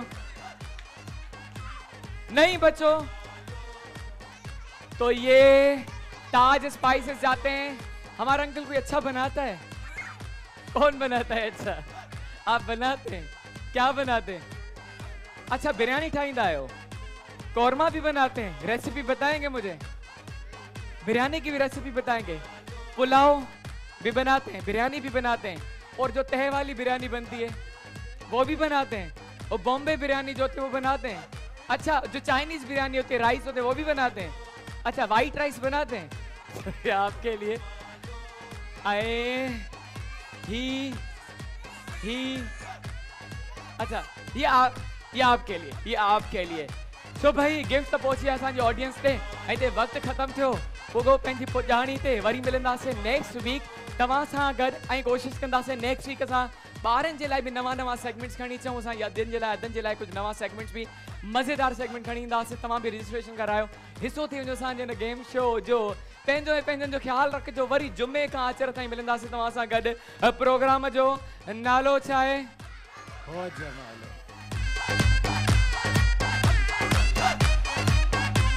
[SPEAKER 1] नहीं बच्चों, तो ये ताज स्पाइसेस जाते हैं। हमारा अंकल कोई अच्छा बनाता है? कौन बनाता है अच्छा? आप बनाते हैं? क्या बनाते हैं? अच्छा बिरयानी ठाहींदा आयो, कौरमा भी बनाते हैं, रेसिपी बताएंगे मुझे? बिरयानी की भी रेसिपी बताएंगे, पुलाव भी बनाते हैं, बिरयानी भी बनाते हैं, और जो तहे वाली बिरयानी बनती है वो भी बनाते हैं, और बॉम्बे बिरयानी जो होती है वो बनाते हैं। अच्छा जो चाइनीज बिरयानी होती है, राइस होते हैं, वो भी बनाते हैं। अच्छा वाइट राइस बनाते हैं। आपके लिए आए ही अच्छा ये आपके लिए, ये आपके लिए। सो भाई गिफ्ट तो पहुंची असांजी ऑडियंस ते ऐं वक्त खत्म थियो पोगो पंहिंजी पुॼाणी ते वरी मिलंदासीं नेक्स्ट वीक तव्हां सां गॾु ऐं कोशिशि कंदासीं नेक्स्ट वीक असां ॿारनि जे लाइ बि नवां सेगमेंट्स खणी अचूं असां अदनि जे लाइ कुझु नवां सेगमेंट्स बि मज़ेदार सेगमेंट खणी ईंदासीं। तव्हां बि रजिस्ट्रेशन करायो, हिसो थी वञो असांजे हिन गेम शो जो। पंहिंजो ऐं पंहिंजनि जो ख़्यालु रखिजो। वरी जुमे खां अचर ताईं मिलंदासीं तव्हां सां गॾु। प्रोग्राम जो नालो छा आहे?